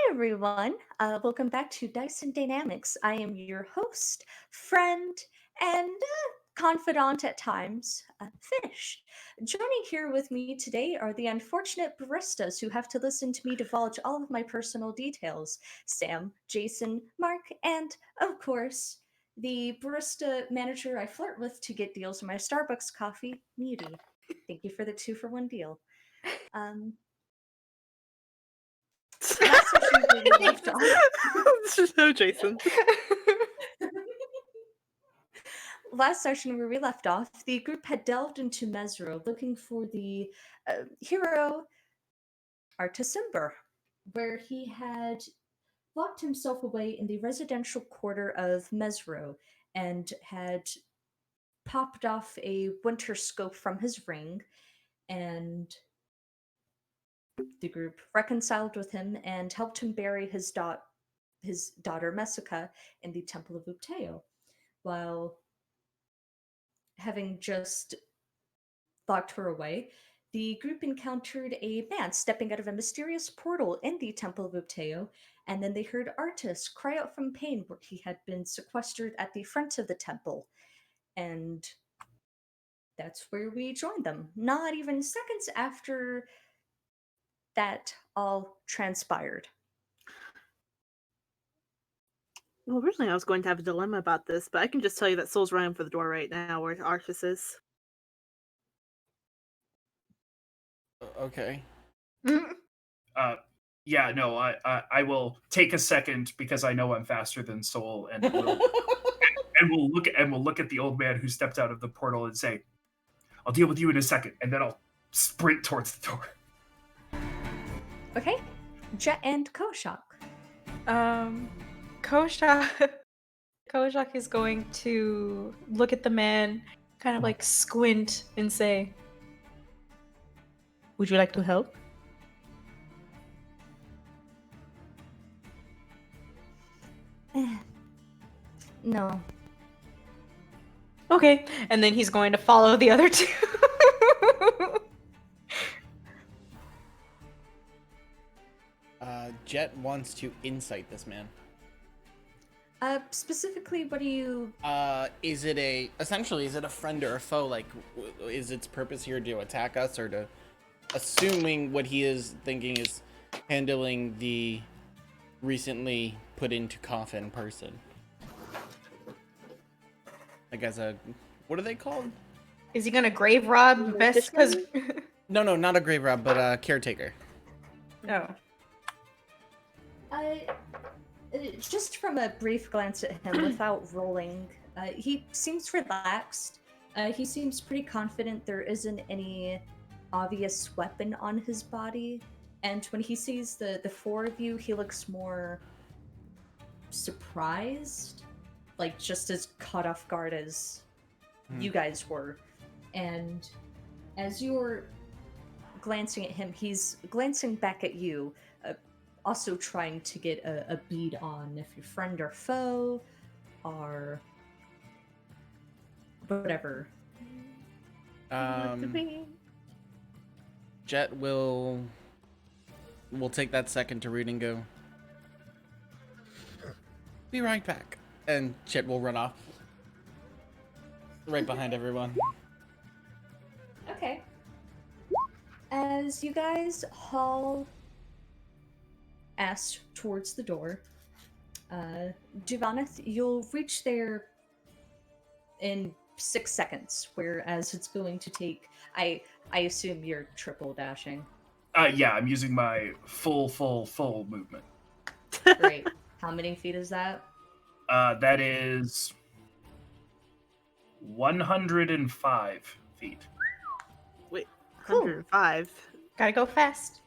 everyone. Welcome back to Dice and Dynamics. I am your host, friend, and confidant at times, Fish. Joining here with me today are the unfortunate baristas who have to listen to me divulge all of my personal details: Sam, Jason, Mark, and, of course, the barista manager I flirt with to get deals on my Starbucks coffee, Muty. Thank you for the 2-for-1 deal. Um, Last session where we left off. So Jason. Last session where we left off, the group had delved into Mesro looking for the hero Artisimber, where he had locked himself away in the residential quarter of Mesro and had popped off a winter scope from his ring, and the group reconciled with him and helped him bury his daughter Messica in the Temple of Upteo, while having just locked her away. The group encountered a man stepping out of a mysterious portal in the Temple of Upteo, and then they heard Artis cry out from pain where he had been sequestered at the front of the temple. And that's where we joined them. Not even seconds after that all transpired. Well, originally I was going to have a dilemma about this, but I can just tell you that Soul's running for the door right now where Arthas is. Okay. Yeah, no, I will take a second because I know I'm faster than Soul, and we'll look at the old man who stepped out of the portal and say, "I'll deal with you in a second," and then I'll sprint towards the door. Okay, Jet and Koshak. Kojak is going to look at the man, kind of like squint and say, "Would you like to help?" No. Okay, and then he's going to follow the other two. Jet wants to insight this man. Specifically, what do you... Is it a friend or a foe? Like, is its purpose here to attack us, or to, assuming what he is thinking is handling the recently put into coffin person? Like as a, what are they called? Is he gonna grave rob best? Because No, not a grave rob, but a caretaker. no. Just from a brief glance at him without rolling, he seems relaxed. He seems pretty confident there isn't any obvious weapon on his body. And when he sees the four of you, he looks more surprised, like just as caught off guard as you guys were. And as you're glancing at him, he's glancing back at you, also trying to get a bead on if you're friend or foe, or whatever. Jet will take that second to read and go, "Be right back," and Jet will run off right behind everyone. Okay. As you guys haul ass towards the door, Giovaneth, you'll reach there in 6 seconds, whereas it's going to take... I assume you're triple dashing. Yeah, I'm using my full movement. Great. How many feet is that? That is 105 feet. Wait, Cool. 105. Gotta go fast.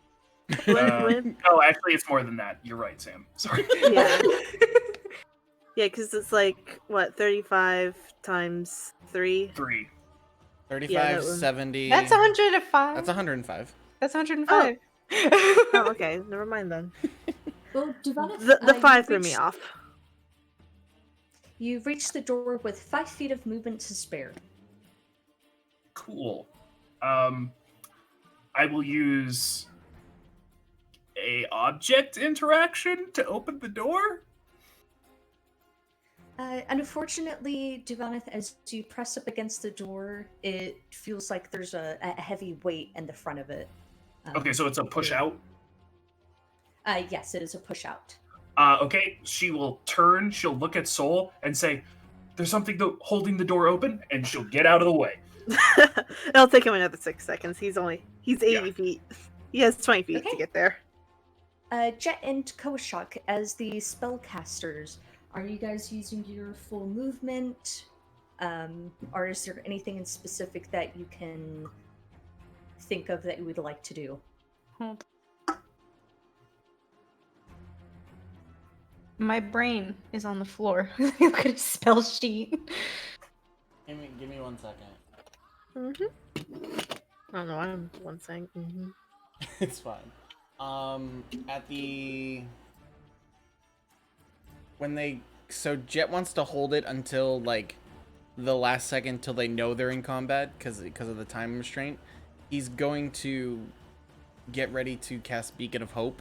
When? Oh, actually, it's more than that. You're right, Sam. Sorry. Yeah. Yeah, because it's like, what, 35 times 3? 3. 35, Yeah, that was- 70. That's 105. That's 105. That's 105. Oh, okay. Never mind then. Well, Giovaneth, The 5 you've threw me reached- off. You've reached the door with 5 feet of movement to spare. Cool. I will use a object interaction to open the door? Unfortunately, Duvaneth, as you press up against the door, it feels like there's a heavy weight in the front of it. Okay, so it's a push it- out. Yes, it is a push out. Okay, she will turn, she'll look at Soul and say, there's something holding the door open, and she'll get out of the way. It'll take him another 6 seconds. He's 80 feet. He has 20 feet to Okay. get there. Jet and Koshak, as the spellcasters, are you guys using your full movement? Or is there anything in specific that you can think of that you would like to do? Hold. My brain is on the floor. Look at a spell sheet. Give me 1 second. I don't know. I'm one saying. It's fine. At the so Jet wants to hold it until like the last second till they know they're in combat because of the time restraint. He's going to get ready to cast Beacon of Hope.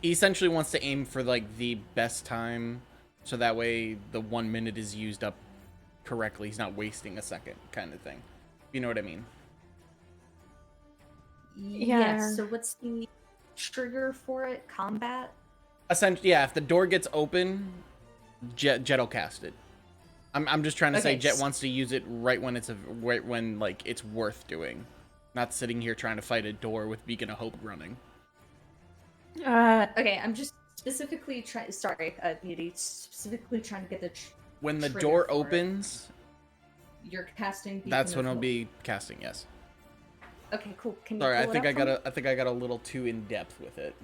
He essentially wants to aim for like the best time, so that way the 1 minute is used up correctly. He's not wasting a second, kind of thing. You know what I mean? Yeah. Yes. So what's the trigger for it? Combat? Essentially, yeah. If the door gets open, Jet'll cast it. I'm just trying to say Okay, Jet wants to use it right when like it's worth doing, not sitting here trying to fight a door with Beacon of Hope running. Okay, I'm just specifically trying. Sorry, Beauty. Specifically trying to get the. When the trigger door for it. opens, You're casting. that's Beacon when of I'll Hope. be casting. Yes. Okay, cool. Can you? Sorry, I pull it think up I for me? got a little too in depth with it.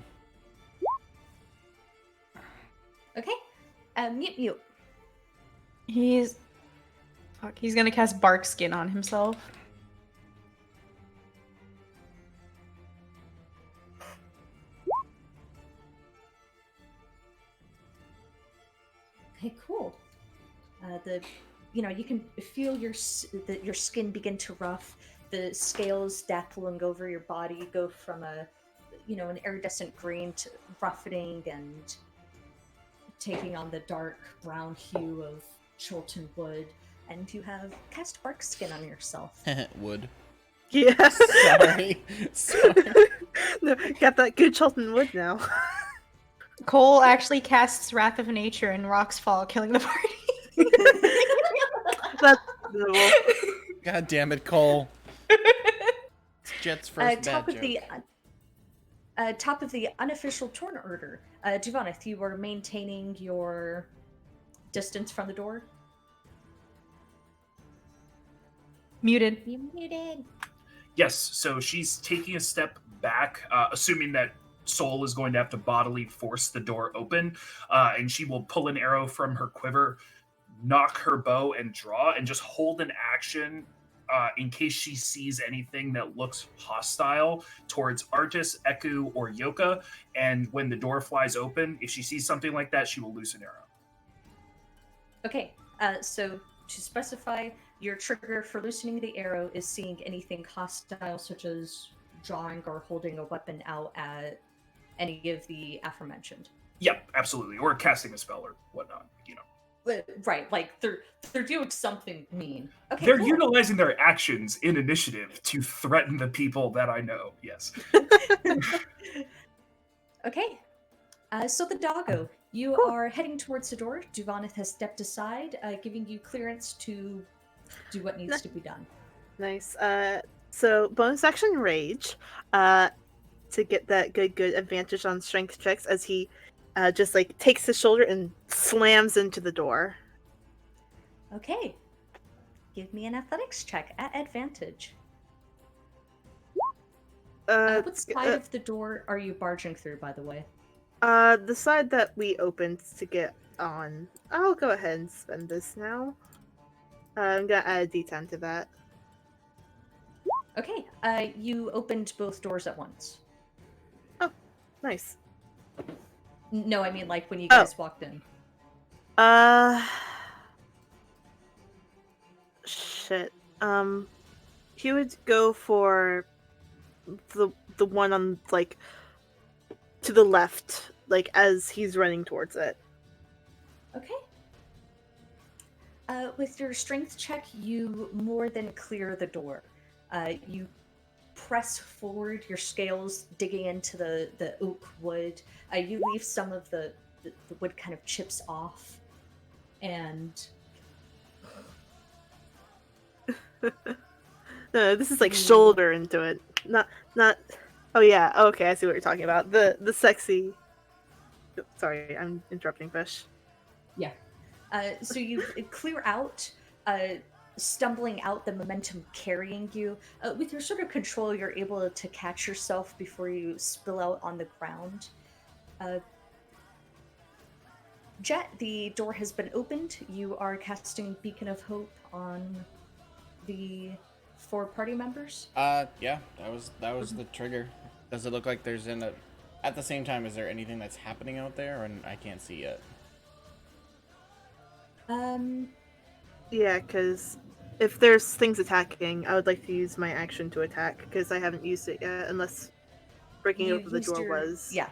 Okay. Mute. He's gonna cast Bark Skin on himself. Okay, cool. You can feel your skin begin to rough. The scales dappling over your body go from an iridescent green to roughening and taking on the dark brown hue of Chilton wood, and you have cast bark skin on yourself. Wood. Yeah. Sorry. No, got that good Chilton wood now. Cole actually casts Wrath of Nature and rocks fall, killing the party. That's adorable. God damn it, Cole. It's Jet's first top bad of joke. top of the unofficial turn order, Duvaneth, you were maintaining your distance from the door. Muted. You muted. Yes, so she's taking a step back, assuming that Soul is going to have to bodily force the door open, and she will pull an arrow from her quiver, knock her bow, and draw, and just hold an action in case she sees anything that looks hostile towards Artis, Eku, or Yoka. And when the door flies open, if she sees something like that, she will loose an arrow. Okay, so to specify, your trigger for loosening the arrow is seeing anything hostile, such as drawing or holding a weapon out at any of the aforementioned. Yep, absolutely. Or casting a spell or whatnot, Right, like they're doing something mean. Okay, They're cool. utilizing their actions in initiative to threaten the people that I know, yes. Okay, so the doggo, you Cool. are heading towards the door. Duvaneth has stepped aside, giving you clearance to do what needs to be done. Nice. So bonus action rage, to get that good advantage on strength checks as he just like takes his shoulder and slams into the door. Okay, give me an athletics check at advantage. What side of the door are you barging through, by the way? The side that we opened to get on. I'll go ahead and spend this now. I'm gonna add a D10 to that. Okay, you opened both doors at once. Nice. No, I mean like when you guys walked in. Shit. He would go for the one on like to the left, like as he's running towards it. Okay. With your strength check, you more than clear the door. You press forward, your scales digging into the oak wood. You leave some of the wood kind of chips off, and No, this is like you shoulder into it. Not. Oh yeah. Okay, I see what you're talking about. The sexy. Sorry, I'm interrupting Fish. Yeah. So you clear out, uh, stumbling out, the momentum carrying you. With your sort of control, you're able to catch yourself before you spill out on the ground. Uh, Jet, the door has been opened. You are casting Beacon of Hope on the 4 party members. Yeah, that was the trigger. Does it look like there's at the same time, is there anything that's happening out there and I can't see yet? Yeah, because if there's things attacking, I would like to use my action to attack because I haven't used it yet, unless breaking You open the used door your was. yeah.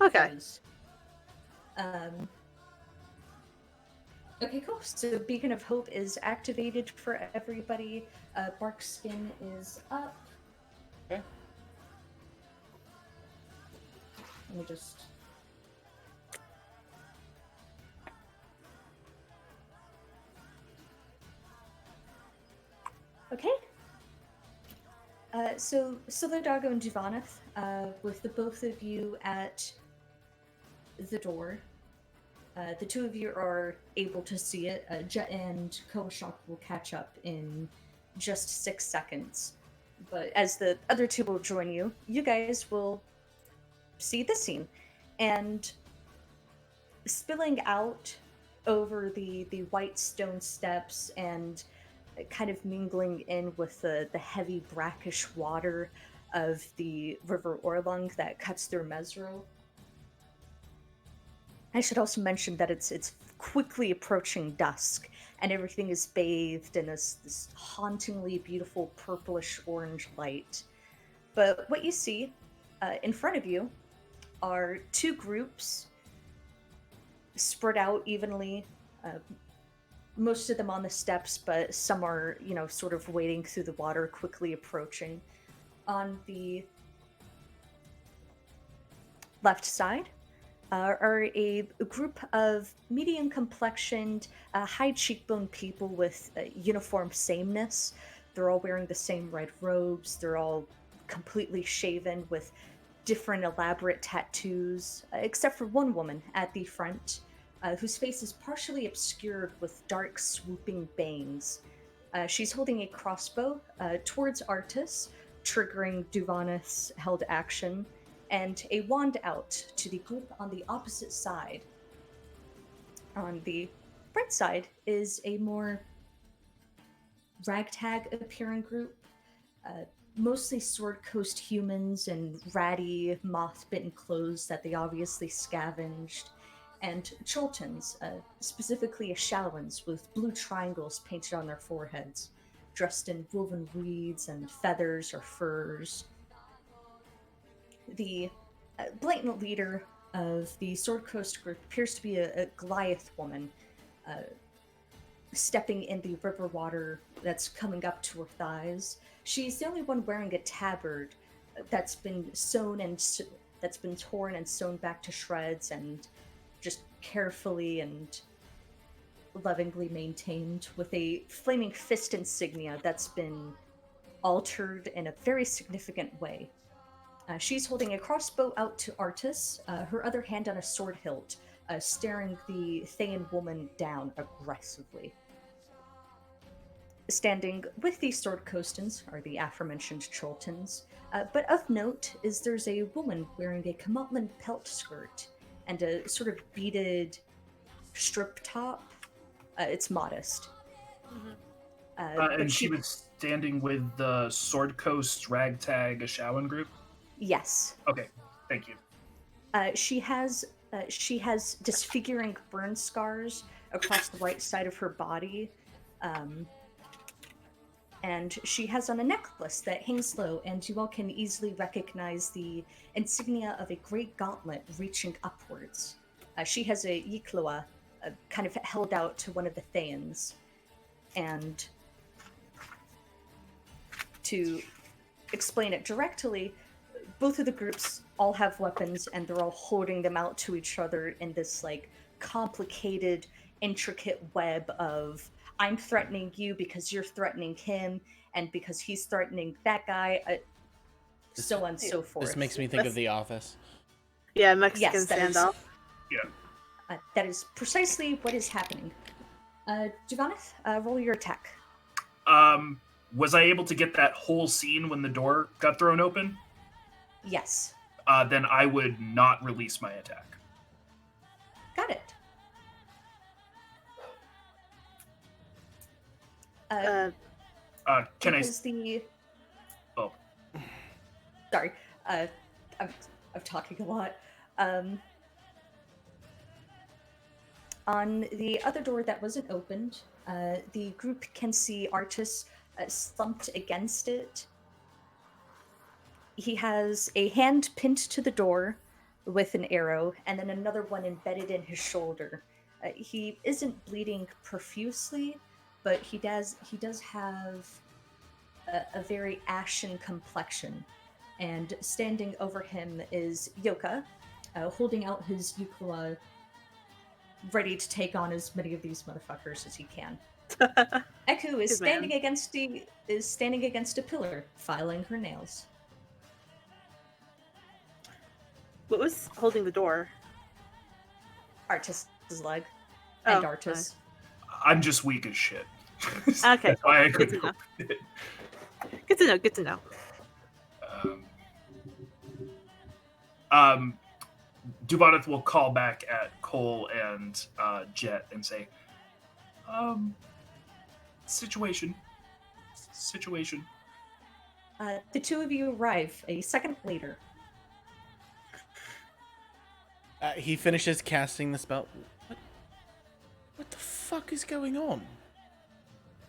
Okay. That was, okay, cool. So Beacon of Hope is activated for everybody. Bark Skin is up. Okay. Let me just. Okay. So Solidago and Duvaneth, with the both of you at the door, the two of you are able to see it. Jet and Kowashak will catch up in just 6 seconds. But as the other two will join you, you guys will see the scene. And spilling out over the white stone steps and kind of mingling in with the heavy brackish water of the River Orlung that cuts through Mesro. I should also mention that it's quickly approaching dusk, and everything is bathed in this hauntingly beautiful purplish orange light. But what you see in front of you are 2 groups spread out evenly. Most of them on the steps, but some are, sort of wading through the water, quickly approaching. On the left side are a group of medium complexioned, high cheekbone people with uniform sameness. They're all wearing the same red robes. They're all completely shaven with different elaborate tattoos, except for one woman at the front, whose face is partially obscured with dark, swooping bangs. She's holding a crossbow towards Artis, triggering Duvaneth's held action, and a wand out to the group on the opposite side. On the right side is a more ragtag appearing group, mostly Sword Coast humans in ratty, moth-bitten clothes that they obviously scavenged, and Chultans, specifically Ashallans with blue triangles painted on their foreheads, dressed in woven weeds and feathers or furs. The blatant leader of the Sword Coast group appears to be a Goliath woman, stepping in the river water that's coming up to her thighs. She's the only one wearing a tabard that's been that's been torn and sewn back to shreds and just carefully and lovingly maintained, with a flaming fist insignia that's been altered in a very significant way. She's holding a crossbow out to Artis, her other hand on a sword hilt, staring the Thayan woman down aggressively. Standing with the Sword Coastans are the aforementioned Chultans, but of note is there's a woman wearing a Kamutlan pelt skirt and a sort of beaded strip top. It's modest. And she was standing with the Sword Coast Ragtag Ashawan group? Yes. Okay, thank you. She has disfiguring burn scars across the right side of her body. and she has on a necklace that hangs low, and you all can easily recognize the insignia of a great gauntlet reaching upwards. She has a yikloa kind of held out to one of the Thanes, and to explain it directly, both of the groups all have weapons, and they're all holding them out to each other in this like complicated, intricate web of I'm threatening you because you're threatening him, and because he's threatening that guy, so on and so forth. This makes me think of The Office. Yeah, Mexican Yes, that is- standoff. that is precisely what is happening. Giovaneth, roll your attack. Was I able to get that whole scene when the door got thrown open? Yes. Then I would not release my attack. Got it. Can because the Oh. Sorry, I'm talking a lot. On the other door that wasn't opened, the group can see Artis slumped against it. He has a hand pinned to the door with an arrow, and then another one embedded in his shoulder. He isn't bleeding profusely, but he does have a very ashen complexion. And standing over him is Yoka, holding out his yukula, ready to take on as many of these motherfuckers as he can. Eku is Good man. standing against a pillar, filing her nails. What was holding the door? Artis's leg. And Oh, Artis. I'm just weak as shit. Okay, That's why I good couldn't to open it. Good to know. Good to know. Dubaneth will call back at Cole and Jet and say, situation. The two of you arrive a second later. He finishes casting the spell. What the fuck is going on?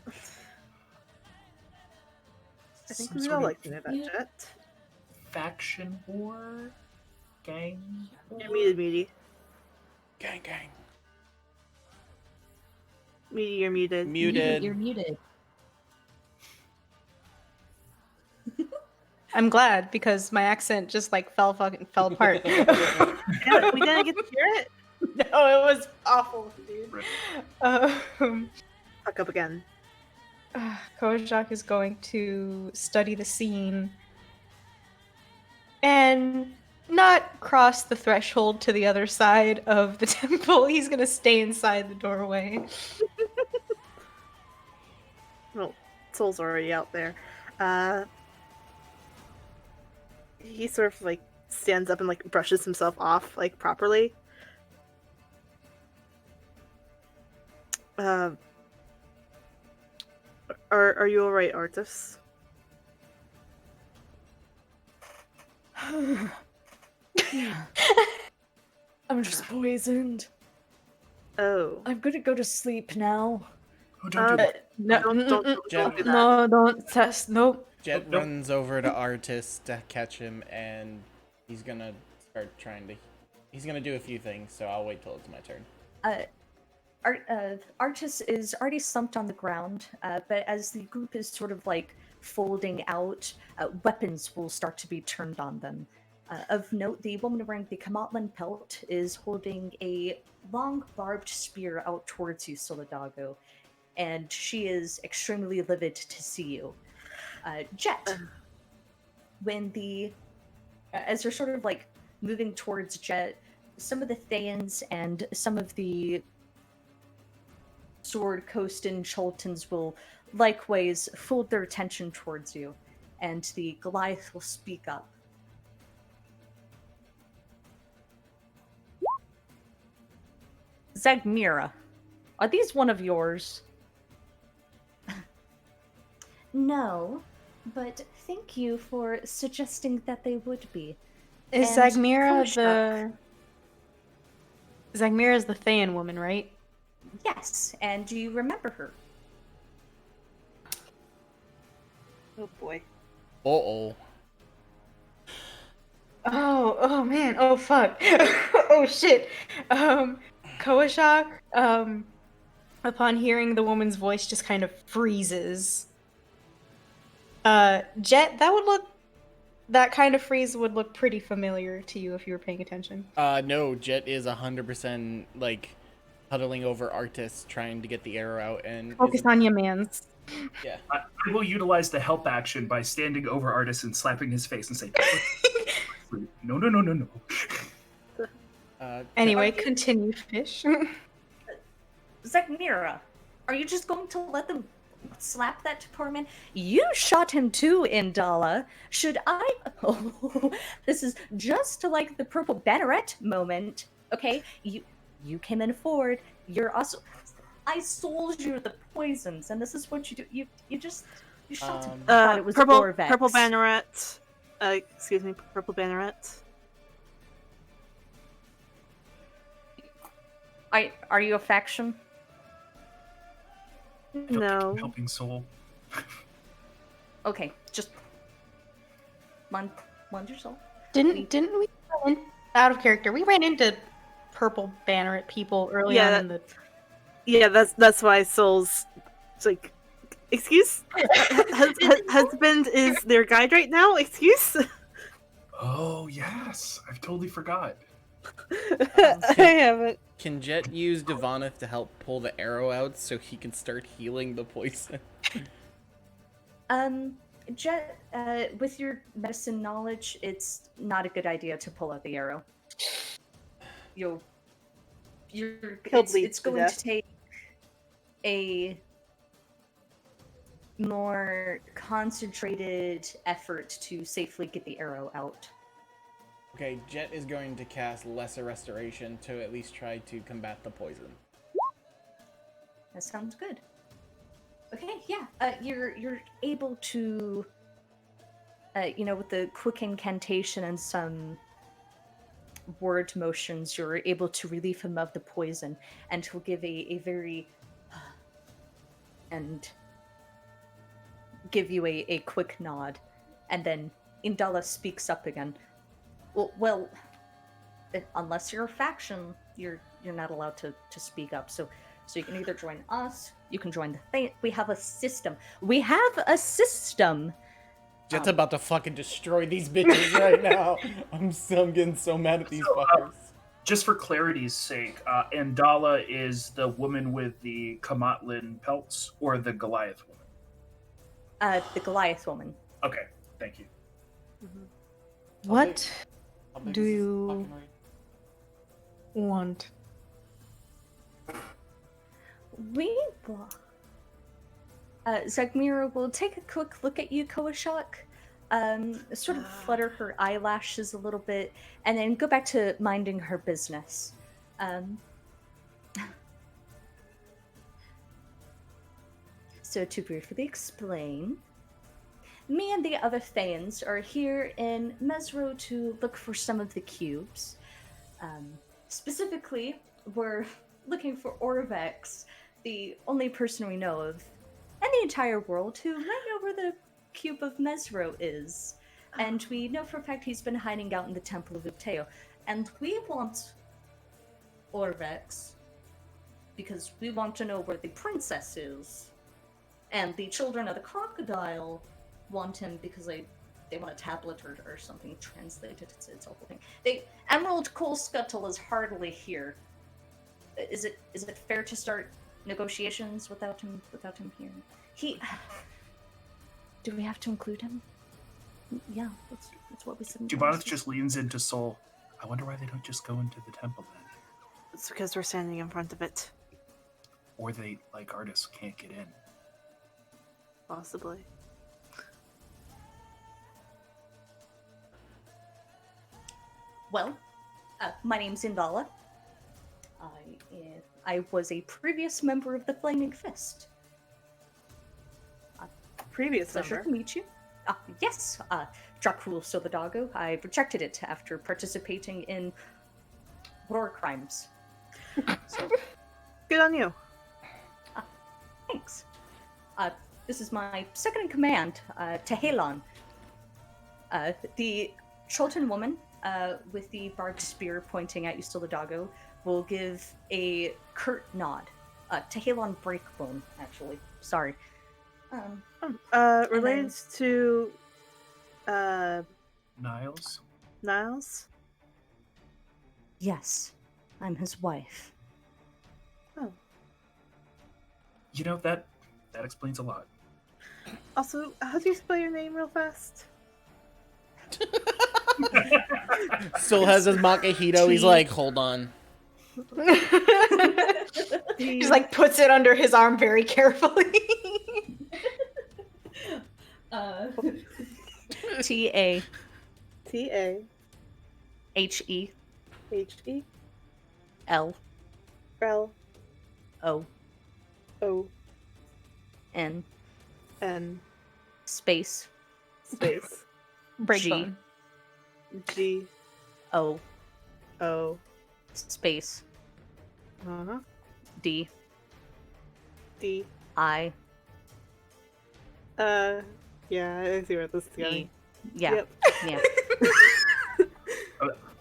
I think Some we sort all of like to know that, Jet. faction war? Gang war? You're muted, Meaty. Gang, gang. Meaty, you're muted. Muted. You're muted. I'm glad because my accent just like fell apart. Yeah, we didn't get to hear it. No, it was awful, dude. Rip. Fuck up again. Kojak is going to study the scene and not cross the threshold to the other side of the temple. He's going to stay inside the doorway. Well, Soul's already out there. He sort of like stands up and like brushes himself off like properly. Are you alright, Artis? I'm just poisoned. Oh. I'm gonna go to sleep now. Oh, don't do that. No, Don't do that. No, don't test. Nope. Jet Nope. runs over to Artis to catch him, and he's gonna start trying to. He's gonna do a few things, so I'll wait till it's my turn. Artis is already slumped on the ground, but as the group is sort of like folding out, weapons will start to be turned on them. Of note, the woman wearing the Kamatlan pelt is holding a long barbed spear out towards you, Solidago, and she is extremely livid to see you. Jet, as you're sort of like moving towards Jet, some of the Thanes and some of the Sword Coast and Chultans will likewise fold their attention towards you, and the Goliath will speak up. Zagmira, are these one of yours? No, but thank you for suggesting that they would be. Is And Zagmira Zagmira's the Thayan woman, right? Yes, and do you remember her? Oh boy. Uh-oh. Oh man. Oh fuck. Oh shit. Koashak, upon hearing the woman's voice, just kind of freezes. Jet, that kind of freeze would look pretty familiar to you if you were paying attention. No, Jet is 100% like huddling over Artis, trying to get the arrow out, and Focus on your mans. yeah. I will utilize the help action by standing over Artis and slapping his face and say, no, no, no, no, no. Anyway, continue, Fish. Zakmira, are you just going to let them slap that poor man? You shot him too, Indala. Should I? Oh, this is just like the purple banneret moment. Okay, you came in forward. You're also. I sold you the poisons, and this is what you do. You shot him. I thought it was Orvex. Purple banneret. Excuse me, purple banneret. Are you a faction? No. Helping soul. Okay, just mind yourself. Didn't we run out of character? We ran into purple banneret people early on in the. Yeah, that's why Soul's like, excuse, husband is their guide right now. Excuse. Oh yes, I've totally forgot. I haven't. Can Jet use Divanith to help pull the arrow out so he can start healing the poison? Jet, with your medicine knowledge, it's not a good idea to pull out the arrow. It's going to take a more concentrated effort to safely get the arrow out. Okay, Jet is going to cast Lesser Restoration to at least try to combat the poison. That sounds good. Okay, yeah. You're able to, with the quick incantation and some word motions, you're able to relieve him of the poison, and he'll give a very and give you a quick nod, and then Indala speaks up again. Well, unless you're a faction, you're not allowed to speak up. So you can either join us, you can join the thing. We have a system. Jet's about to fucking destroy these bitches right now. I'm getting so mad at these fuckers. Just for clarity's sake, Andala is the woman with the Kamatlin pelts or the Goliath woman? The Goliath woman. Okay, thank you. Mm-hmm. What do you want? We will. Zagmira will take a quick look at you, Koashak, sort of flutter her eyelashes a little bit, and then go back to minding her business. So to briefly explain, me and the other Thanes are here in Mesro to look for some of the cubes. Specifically, we're looking for Orvex, the only person we know of in the entire world who might know where the cube of Mesro is. And we know for a fact he's been hiding out in the Temple of Upteo. And we want Orvex because we want to know where the princess is. And the children of the crocodile want him because they want a tablet or something translated. It's a whole thing. Emerald Coal Scuttle is hardly here. Is it fair to start negotiations without him here? Do we have to include him? Yeah, that's what we said. Divanith just leans into Soul. I wonder why they don't just go into the temple then. It's because we're standing in front of it. Or they, like artists, can't get in. Possibly. Well, my name's Indala. I was a previous member of the Flaming Fist. Previous Pleasure member. to meet you. Yes, Dracul Sobodago. I rejected it after participating in war crimes. So, Good on you. thanks. this is my second in command, Tehelon. The Chulten woman with the barbed spear pointing at you, Doggo, will give a curt nod. Tehelon Breakbone, actually. Sorry. Relates to Niles. Niles. Yes, I'm his wife. Oh. You know, that explains a lot. Also, how do you spell your name real fast? Still has his Makahito. He's like, hold on. He's like puts it under his arm very carefully. T-A-H-E T-A-H-E L L O O N N space space Breakbone. G O O space D D I yeah, I see where this is E. going. Yeah. Yep. Yeah.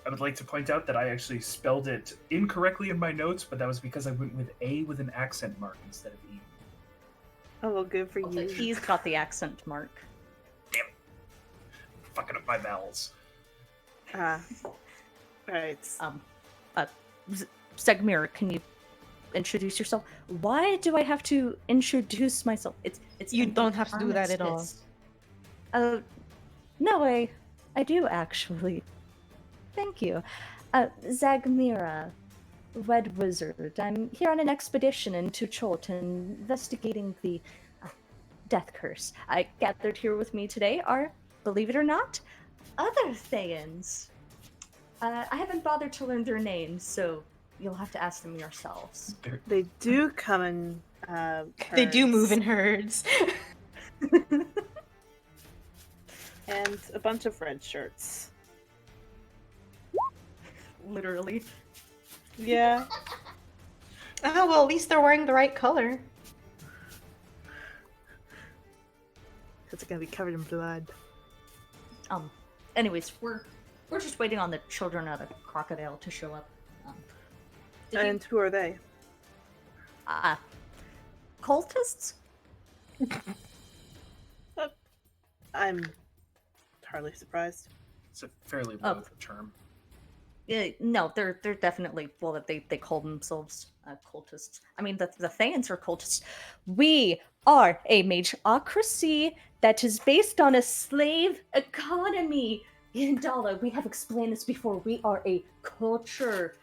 I would like to point out that I actually spelled it incorrectly in my notes, but that was because I went with A with an accent mark instead of E. Oh, well, good for you. He's got the accent mark. Fucking up my vowels. Right. Segmira, can you introduce yourself? Why do I have to introduce myself? It's You an don't have to do that at all. armistice. No, I do actually. Thank you. Zagmira, Red Wizard. I'm here on an expedition into Chult, investigating the death curse. I gathered here with me today are, believe it or not, other Thayans. I haven't bothered to learn their names, so you'll have to ask them yourselves. They do come in They do move in herds. herds. And a bunch of red shirts. Literally. Yeah. Oh well, at least they're wearing the right color. It's gonna be covered in blood. Anyways, we're just waiting on the children of the crocodile to show up. Did you- And who are they? Cultists? I'm hardly surprised. It's a fairly Oh. low term. No, they're definitely, well, they call themselves cultists. I mean, the Thayans are cultists. We are a mageocracy that is based on a slave economy. Yandala, we have explained this before. We are a culture.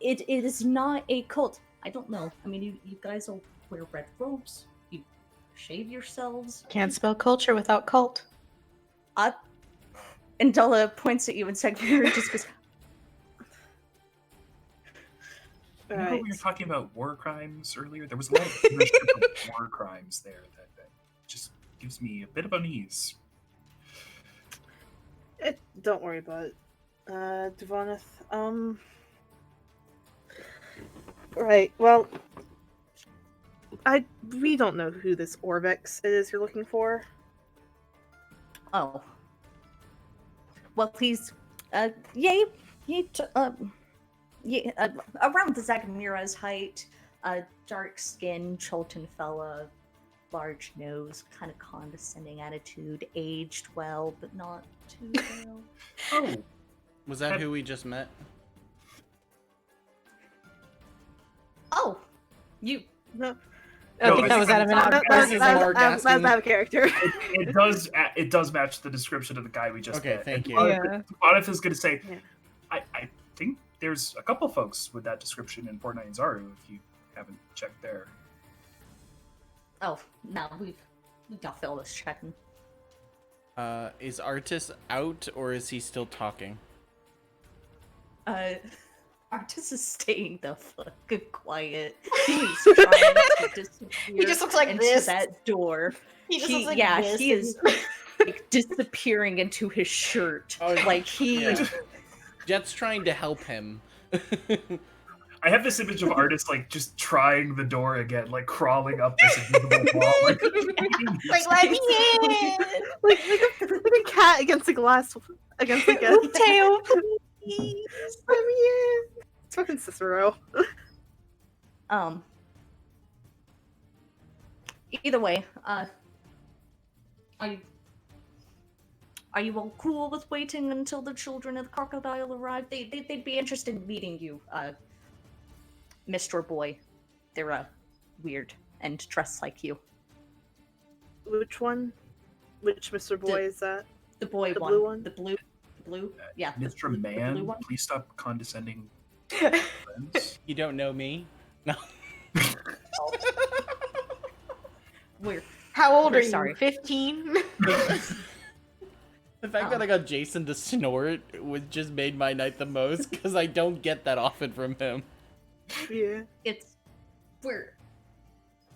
It is not a cult. I don't know. I mean, you guys all wear red robes. You shave yourselves. Can't spell culture without cult. And Della points at you and Segmira just goes, Remember Right. we were talking about war crimes earlier? There was a lot of ownership of war crimes there that just gives me a bit of unease. Don't worry about it. Devoneth, Right, well, we don't know who this Orvex is you're looking for. oh. Well, he's, around the Zagmira's height, dark skin, Chulten fella, large nose, kind of condescending attitude, aged well, but not too well. Oh, Was that who we just met? Oh, you. No, I No, think I that was think out of an that, out. This is Mark that's asking. out of character. it does match the description of the guy we just Okay, met. thank And you. Devoneth is going to say, Yeah. I think there's a couple folks with that description in Fortnite and Zaru if you haven't checked there. Oh, no, we've got Phyllis checking. Is Artis out or is he still talking? Artis is staying the fuck quiet. He's trying to disappear. He just looks like into this. that door. He just looks like this. He is like disappearing into his shirt. Oh, Like he. yeah. Jet's trying to help him. I have this image of artists like just trying the door again, like crawling up this invisible wall, like, Like, let me in! like a cat against a glass, against like a. Tail, please! Let me in. It's fucking Cicero. Either way, are you all cool with waiting until the children of the crocodile arrive? They'd be interested in meeting you, Mr. Boy. They're weird and dressed like you. Which one? Which Mr. Boy is that? The boy The one. blue one? The blue. Yeah. Mr. the Man, blue one. please stop condescending. Friends. You don't know me? No. We're How old We're are you? sorry. 15? The fact that I got Jason to snort was just made my night the most because I don't get that often from him. Yeah.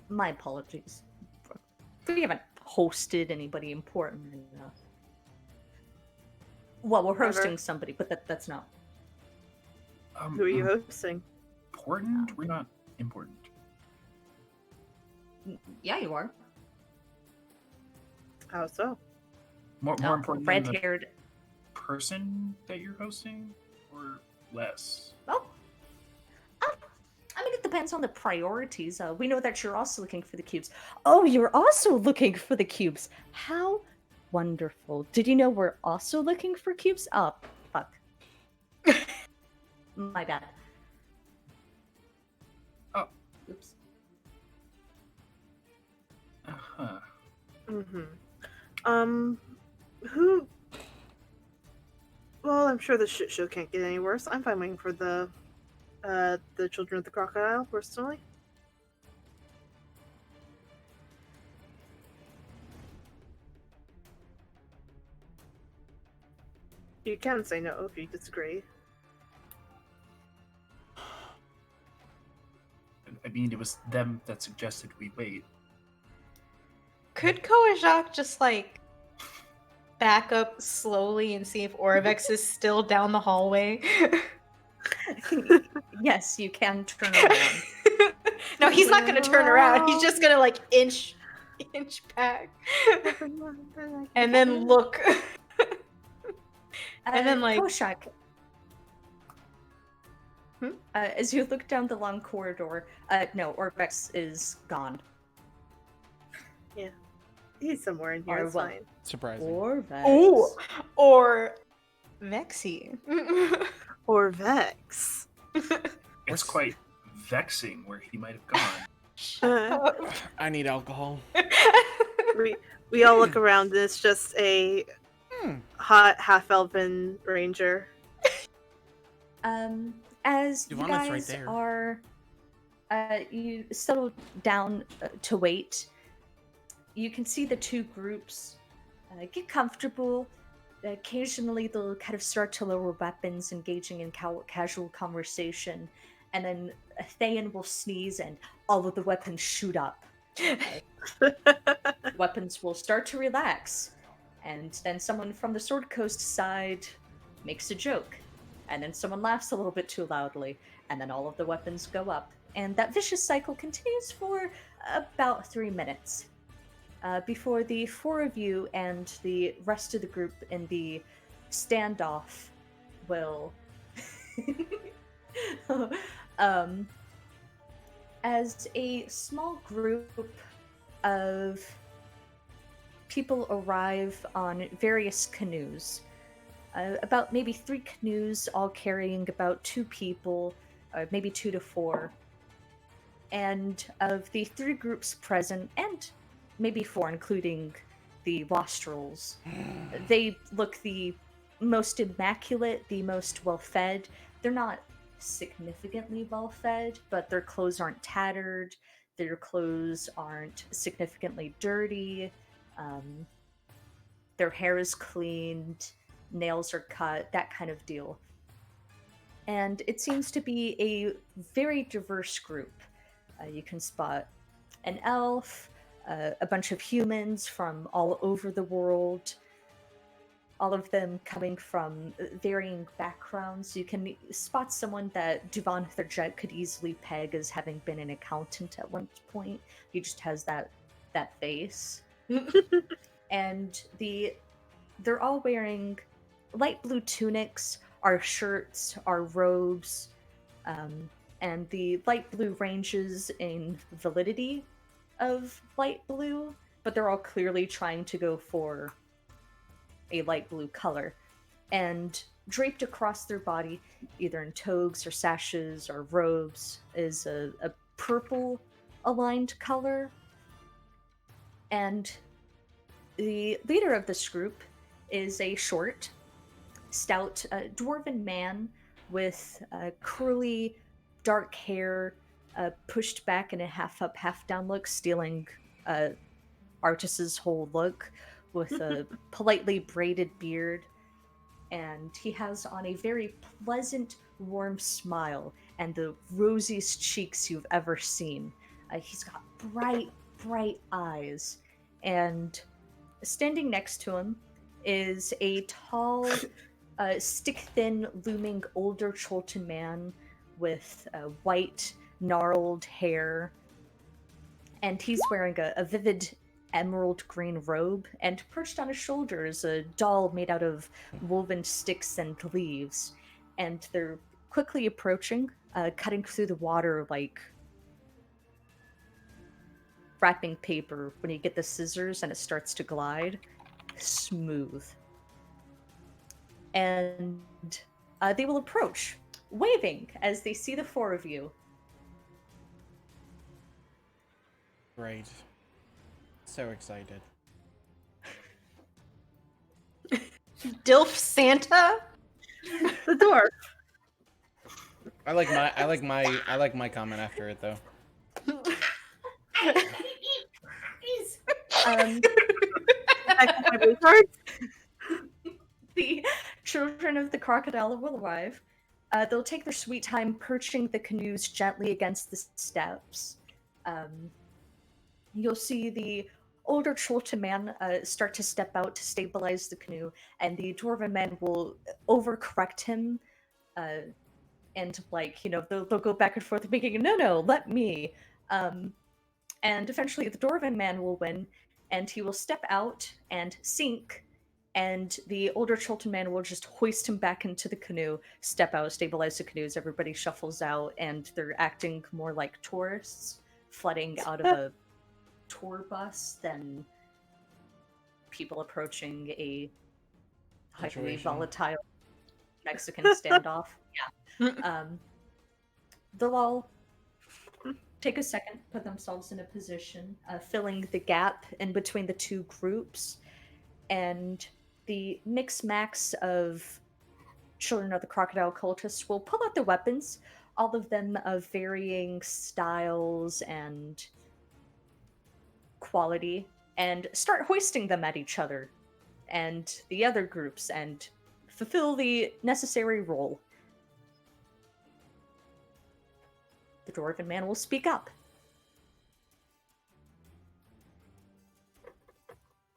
My apologies. We haven't hosted anybody important enough. Well, we're Whatever. hosting somebody, but that's not. Who are you hosting? Important? We're not important. Yeah, you are. How so? More important than the Red-haired. person that you're hosting, or less? Oh. I mean, it depends on the priorities. We know that you're also looking for the cubes. Oh, you're also looking for the cubes. How wonderful. Did you know we're also looking for cubes? Oh, fuck. My bad. Oh. Oops. Uh-huh. Who? Well, I'm sure the shit show can't get any worse. I'm fine waiting for the Children of the Crocodile, personally. You can say no if you disagree. I mean, it was them that suggested we wait. Could Koajak just, like, back up slowly and see if Orvex is still down the hallway? Yes, you can turn around. No, he's not gonna turn around. He's just gonna, like, inch back. And then look. And then, like- Koshak, as you look down the long corridor, no, Orvex is gone. He's somewhere in here, Or it's what? fine. Surprising. Orvex. Ooh. Or Vexy. Or Vex. It's quite vexing where he might have gone. I need alcohol. We all look around and it's just a hot half-elven ranger. As you Ivana's right guys there. are, you settle down to wait. You can see the two groups get comfortable. Occasionally, they'll kind of start to lower weapons, engaging in casual conversation, and then Thayan will sneeze, and all of the weapons shoot up. Weapons will start to relax, and then someone from the Sword Coast side makes a joke, and then someone laughs a little bit too loudly, and then all of the weapons go up, and that vicious cycle continues for about 3 minutes. Before the four of you and the rest of the group in the standoff will as a small group of people arrive on various canoes, about maybe 3 canoes, all carrying about 2 people, maybe 2 to 4. And of the 3 groups present, and maybe 4, including the Wastrels, they look the most immaculate, the most well-fed. They're not significantly well-fed, but their clothes aren't tattered, their clothes aren't significantly dirty, their hair is cleaned, nails are cut, that kind of deal. And it seems to be a very diverse group. You can spot an elf, a bunch of humans from all over the world, all of them coming from varying backgrounds. You can spot someone that Duvan Thurjet could easily peg as having been an accountant at one point. He just has that face. And they're all wearing light blue tunics, our shirts, our robes, and the light blue ranges in validity of light blue, but they're all clearly trying to go for a light blue color. And draped across their body, either in togas or sashes or robes, is a purple aligned color. And the leader of this group is a short, stout, dwarven man with curly, dark hair, pushed back in a half up, half down look, stealing Artus's whole look, with a politely braided beard. And he has on a very pleasant, warm smile and the rosiest cheeks you've ever seen. He's got bright, bright eyes. And standing next to him is a tall, stick-thin, looming older Chultan man with white, gnarled hair. And he's wearing a vivid emerald green robe, and perched on his shoulder is a doll made out of woven sticks and leaves. And they're quickly approaching, cutting through the water like wrapping paper when you get the scissors and it starts to glide. Smooth. And they will approach, waving as they see the four of you. Great. So excited. Dilf Santa? The dwarf. I like my comment after it though. My blue card. The children of the crocodile will arrive. They'll take their sweet time perching the canoes gently against the steps. You'll see the older Chultan man start to step out to stabilize the canoe, and the dwarven man will overcorrect him, and they'll go back and forth, thinking, no, let me. And eventually the dwarven man will win, and he will step out and sink, and the older Chultan man will just hoist him back into the canoe, step out, stabilize the canoes, everybody shuffles out, and they're acting more like tourists, flooding out of a tour bus than people approaching a highly Situation. volatile Mexican standoff. Yeah. They'll all take a second, put themselves in a position, filling the gap in between the two groups, and the mix-max of children of the crocodile cultists will pull out their weapons, all of them of varying styles and quality, and start hoisting them at each other and the other groups and fulfill the necessary role. The dwarven man will speak up.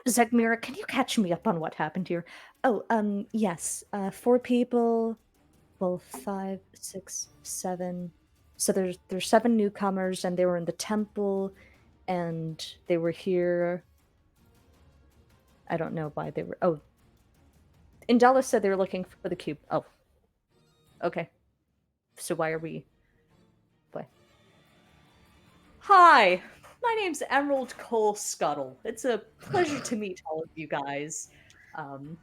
Zegmira, can you catch me up on what happened here? Oh, yes. 4 people. Well, 5, 6, 7. So there's 7 newcomers, and they were in the temple, and they were here. I don't know why they were. Oh, Indala said they were looking for the cube. Oh, okay. So why are we? What? Hi, my name's Emerald Cole Scuttle. It's a pleasure to meet all of you guys. Bam.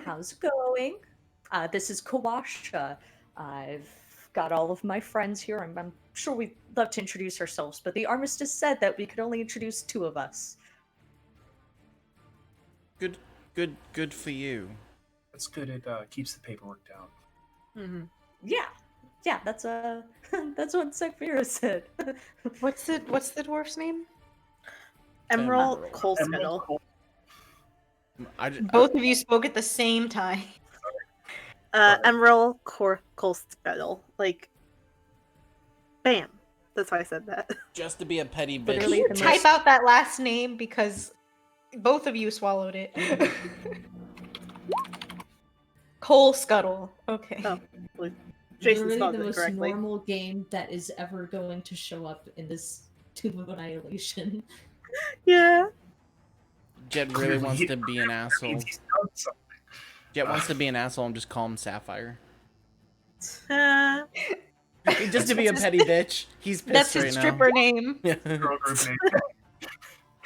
How's it going? This is Kawasha. I've got all of my friends here. I'm sure we'd love to introduce ourselves, but the armistice said that we could only introduce 2 of us. Good for you. That's good. It keeps the paperwork down. Mm-hmm. Yeah, that's that's what Sekvira said. What's the dwarf's name? Emerald Emerald. Colescuttle. Both of you spoke at the same time. Emerald Colescuttle. Like, bam. That's why I said that. Just to be a petty bitch. Can Literally you the type most- out that last name because both of you swallowed it? Coal Scuttle. Okay. Oh, Jason Literally spelled the it most correctly. normal game that is ever going to show up in this Tomb of Annihilation. Yeah. Jet really Clearly, wants to be an that asshole. means he's done something. Jet wants to be an asshole and just call him Sapphire. Uh, Just to be a petty bitch. He's pissed That's right his now. stripper name. Girl group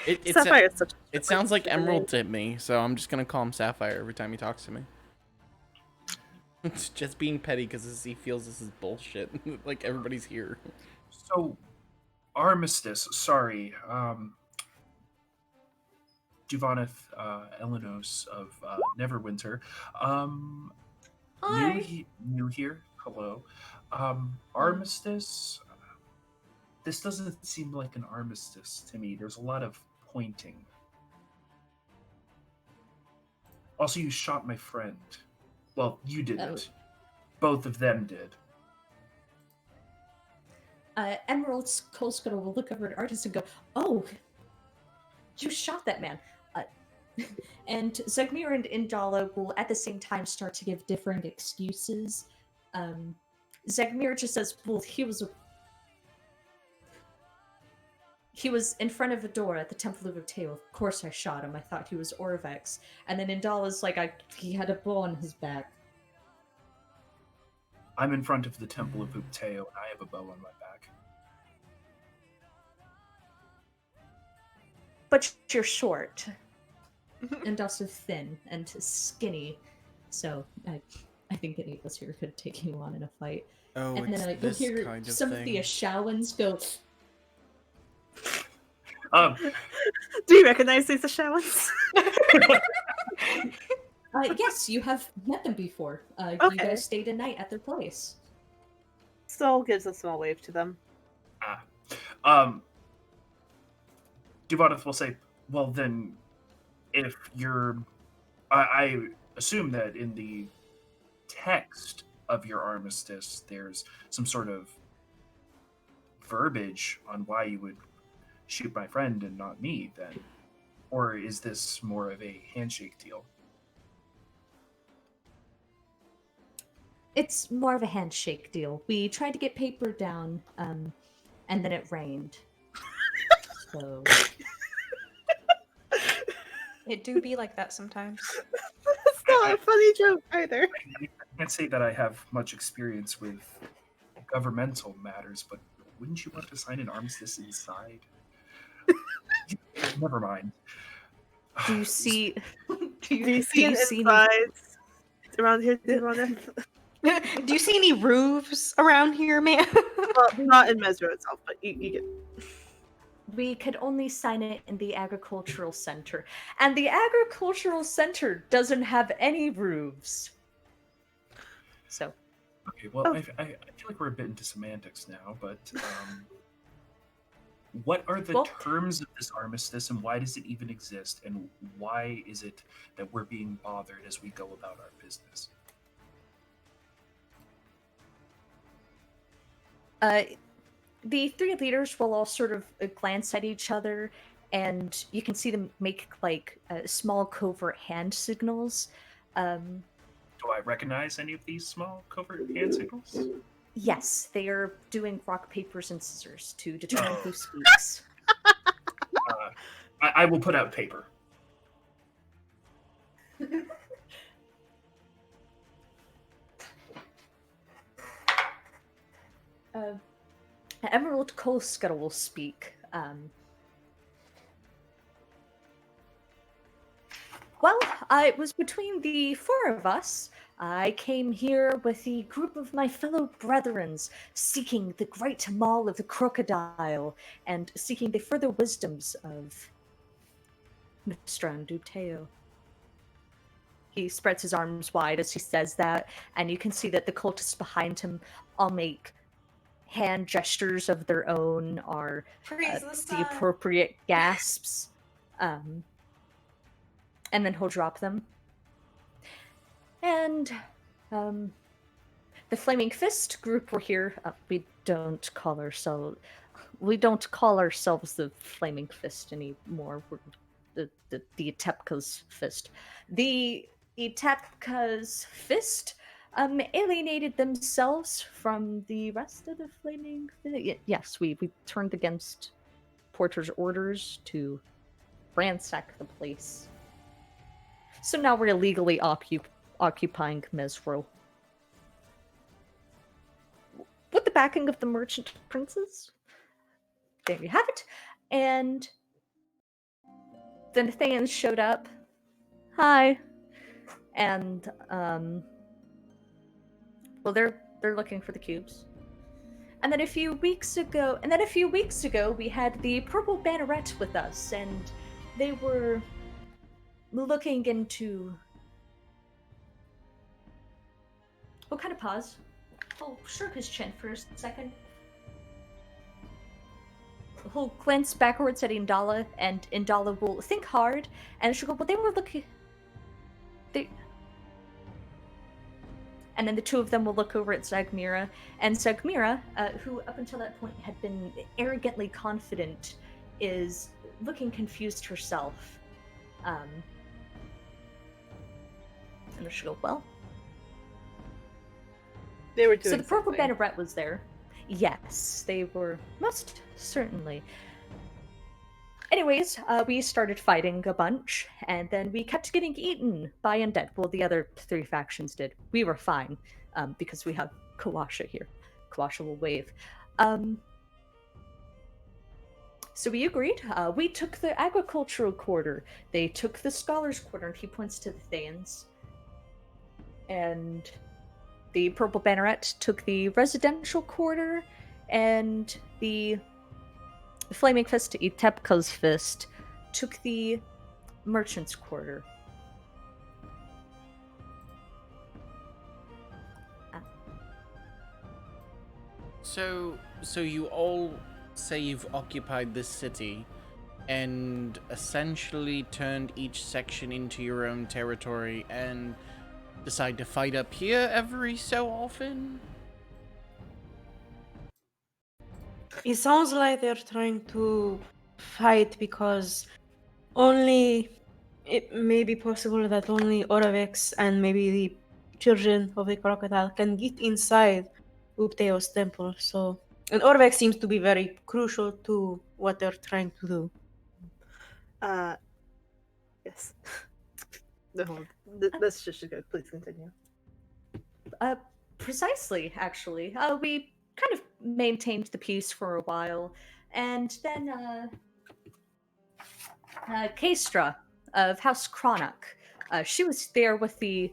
name. Sapphire is such a It sounds like stupid Emerald to me, so I'm just gonna call him Sapphire every time he talks to me. It's just being petty because he feels this is bullshit. Like everybody's here. So, Armistice, sorry. Duvaneth Elenos of Neverwinter. New here. Hello. Armistice. This doesn't seem like an armistice to me. There's a lot of pointing. Also, you shot my friend. Well, you didn't. Both of them did. Emerald's Coal Scuttle will look over at Artist and go, "Oh, you shot that man." And Zegmir and Indala will at the same time start to give different excuses. Zegmir just says, "Well, he was in front of a door at the Temple of Uteo. Of course I shot him. I thought he was Orvex." And then Indala's like, "He had a bow on his back." I'm in front of the Temple of Upteo, and I have a bow on my back. But you're short. And also thin and skinny. So I think any of us here could take you on in a fight. Oh, And then you'll hear some of the Ashawans go, Do you recognize these Ashawans? yes, you have met them before. You Okay. guys stayed a night at their place. Soul gives a small wave to them. Duvaneth will say, well, then, if you're... I assume that in the text of your armistice, there's some sort of verbiage on why you would shoot my friend and not me, then. Or is this more of a handshake deal? It's more of a handshake deal. We tried to get paper down, and then it rained. So It do be like that sometimes. That's not a funny joke either. I can't say that I have much experience with governmental matters, but wouldn't you want to sign an armistice inside? Never mind. do you see? Do you see an insides around here? Do you see any roofs around here, man? Well, not in Mesro itself, but you get. We could only sign it in the agricultural center, and the agricultural center doesn't have any roofs. So, Okay, well, I feel like we're a bit into semantics now, but what are the Well- terms of this armistice, and why does it even exist, and why is it that we're being bothered as we go about our business? the three leaders will all sort of glance at each other, and you can see them make like small covert hand signals. Do I recognize any of these small covert hand signals? Yes, they are doing rock, papers, and scissors to determine who speaks. I will put out paper. Emerald Coal Scuttle will speak. Well, it was between the four of us. I came here with the group of my fellow brethrens, seeking the great maul of the crocodile, and seeking the further wisdoms of Mr. Anduteo. He spreads his arms wide as he says that, and you can see that the cultists behind him all make hand gestures of their own, are Praise the appropriate gasps, and then he'll drop them. And the the Flaming Fist group were here. We don't call ourselves the Flaming Fist anymore. We're the Etepka's Fist. The Etepka's Fist alienated themselves from the rest of the Flaming Fist. Yes, we turned against Porter's orders to ransack the place. So now we're illegally occupying Mesro. With the backing of the merchant princes. There you have it. And the Nathanians showed up. Hi. And well, they're looking for the cubes. And then a few weeks ago, we had the Purple Banneret with us, and they were looking into. We'll kind of pause. He'll stroke his chin for a second. He'll glance backwards at Indala, and Indala will think hard, and she'll go, well, they were looking. And then the two of them will look over at Zagmira, and Zagmira, who up until that point had been arrogantly confident, is looking confused herself. And she'll go, well. They were doing So the Purple something. Banneret was there. Yes, they were most certainly. Anyways, we started fighting a bunch, and then we kept getting eaten by undead. Well, the other three factions did. We were fine, because we have Kawasha here. Kawasha will wave. So we agreed. We took the agricultural quarter. They took the scholars' quarter, and he points to the Thayans. And the Purple Banneret took the residential quarter, and the Flaming Fist, Etepka's Fist, took the merchant's quarter. So you all say you've occupied this city and essentially turned each section into your own territory and decide to fight up here every so often? It sounds like they're trying to fight because it may be possible that only Oravex and maybe the children of the crocodile can get inside Upteo's temple. So, and Oravex seems to be very crucial to what they're trying to do. Yes. No, that's just good. Please continue. Precisely, actually. We kind of maintained the peace for a while, and then Kaestra of House Cronach, she was there with the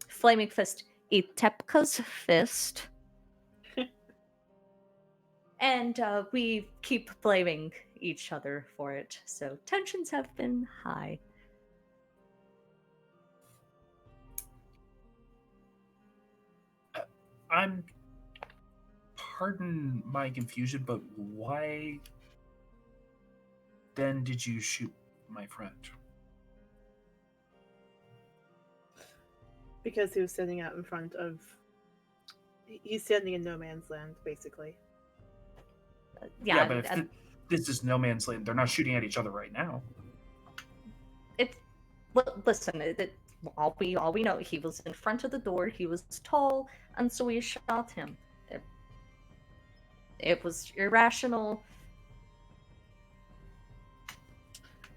Flaming Fist, Etepka's Fist, and we keep blaming each other for it, so tensions have been high. Pardon my confusion, but why then did you shoot my friend? Because he was standing out in front of. He's standing in no man's land, basically. Yeah, but if this is no man's land, they're not shooting at each other right now. Listen, all we know, he was in front of the door, he was tall, and so we shot him. It was irrational.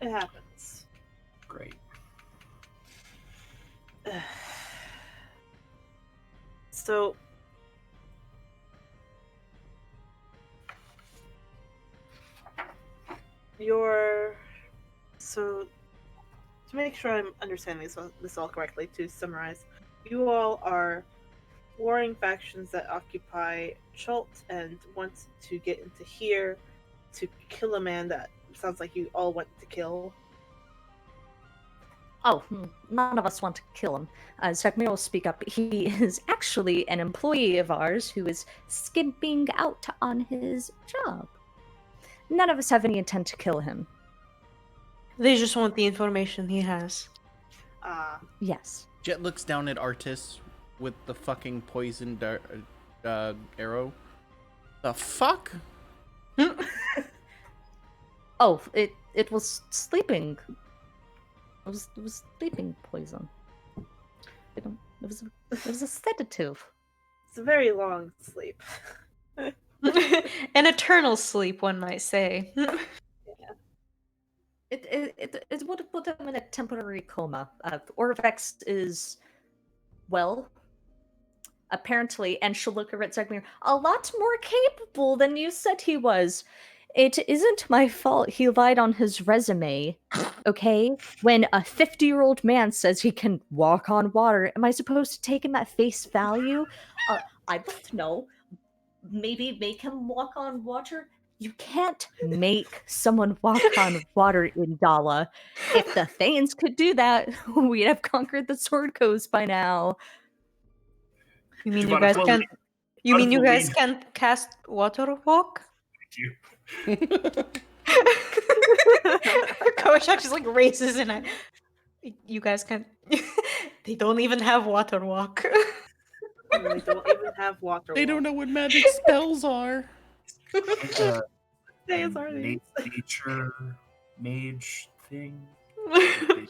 It happens. Great. So, to make sure I'm understanding this all correctly, to summarize, you all are warring factions that occupy Chult and want to get into here to kill a man that sounds like you all want to kill. Oh, none of us want to kill him. Zagmir will speak up. He is actually an employee of ours who is skimping out on his job. None of us have any intent to kill him. They just want the information he has. Yes. Jet looks down at Artis with the fucking poison arrow. The fuck? Oh, it was sleeping. It was sleeping poison. It was a sedative. It's a very long sleep. An eternal sleep, one might say. It would have put him in a temporary coma. Orvex is, well, apparently, and she'll look over at Zegmir, a lot more capable than you said he was. It isn't my fault he lied on his resume, okay? When a 50-year-old man says he can walk on water, am I supposed to take him at face value? I don't know. Maybe make him walk on water? You can't make someone walk on water in Dala. If the Thanes could do that, we'd have conquered the Sword Coast by now. You mean you guys can't? You mean you guys can't cast water walk? Thank you. Koshak just like races and you guys can't. They don't even have water walk. They don't even have water. They don't know what magic spells are. Nature mage thing. They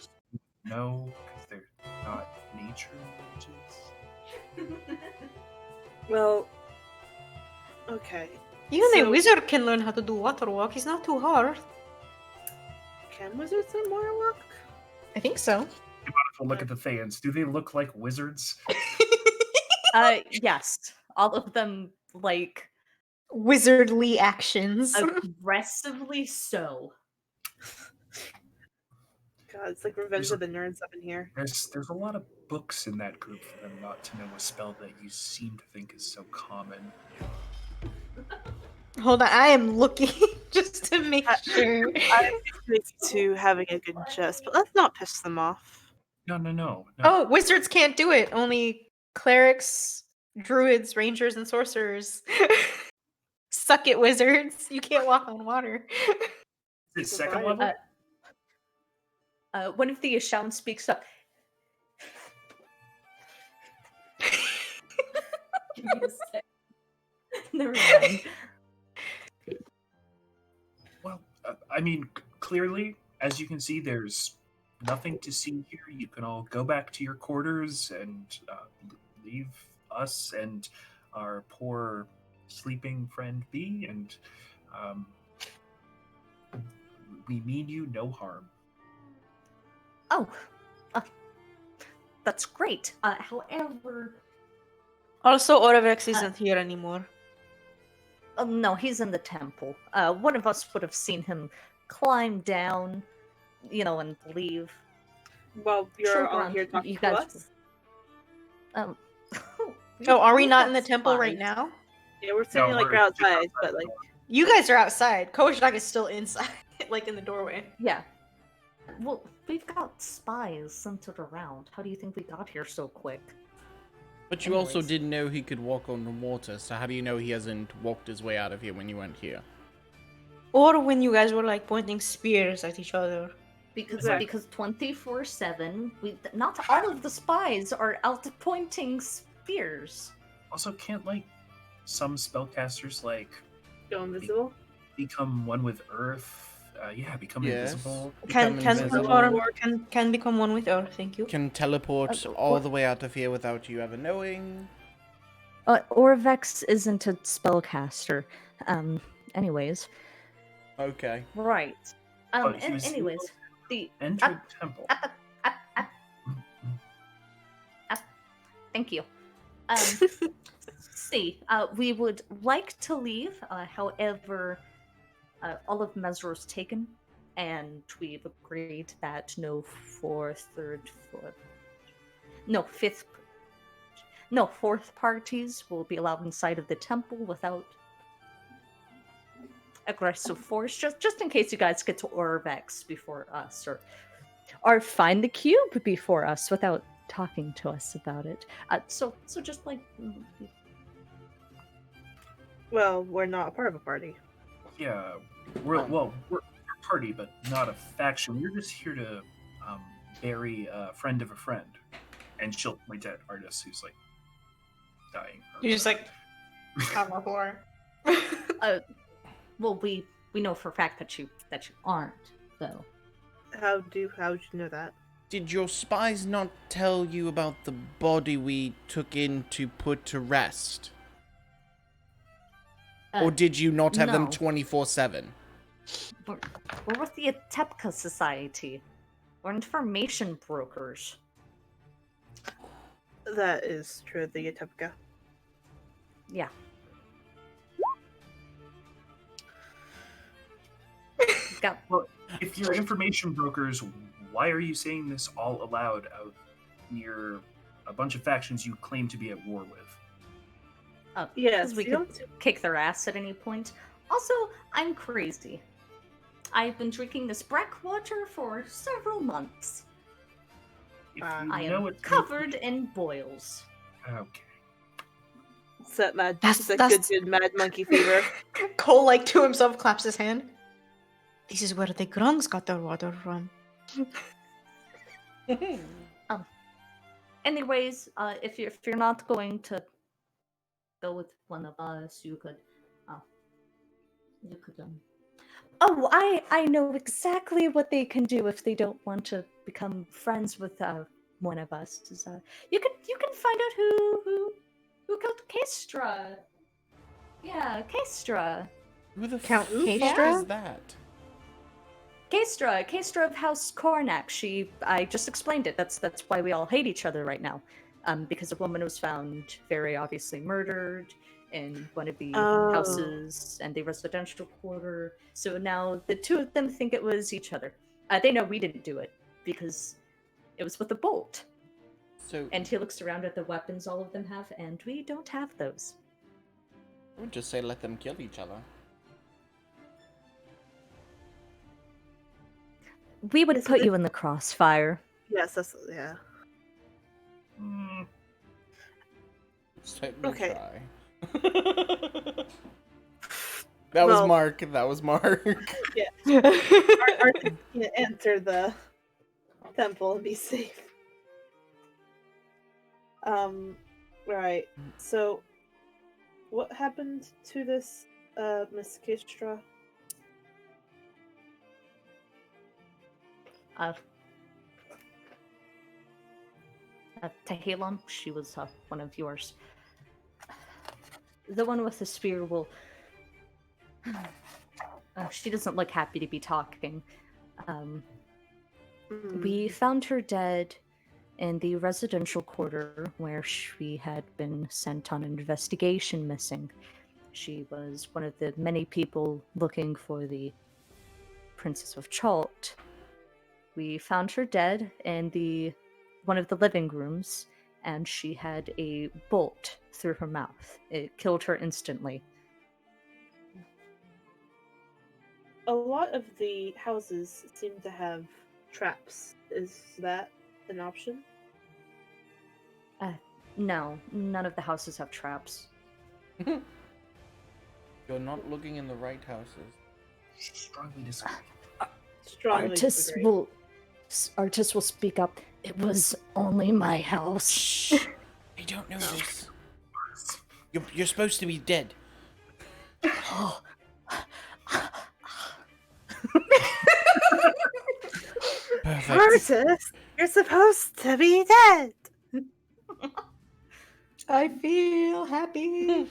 no, because they're not nature mages. Well, okay. Even a So- wizard can learn how to do water walk. It's not too hard. Can wizards learn water walk? I think so. Wonderful. Look at the Thanes. Do they look like wizards? Yes. All of them, like, Wizardly actions. aggressively so. God, it's like Revenge of the Nerds up in here. There's a lot of books in that group for them not to know a spell that you seem to think is so common. Hold on, I am looking just to make sure. I'm used to having a good jest, but let's not piss them off. No. Oh, wizards can't do it. Only clerics, druids, rangers, and sorcerers. Suck it, wizards. You can't walk on water. Is it second level? One of the Ashaun speaks up. Give me a sec. Never mind. Well, I mean, clearly, as you can see, there's nothing to see here. You can all go back to your quarters and leave us and our poor sleeping friend be, and we mean you no harm. Oh, that's great. However, Also, Oravex isn't here anymore. no, he's in the temple. One of us would have seen him climb down, and leave. Well, you're Sure, all Grant, here talking you to guys- us. Um, Oh, are we we've not got in the temple right spies. now? Yeah, we're sitting like we're we're just outside, but like You guys are outside. Koshak is still inside, like in the doorway. Yeah. Well, we've got spies centered around. How do you think we got here so quick? But you also Anyways. didn't know he could walk on the water, so how do you know he hasn't walked his way out of here when you went here? Or when you guys were like pointing spears at each other. Because Exactly. 24/7, not all of the spies are out pointing spears. Also, can't some spellcasters go invisible. become one with Earth? Become Yes. invisible. Can Become invisible. can become one with Earth, thank you. Can teleport all what- the way out of here without you ever knowing. Orvex isn't a spellcaster. Anyways. Okay. Right. But he was- Anyways, the Enter temple. thank you. See, we would like to leave. However, all of Mesro's taken, and we've agreed that no fourth parties will be allowed inside of the temple without aggressive force, just in case you guys get to Orvex before us, or find the cube before us without talking to us about it. So just like Well, we're not a part of a party. Yeah, we're a party, but not a faction. We're just here to bury a friend of a friend. And she'll point at Artis, who's dying. You're just like on the floor. Well, we know for a fact that you aren't, though. How'd you know that? Did your spies not tell you about the body we took in to put to rest? Or did you not have them no. 24/7? We're with the Atepka Society. We're information brokers. That is true, the Atepka. Yeah. Got Well, if you're information brokers, why are you saying this all aloud out near a bunch of factions you claim to be at war with? Yes, because we you could kick their ass at any point. Also, I'm crazy. I've been drinking this water for several months. If I you know am it's covered in boils. Okay. It's that mad. That's- It's that that's- good mad monkey fever. Cole, like, to himself, claps his hand. This is where the grungs got their water from. Anyways, if you're not going to go with one of us, you could. Oh, I know exactly what they can do if they don't want to become friends with one of us. Is you can find out who killed Kestra. Yeah, Kestra. Who the Count fuck Kestra? is that? Kestra of House Kornak. I just explained it. That's why we all hate each other right now. Because a woman was found very obviously murdered in one of the houses and the residential quarter. So now the two of them think it was each other. They know we didn't do it because it was with a bolt. So And he looks around at the weapons all of them have, and we don't have those. I would just say let them kill each other. We would Is put it- you in the crossfire. Yes, that's yeah. Mm, Just let me Okay. try. That was Well- Mark. That was Mark. Arthur can enter the temple and be safe. Right. So, what happened to this, Miss Kistra? Tehillam, she was one of yours. The one with the spear will. She doesn't look happy to be talking. We found her dead in the residential quarter where she had been sent on an investigation missing. She was one of the many people looking for the Princess of Chult. We found her dead in one of the living rooms, and she had a bolt through her mouth. It killed her instantly. A lot of the houses seem to have traps. Is that an option? No, none of the houses have traps. You're not looking in the right houses. strongly disagree. Strongly disagree. Artis will speak up. It was only my house. Shh! I don't know this. You're supposed to be dead. Oh, Perfect. Artis, you're supposed to be dead. I feel happy.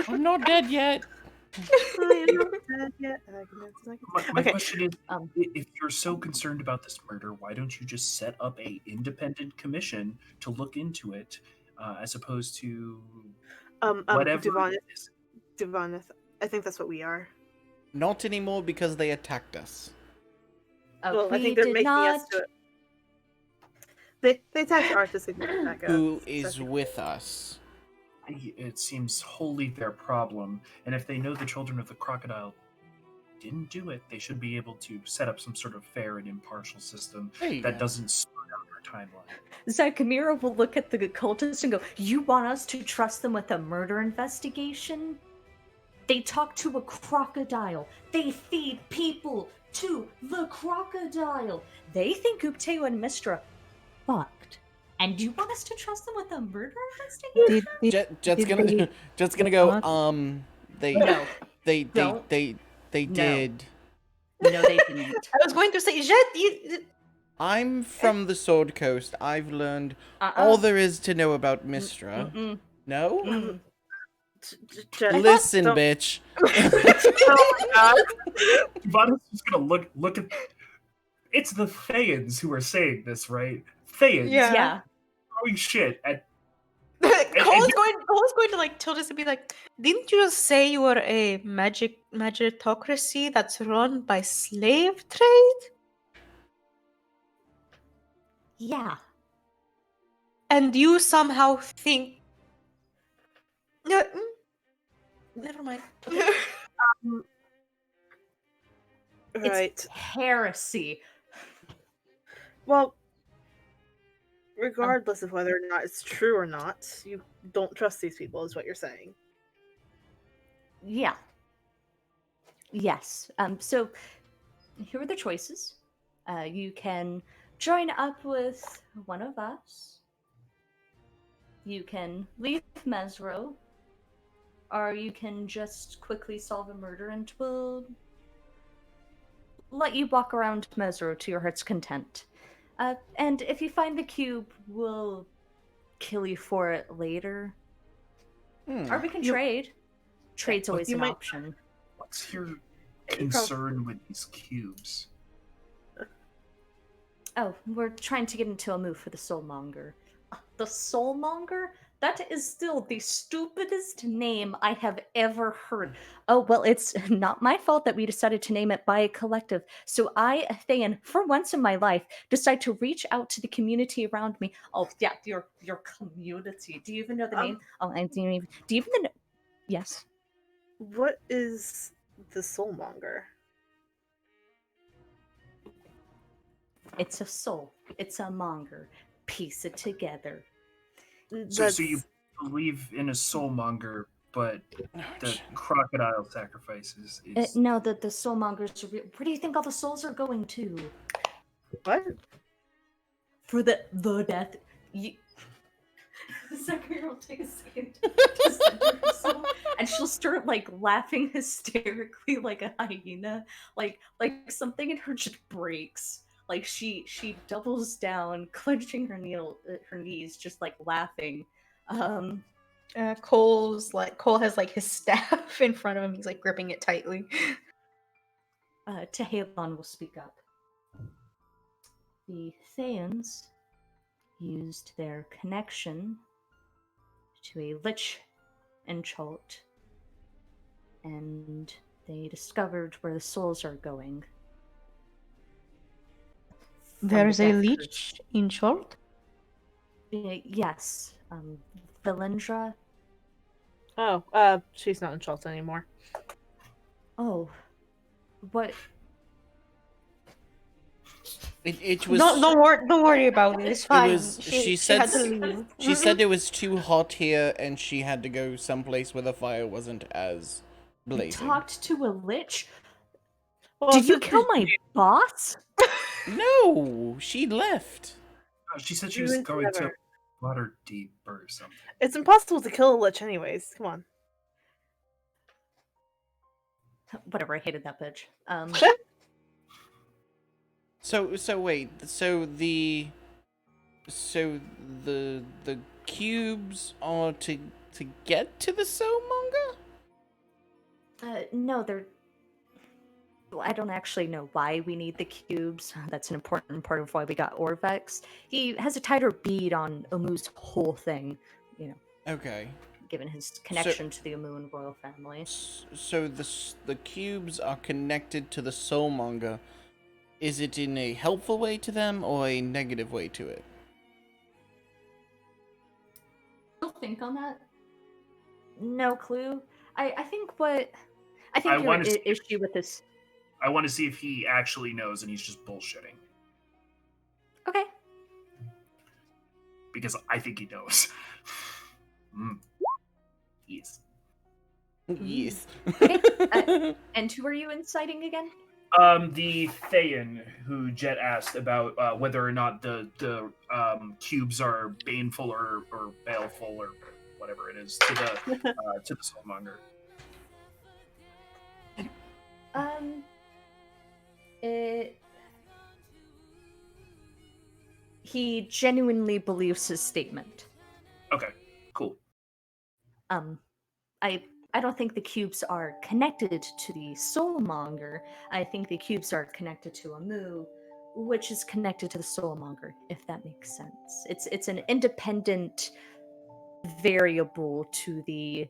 I'm not dead yet. I am not dead yet. My Okay. question is, if you're so concerned about this murder, why don't you just set up a independent commission to look into it, as opposed to whatever Duvanis, it is? Duvanis, I think that's what we are. Not anymore because they attacked us. Well, I We think they're did making not. us do it. They attacked Artis and didn't attack us. Who So is I think- with us? It seems wholly their problem, and if they know the children of the crocodile didn't do it, they should be able to set up some sort of fair and impartial system There you that go. doesn't slow down our timeline. Zakamira will look at the cultists and go, "You want us to trust them with a murder investigation? They talk to a crocodile. They feed people to the crocodile. They think Upteo and Mistra fucked. And do you want us to trust them with a murder investigation? Jet's did gonna they Jet's gonna go. not? They No. they Don't. they they No. did. No, they didn't. I was going to say, Jet, I'm from the Sword Coast. I've learned Uh-uh. all there is to know about Mistra. Mm-mm. No? Mm. Listen, don't- bitch. Oh my god. Ivana's just gonna look at. It's the Thayans who are saying this, right? Thayans Yeah. throwing shit at. Cole's going to like tilt us and be like, didn't you just say you were a magitocracy that's run by slave trade? Yeah. And you somehow think no, never mind. Right. Heresy. Well, regardless of whether or not it's true or not, you don't trust these people, is what you're saying. Yeah. Yes. So here are the choices. You can join up with one of us. You can leave Mesro. Or you can just quickly solve a murder and we'll let you walk around Mesro to your heart's content. And if you find the cube, we'll kill you for it later. Or we can trade. Trade's always you an might- option. What's your concern with these cubes? Oh, we're trying to get into a move for the Soulmonger. The Soulmonger? That is still the stupidest name I have ever heard. Oh, well, it's not my fault that we decided to name it by a collective. So I, Thayan, for once in my life, decide to reach out to the community around me. Oh, yeah, your community. Do you even know the name? Oh, I don't even. Do you even know? Yes. What is the Soulmonger? It's a soul. It's a monger. Piece it together. So you believe in a soulmonger, but the crocodile sacrifices is. No, the soulmongers are real. Where do you think all the souls are going to? What? For the death. The secretary will take a second to center herself, and she'll start like laughing hysterically like a hyena. Like something in her just breaks. Like she doubles down, clenching her knees, just like laughing. Cole has like his staff in front of him. He's like gripping it tightly. Tehalon will speak up. The Thayans used their connection to a lich in Chult, and they discovered where the souls are going. From the There's a Death leech in Chult. Yes, Valendra. Oh, she's not in Chult anymore. Oh, what? It was. Don't worry about it. It's fine. She had said to leave. she said it was too hot here and she had to go someplace where the fire wasn't as You blazing. talked to a lich? Well, Did you since kill my boss? No, she left. She said she You was would going to never. water deep or something. It's impossible to kill a lich anyways. Come on. Whatever, I hated that bitch. So wait. So the cubes are to get to the Soulmonger? No, they're. Well, I don't actually know why we need the cubes. That's an important part of why we got Orvex. He has a tighter bead on Omu's whole thing, Okay. given his connection to the Omu and royal family. So the cubes are connected to the Soulmonger. Is it in a helpful way to them or a negative way to it? Still think on that? No clue. I think your issue with this. I want to see if he actually knows and he's just bullshitting. Okay. Because I think he knows. Yes. Yes. Okay. And who are you inciting again? The Thayan who Jet asked about whether or not the cubes are baneful or baleful or whatever it is to the soulmonger. It. He genuinely believes his statement. Okay, cool. I don't think the cubes are connected to the soulmonger. I think the cubes are connected to Amu, which is connected to the soulmonger, if that makes sense. It's an independent variable to the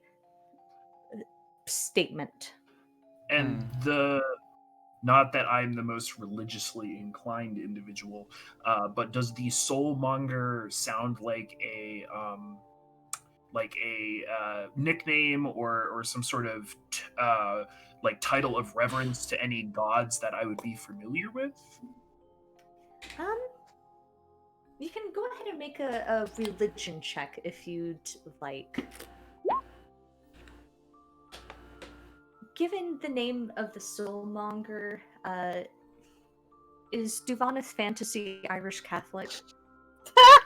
statement. And not that I'm the most religiously inclined individual, but does the soulmonger sound like a nickname or some sort of like title of reverence to any gods that I would be familiar with? You can go ahead and make a religion check if you'd like. Given the name of the soulmonger, is Duvanith Fantasy Irish Catholic?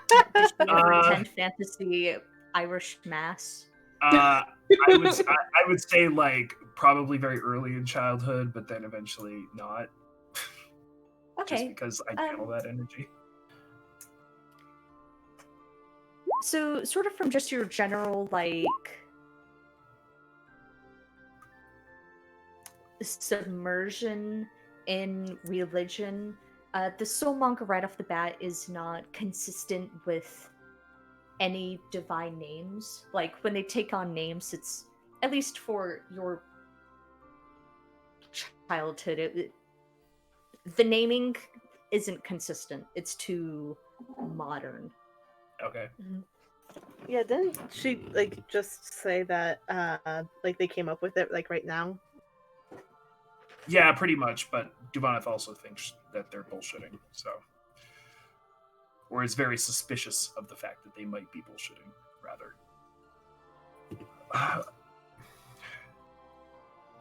Did you ever attend Fantasy Irish Mass? I would say like probably very early in childhood, but then eventually not. Okay. Just because I channel that energy. So, sort of from just your general, like, submersion in religion, the soulmonger right off the bat is not consistent with any divine names. Like, when they take on names, it's, at least for your childhood, the naming isn't consistent. It's too modern. Okay. Yeah, didn't she like just say that like they came up with it like right now? Yeah, pretty much, but Duvanith also thinks that they're bullshitting, so. Or is very suspicious of the fact that they might be bullshitting, rather.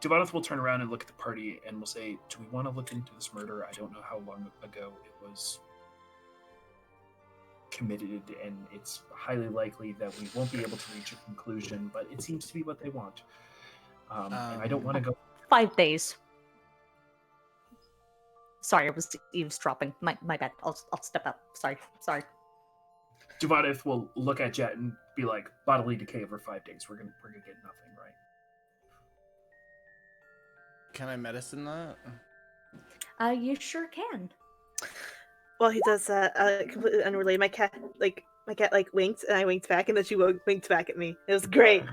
Duvanith will turn around and look at the party and will say, do we want to look into this murder? I don't know how long ago it was committed, and it's highly likely that we won't be able to reach a conclusion, but it seems to be what they want. And I don't want to go... 5 days. Sorry, I was eavesdropping. My bad. I'll step up. Sorry. Duvanith will look at Jet and be like, bodily decay over 5 days. We're gonna get nothing, right? Can I medicine that? You sure can. Well, he does that. Completely unrelated. My cat winked, and I winked back, and then she winked back at me. It was great.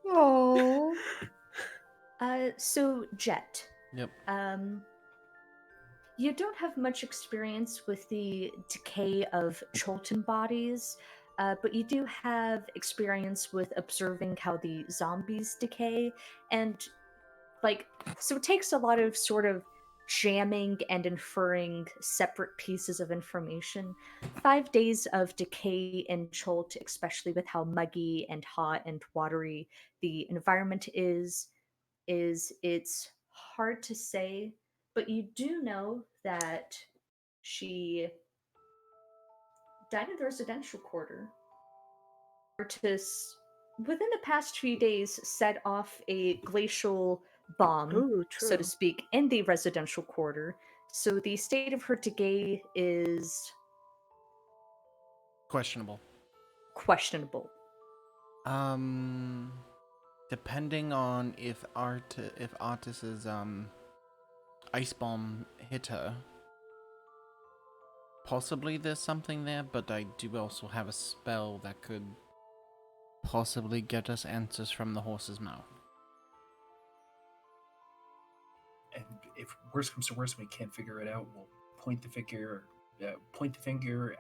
Oh. So Jet. Yep. You don't have much experience with the decay of Chulten bodies, but you do have experience with observing how the zombies decay, and so it takes a lot of sort of jamming and inferring separate pieces of information. 5 days of decay in Chult, especially with how muggy and hot and watery the environment is it's hard to say, but you do know that she died in the residential quarter. Artis, within the past few days, set off a glacial bomb, Ooh, so to true. speak, in the residential quarter. So the state of her decay is Questionable. questionable. Depending on if Artis's ice bomb hit her, possibly there's something there, but I do also have a spell that could possibly get us answers from the horse's mouth. And if worse comes to worse, we can't figure it out, we'll point the finger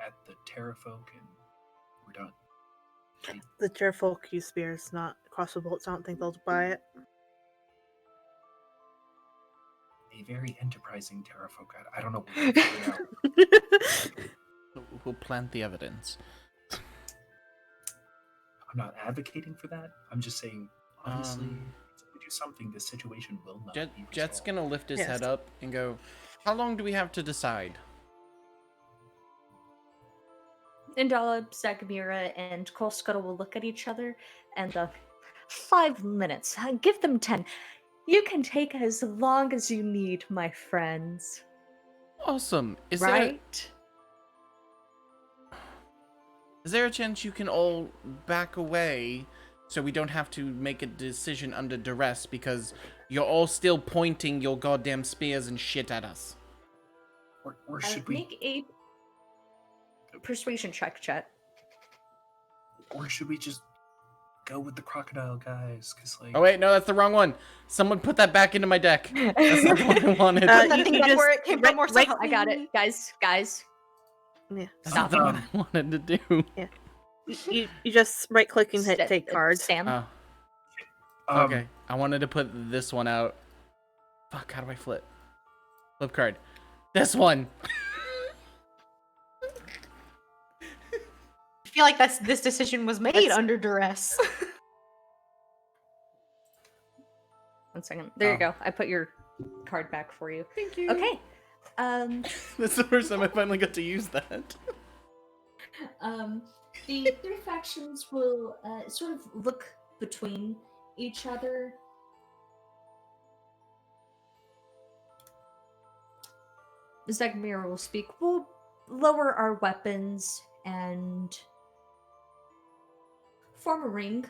at the Terrafolk, and we're done. The Terrafolk use spears, not crossbow bolts. I don't think they'll buy it. A very enterprising Terrafolk. I don't know what to figure out. We'll plant the evidence. I'm not advocating for that. I'm just saying, honestly, we do something, this situation will not be resolved. Jet's gonna lift his Yes. head up and go, how long do we have to decide? Indala, Zagamira, and Kolskota will look at each other and 5 minutes. Give them 10. You can take as long as you need, my friends. Awesome. Is Right? there a chance you can all back away so we don't have to make a decision under duress because you're all still pointing your goddamn spears and shit at us? Or should we? Make a persuasion check, Chet. Or should we just go with the crocodile guys? Because like. Oh wait, no, that's the wrong one. Someone put that back into my deck. That's not the one I wanted. Uh, Put that you thing can back just where it came from more right- so- I got it. Guys. Yeah. That's not the one I wanted to do. You just right click and hit take card. Sam. Oh, okay. I wanted to put this one out. Fuck, how do I flip? Flip card. This one. I feel like this decision was made That's- under duress. 1 second. There you Oh. go. I put your card back for you. Thank you. Okay. That's the first time I finally got to use that. The three factions will sort of look between each other. Zegmir will speak. We'll lower our weapons and form a ring,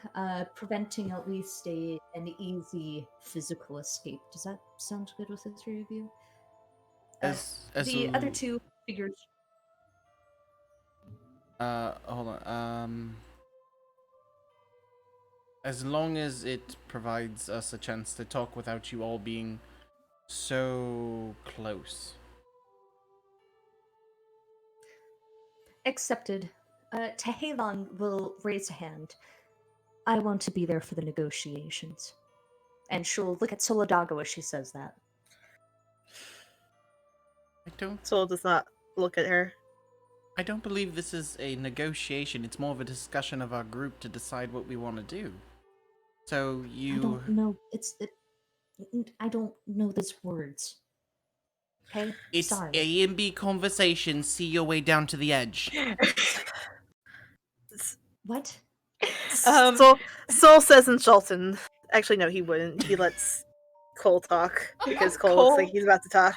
preventing at least an easy physical escape. Does that sound good with the three of you? As The a- other two figures. hold on. As long as it provides us a chance to talk without you all being so close. Accepted. Tehelan will raise a hand. I want to be there for the negotiations. And she'll look at Soladago as she says that. Soul does not look at her. I don't believe this is a negotiation. It's more of a discussion of our group to decide what we want to do. So I don't know. I don't know those words. Okay? It's Sorry. A and B conversation. See your way down to the edge. What? Soul says in Chulten. Actually, no, he wouldn't. He lets Cole talk because Cole looks like he's about to talk.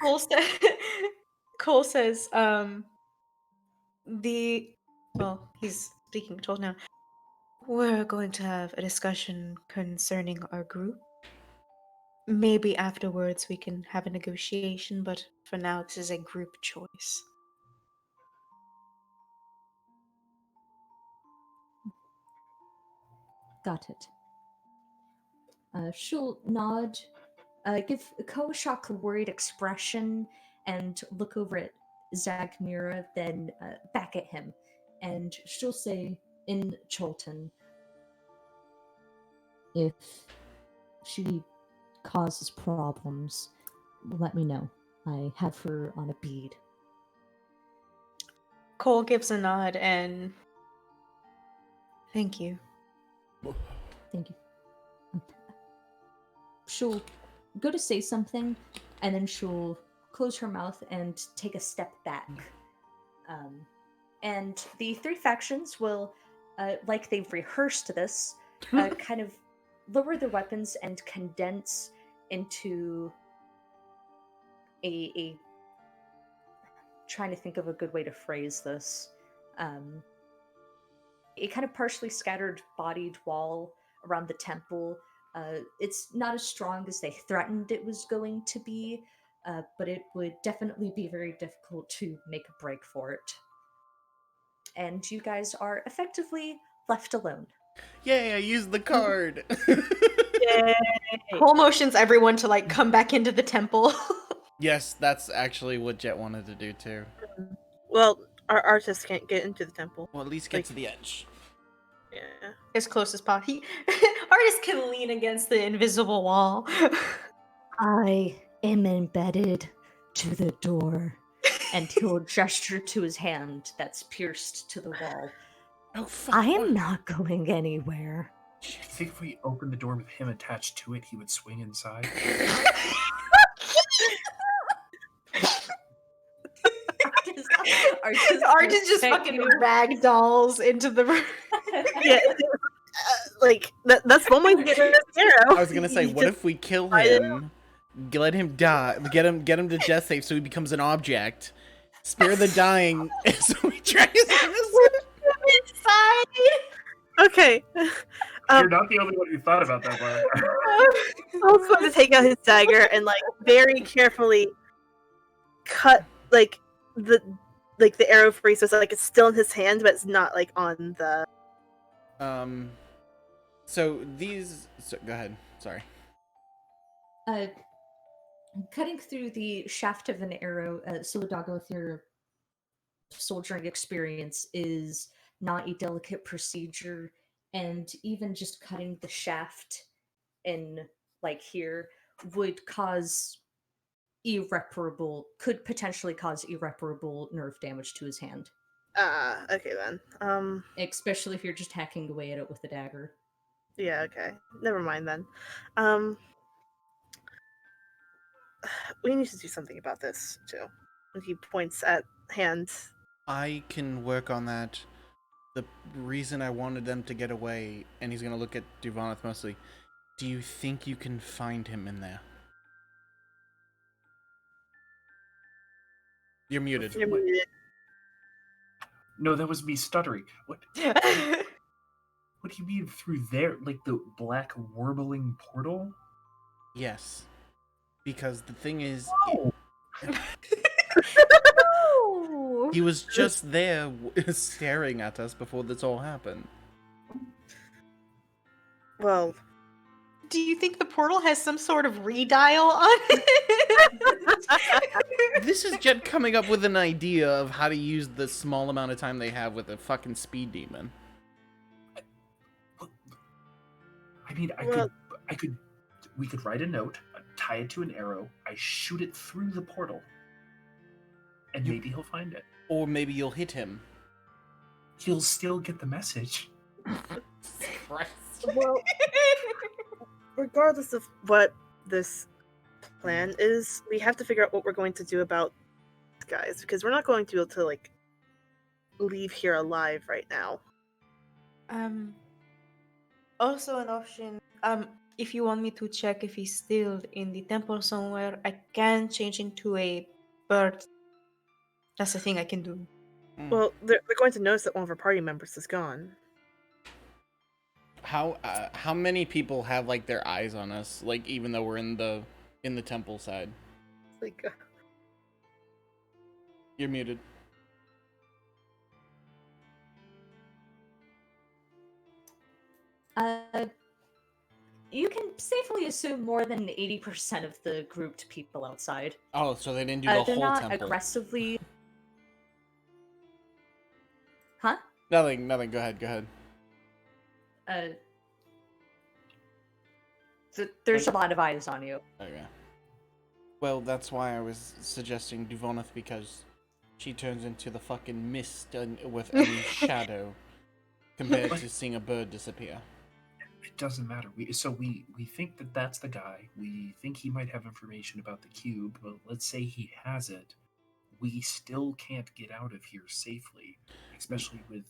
Cole says, he's speaking told now. We're going to have a discussion concerning our group. Maybe afterwards we can have a negotiation, but for now this is a group choice. Got it. She'll nod, give Koshak a worried expression, and look over at Zagmira, then back at him. And she'll say in Chulten, if she causes problems, let me know. I have her on a bead. Cole gives a nod and thank you. Thank you. She'll go to say something, and then she'll close her mouth and take a step back. And the three factions will, like they've rehearsed this, kind of lower their weapons and condense into a trying to think of a good way to phrase this. A kind of partially scattered bodied wall around the temple. It's not as strong as they threatened it was going to be, but it would definitely be very difficult to make a break for it. And you guys are effectively left alone. Yay, I used the card. Yay. Cole motions everyone to come back into the temple. Yes, that's actually what Jet wanted to do too. Well, our artist can't get into the temple. Well, at least get to the edge. Yeah. As close as possible. Artist can lean against the invisible wall. I am embedded to the door. And he'll gesture to his hand that's pierced to the wall. Oh fuck! I am not going anywhere. Do you think if we opened the door with him attached to it, he would swing inside? Artist just fucking rag dolls into the room. Yeah, like that's one way to get rid of this arrow. I was gonna say, what if we kill him, let him die, get him to death save so he becomes an object, spare the dying, so we try Okay. You're not the only one who thought about that one. Paul's going to take out his dagger and like very carefully cut like the arrow free, so it's like it's still in his hand, but it's not like on the. So go ahead. Sorry. Cutting through the shaft of an arrow, Suludago, with your soldiering experience, is not a delicate procedure, and even just cutting the shaft in like here could potentially cause irreparable nerve damage to his hand. Okay then. Especially if you're just hacking away at it with a dagger. Yeah, okay. Never mind then. We need to do something about this too. And he points at hand. I can work on that. The reason I wanted them to get away, and he's gonna look at Duvanath mostly. Do you think you can find him in there? You're muted. You're muted. No, that was me stuttering. What do you mean through there? Like the black warbling portal? Yes. Because the thing is, Oh. No! he was just there staring at us before this all happened. Well, Do you think the portal has some sort of redial on it? This is Jet coming up with an idea of how to use the small amount of time they have with a fucking speed demon. I mean, we could write a note, tie it to an arrow, I shoot it through the portal, and maybe he'll find it. Or maybe you'll hit him. He'll still get the message. well, regardless of what this plan is, we have to figure out what we're going to do about these guys, because we're not going to be able to like leave here alive right now. Also an option. If you want me to check if he's still in the temple somewhere, I can change into a bird. That's the thing I can do. Well, they're going to notice that one of our party members is gone. How many people have like their eyes on us, like even though we're in the temple side? Like, You're muted. You can safely assume more than 80% of the grouped people outside. Oh, so they didn't do the They're whole not temple. aggressively. Huh? Nothing. Go ahead. There's a lot of eyes on you. Okay. Well, that's why I was suggesting Duvanath, because she turns into the fucking mist with any shadow compared to seeing a bird disappear. It doesn't matter. We think that that's the guy. We think he might have information about the cube, but let's say he has it. We still can't get out of here safely, especially with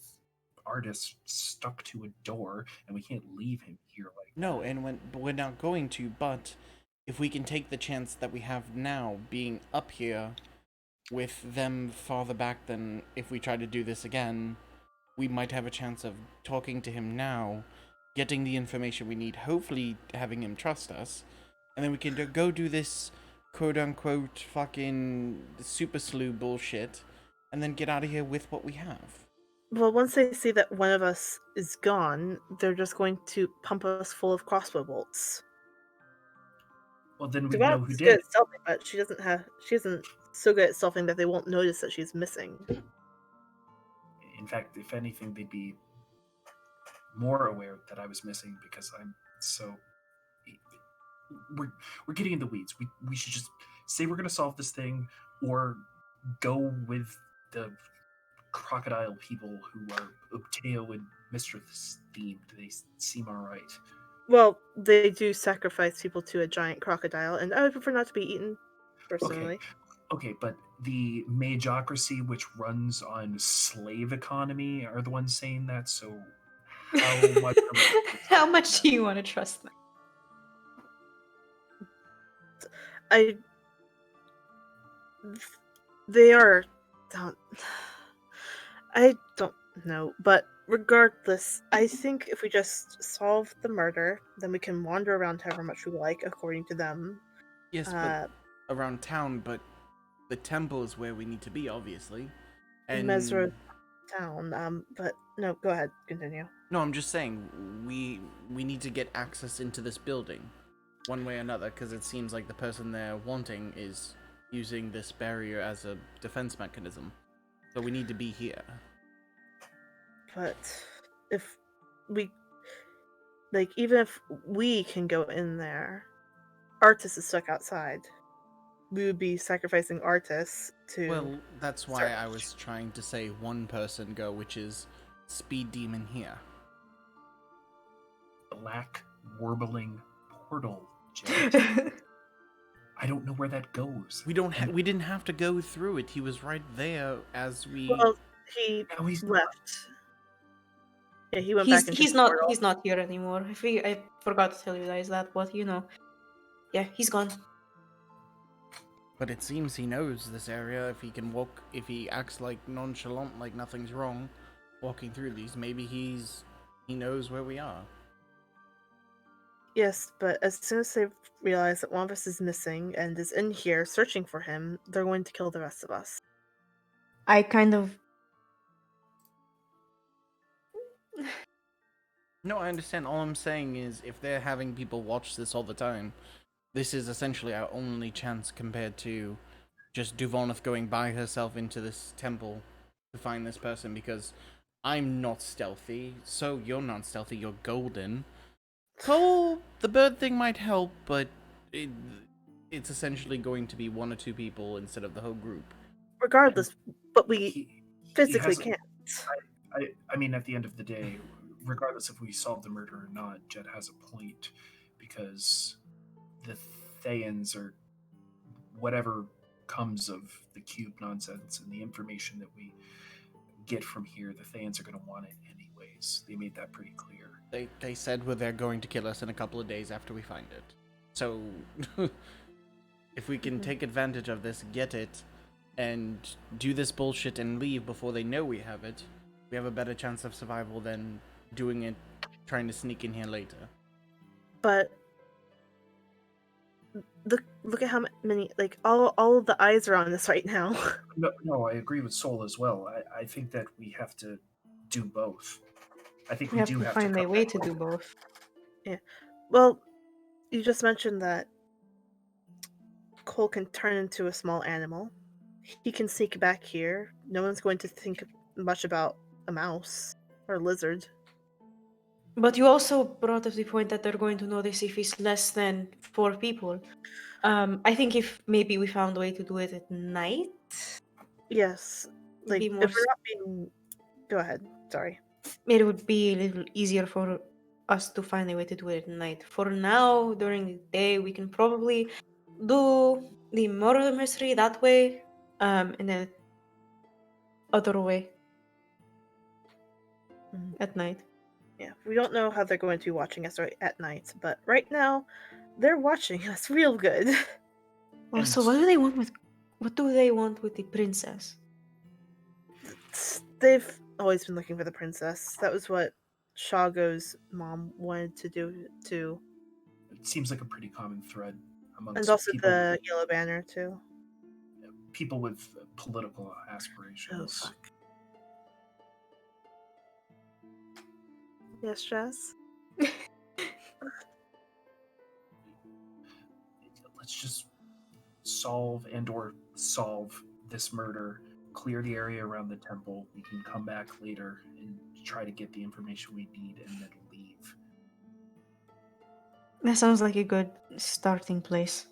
artists stuck to a door, and we can't leave him here like No, and we're not going to, but if we can take the chance that we have now being up here with them farther back than if we try to do this again, we might have a chance of talking to him now, getting the information we need, hopefully having him trust us, and then we can go do this quote-unquote fucking super slew bullshit, and then get out of here with what we have. well, once they see that one of us is gone, they're just going to pump us full of crossbow bolts. Well, then we know who Devon's did good it. at stealthing, but she isn't so good at stealthing that they won't notice that she's missing. In fact, if anything, they'd be more aware that I was missing because I'm so. We're getting in the weeds. We should just say we're going to solve this thing, or go with the crocodile people who are Ubteo and Mischievous themed. They seem all right. Well, they do sacrifice people to a giant crocodile, and I would prefer not to be eaten, personally. Okay, but the Mageocracy, which runs on slave economy, are the ones saying that. So, how much? Are we How much do you want to trust them? I. They are. Don't. I don't know, but regardless, I think if we just solve the murder, then we can wander around however much we like, according to them. Yes, but around town, but the temple is where we need to be, obviously. And Mesra town. But no, go ahead, continue. no, I'm just saying we need to get access into this building, one way or another, because it seems like the person they're wanting is using this barrier as a defense mechanism. So we need to be here. But if we, like, even if we can go in there, Artis is stuck outside. We would be sacrificing Artis to. Well, that's why I was trying to say one person go, which is Speed Demon here. Black warbling portal, Jet. I don't know where that goes. We didn't have to go through it. He was right there as we. Well, he Now he's left. Yeah, he went back into he's the not portal. he's not here anymore. I forgot to tell you guys that, but yeah, he's gone. But it seems he knows this area. If he acts like nonchalant, like nothing's wrong, walking through these, maybe he knows where we are. Yes, but as soon as they realize that one of us is missing and is in here searching for him, they're going to kill the rest of us. I kind of. No, I understand. All I'm saying is, if they're having people watch this all the time, this is essentially our only chance compared to just Duvoneth going by herself into this temple to find this person, because I'm not stealthy, so you're not stealthy, you're golden. Cole, the bird thing might help, but it's essentially going to be one or two people instead of the whole group. Regardless, but we he physically hasn't- can't. I mean, at the end of the day, regardless if we solve the murder or not, Jet has a point, because the Thayans, or whatever comes of the cube nonsense and the information that we get from here, the Thayans are going to want it anyways. They made that pretty clear. They said they're going to kill us in a couple of days after we find it. So, if we can take advantage of this, get it, and do this bullshit and leave before they know we have it, we have a better chance of survival than doing it, trying to sneak in here later. But look at how many, like, all of the eyes are on this right now. No, I agree with Soul as well. I think that we have to do both. I think We we have do to have find to a come way back to later. do both. Well, you just mentioned that Cole can turn into a small animal. He can sneak back here. No one's going to think much about a mouse or a lizard. But you also brought up the point that they're going to notice if it's less than 4 people. I think if maybe we found a way to do it at night. Yes, like, Be if more we're not being. Go ahead. Sorry. it would be a little easier for us to find a way to do it at night. For now, during the day, we can probably do the murder mystery that way, and then other way Mhm. at night. Yeah, we don't know how they're going to be watching us at night, but right now, they're watching us real good. Also, And- what do they want with the princess? They've always been looking for the princess. That was what Shago's mom wanted to do too, It seems like a pretty common thread amongst and also people, the yellow banner too. people with political aspirations. Oh fuck. Yes, Jess. Let's just solve this murder, clear the area around the temple. We can come back later and try to get the information we need and then leave. That sounds like a good starting place.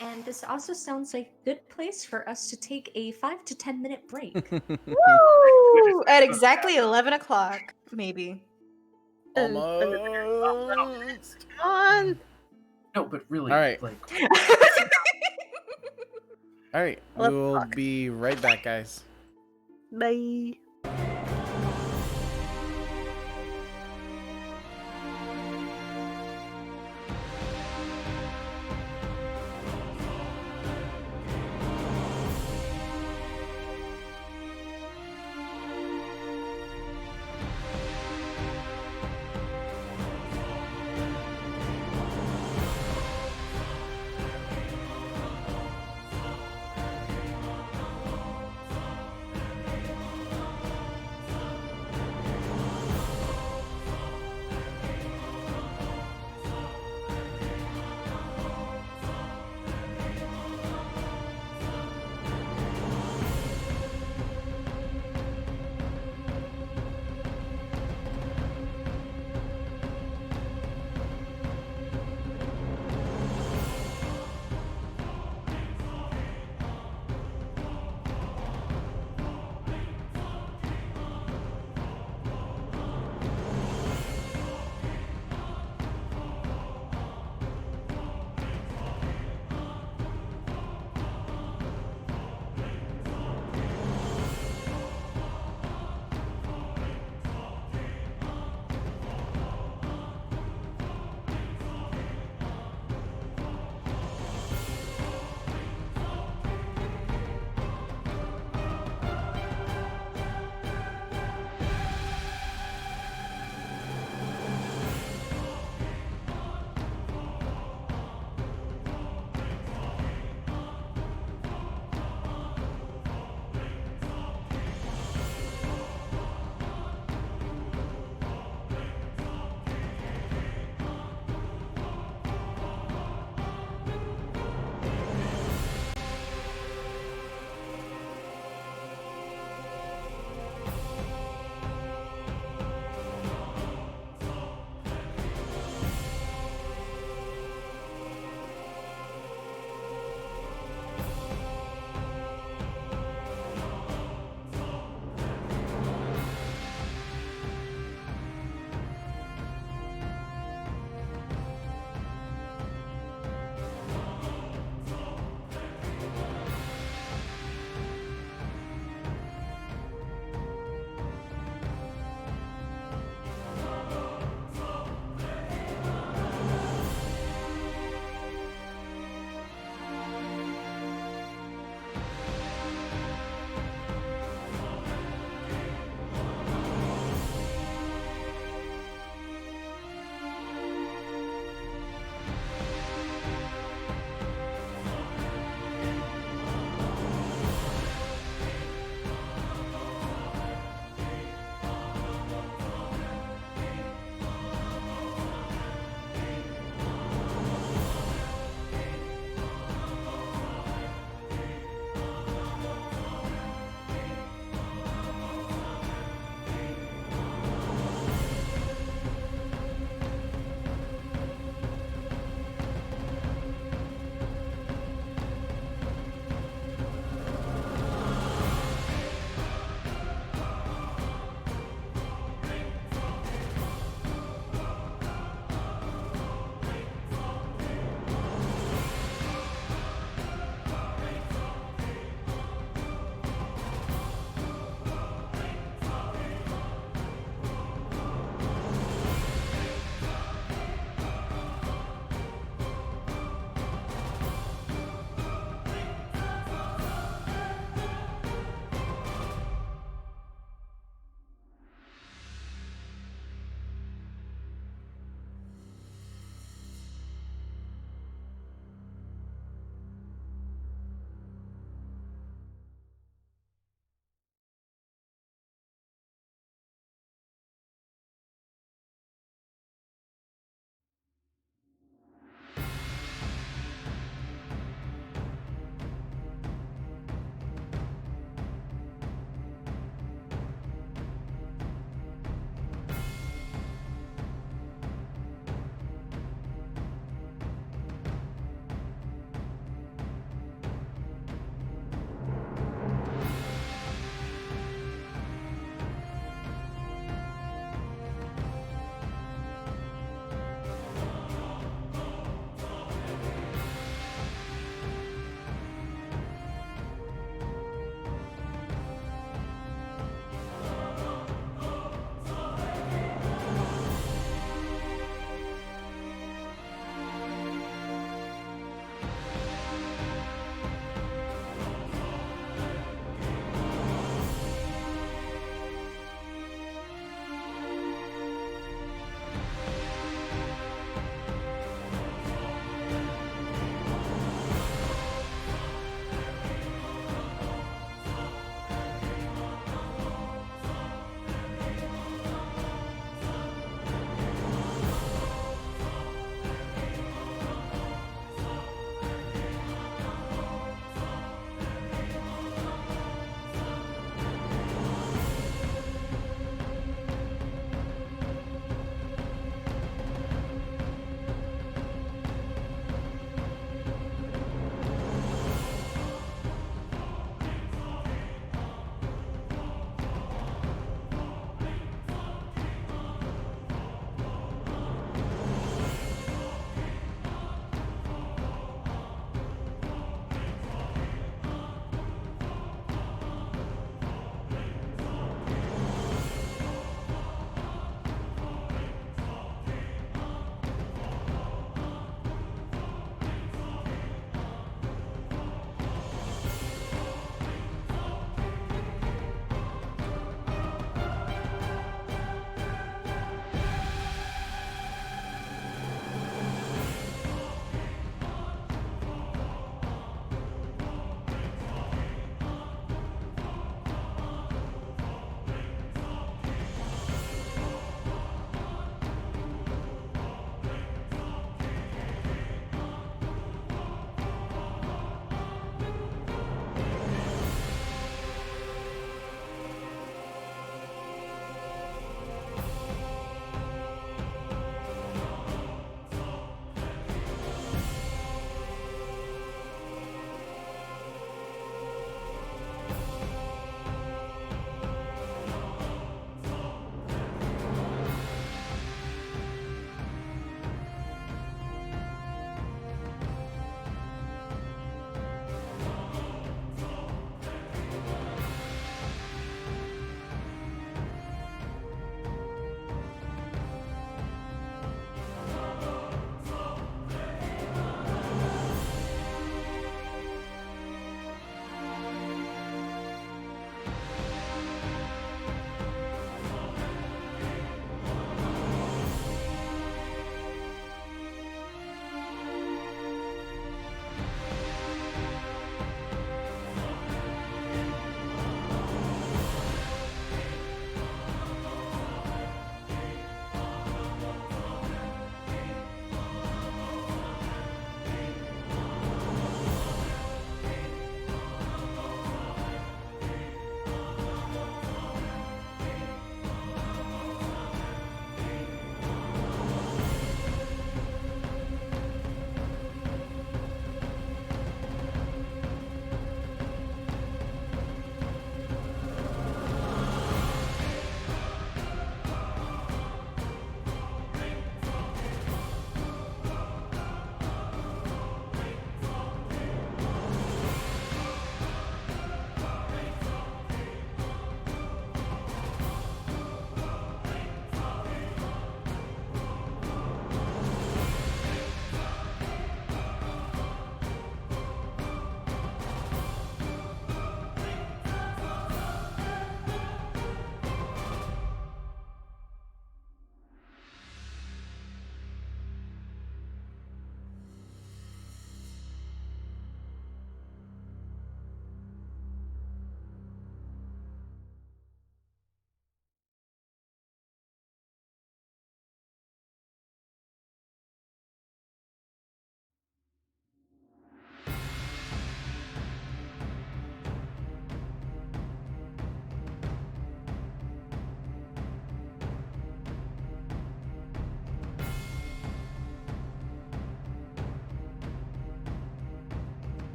And And this also sounds like a good place for us to take a 5 to 10 minute break. Woo! At exactly 11 o'clock, maybe. Almost. Come on. No, but really, All right. like All right, 11 we'll o'clock. be right back, guys. Bye.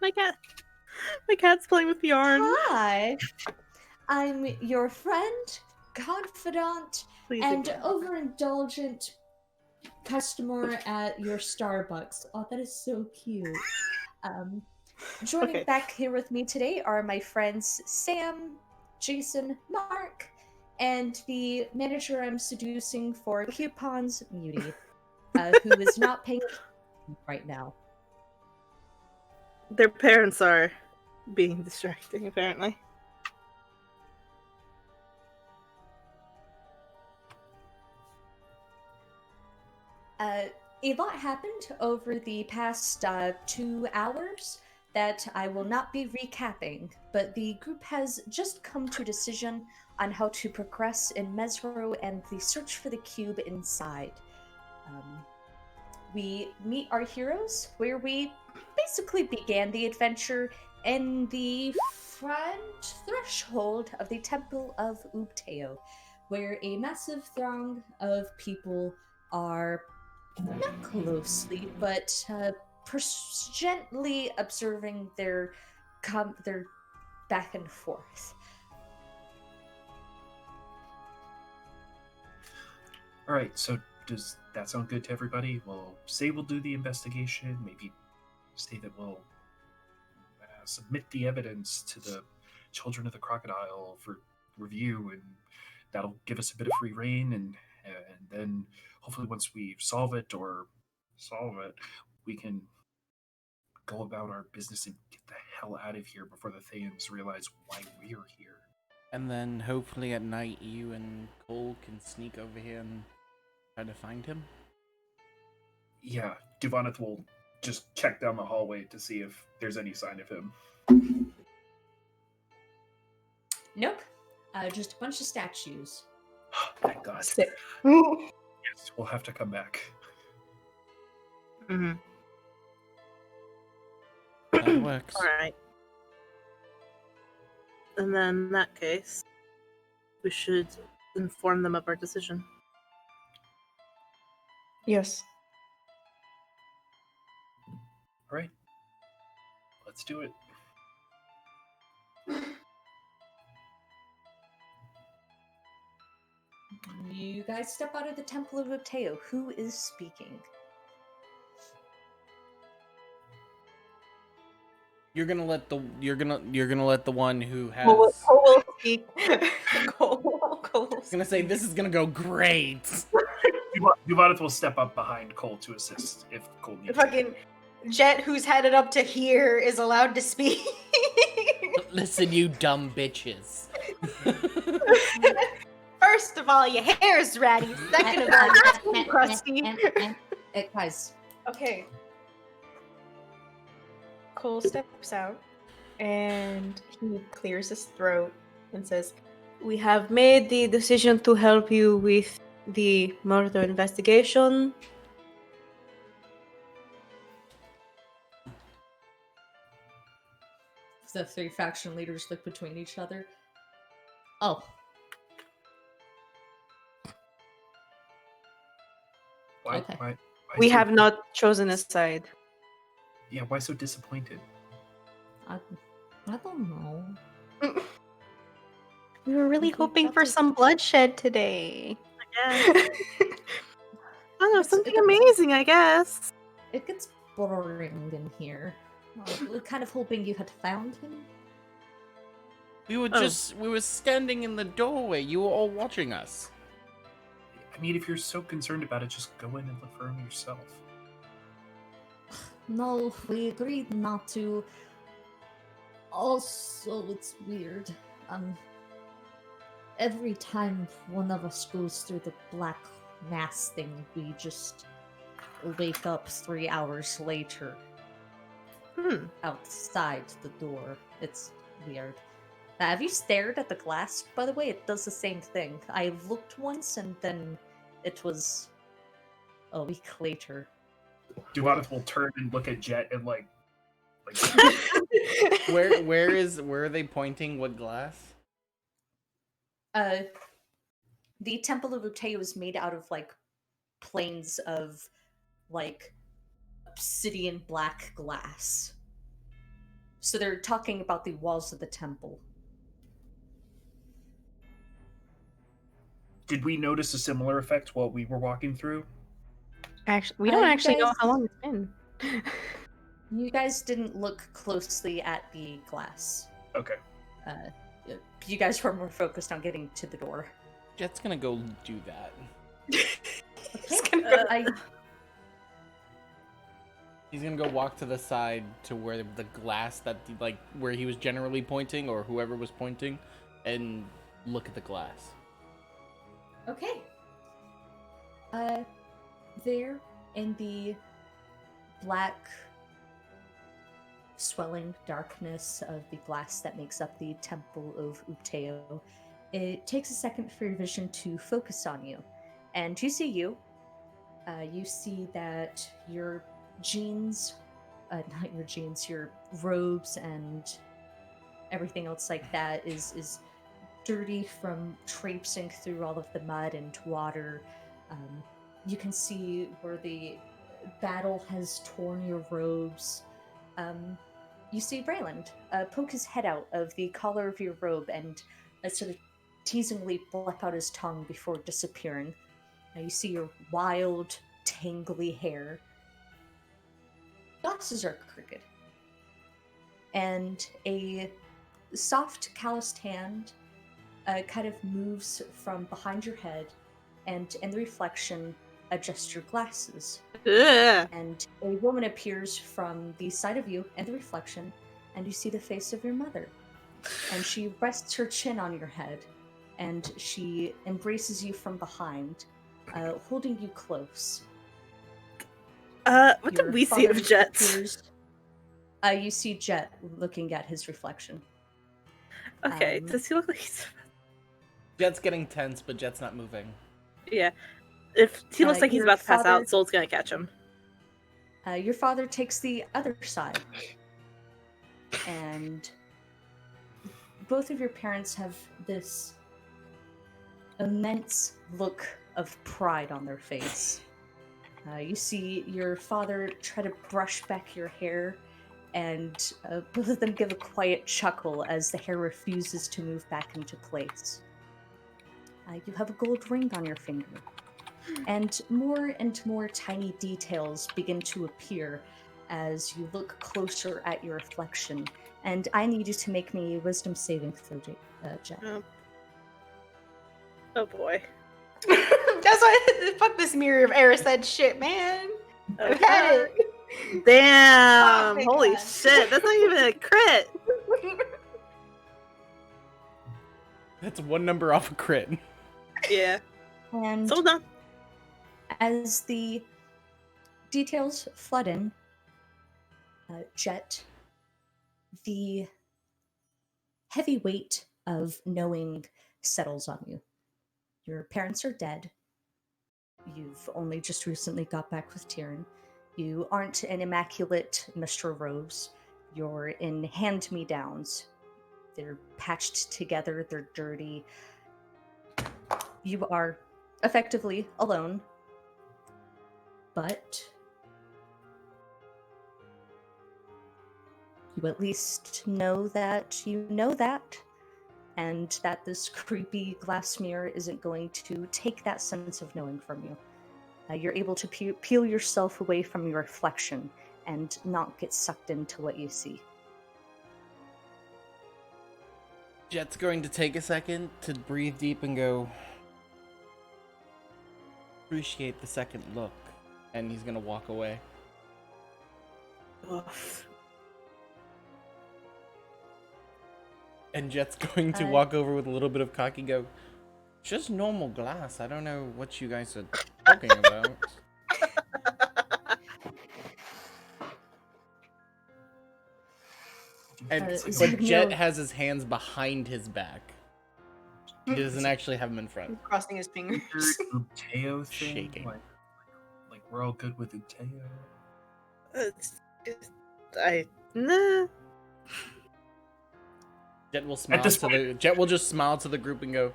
My cat. My cat's playing with the yarn. Hi, I'm your friend, confidant, Please and again. overindulgent customer at your Starbucks. Oh, that is so cute. Joining Okay. back here with me today are my friends Sam, Jason, Mark, and the manager I'm seducing for coupons, Muty, who is not paying attention right now. Their parents are being distracting, apparently. A lot happened over the past 2 hours that I will not be recapping, but the group has just come to a decision on how to progress in Mesro and the search for the cube inside. We meet our heroes where we basically began the adventure in the front threshold of the Temple of Ubteo, where a massive throng of people are not closely, but gently observing their back and forth. All right, so does that sound good to everybody? We'll say we'll do the investigation. Maybe say that we'll submit the evidence to the Children of the Crocodile for review, and that'll give us a bit of free reign. And then hopefully, once we solve it, we can go about our business and get the hell out of here before the Thayans realize why we're here. And then hopefully at night you and Cole can sneak over here and try to find him. Yeah, Duvaneth will just check down the hallway to see if there's any sign of him. Nope. Just a bunch of statues. Thank God. Sick. Yes, we'll have to come back. Mm-hmm. That works. Alright. And then in that case, we should inform them of our decision. Yes. All right, let's do it. You guys step out of the Temple of Ubteo. Who is speaking? You're gonna let the one who has. Cole will speak. Cole I will was gonna say this is gonna go great. Duvaneth will step up behind Cole to assist if Cole needs it. Fucking Jet, who's headed up to here, is allowed to speak. Listen, you dumb bitches. First of all, your hair's ratty. Second of all, you're crusty. Guys, Okay. Cole steps out and he clears his throat and says, "We have made the decision to help you with the murder investigation. the three faction leaders look between each other. Oh. Why, Okay. why We so- have not chosen a side." Yeah, why so disappointed? I don't know. We were really Okay, hoping for that's some bloodshed today. I don't know, It's- something it's- amazing, I guess. It gets boring in here. We're kind of hoping you had found him. We were standing in the doorway. You were all watching us. I mean, if you're so concerned about it, just go in and look for him yourself. No, we agreed not to. Also, it's weird. Every time one of us goes through the black mass thing, we just wake up 3 hours later outside the door. It's weird. Have you stared at the glass, by the way? It does the same thing. I looked once and then it was a week later. Duvaneth will turn and look at Jet and like Where are they pointing? What glass? The Temple of Ubteo is made out of like planes of like obsidian black glass. So they're talking about the walls of the temple. Did we notice a similar effect while we were walking through? Actually, we don't you actually know guys- how long it's been. You guys didn't look closely at the glass. Okay. You guys were more focused on getting to the door. Jet's gonna go do that. He's gonna go. He's gonna go walk to the side to where the glass that, like, where he was generally pointing, or whoever was pointing, and look at the glass. Okay. There in the black, swelling darkness of the glass that makes up the Temple of Upteo, it takes a second for your vision to focus on you. And you see you. You see that your jeans, not your jeans, your robes and everything else like that is dirty from traipsing through all of the mud and water. You can see where the battle has torn your robes. You see Rayland poke his head out of the collar of your robe and sort of teasingly flap out his tongue before disappearing. You see your wild, tangly hair. Glasses are crooked. And a soft, calloused hand kind of moves from behind your head, and in the reflection, adjusts your glasses. Ugh. And a woman appears from the side of you in the reflection, and you see the face of your mother. And she rests her chin on your head, and she embraces you from behind, holding you close. What Your did we see father of Jet? appears- you see Jet looking at his reflection. Okay, does he look like he's... Jet's getting tense, but Jet's not moving. Yeah. If he looks like he's your about to pass father- out, Soul's gonna catch him. Your father takes the other side. And both of your parents have this immense look of pride on their face. You see your father try to brush back your hair, and both of them give a quiet chuckle as the hair refuses to move back into place. You have a gold ring on your finger, and more tiny details begin to appear as you look closer at your reflection. And I need you to make me a wisdom saving throw, Jet. Oh boy. That's why. Fuck this mirror of Erised shit, man. I've had it. Damn! Oh, Holy God. shit! That's not even a crit. That's one number off a crit. Yeah. And So done. as the details flood in, Jet, the heavy weight of knowing settles on you. Your parents are dead. You've only just recently got back with Tyrion. You aren't in immaculate Mr. Robes. You're in hand-me-downs. They're patched together, they're dirty. You are effectively alone. But you at least know that you know that, and that this creepy glass mirror isn't going to take that sense of knowing from you. You're able to peel yourself away from your reflection and not get sucked into what you see. Jet's going to take a second to breathe deep and go, appreciate the second look, and he's gonna walk away. Oof. And Jet's going to walk over with a little bit of cocky go, just normal glass. I don't know what you guys are talking about. And but Jet has his hands behind his back. He doesn't actually have them in front. Crossing his fingers. Weird Uteo thing? Shaking. Like we're all good with Uteo? Nah. Jet will smile this to the Jet will just smile to the group and go,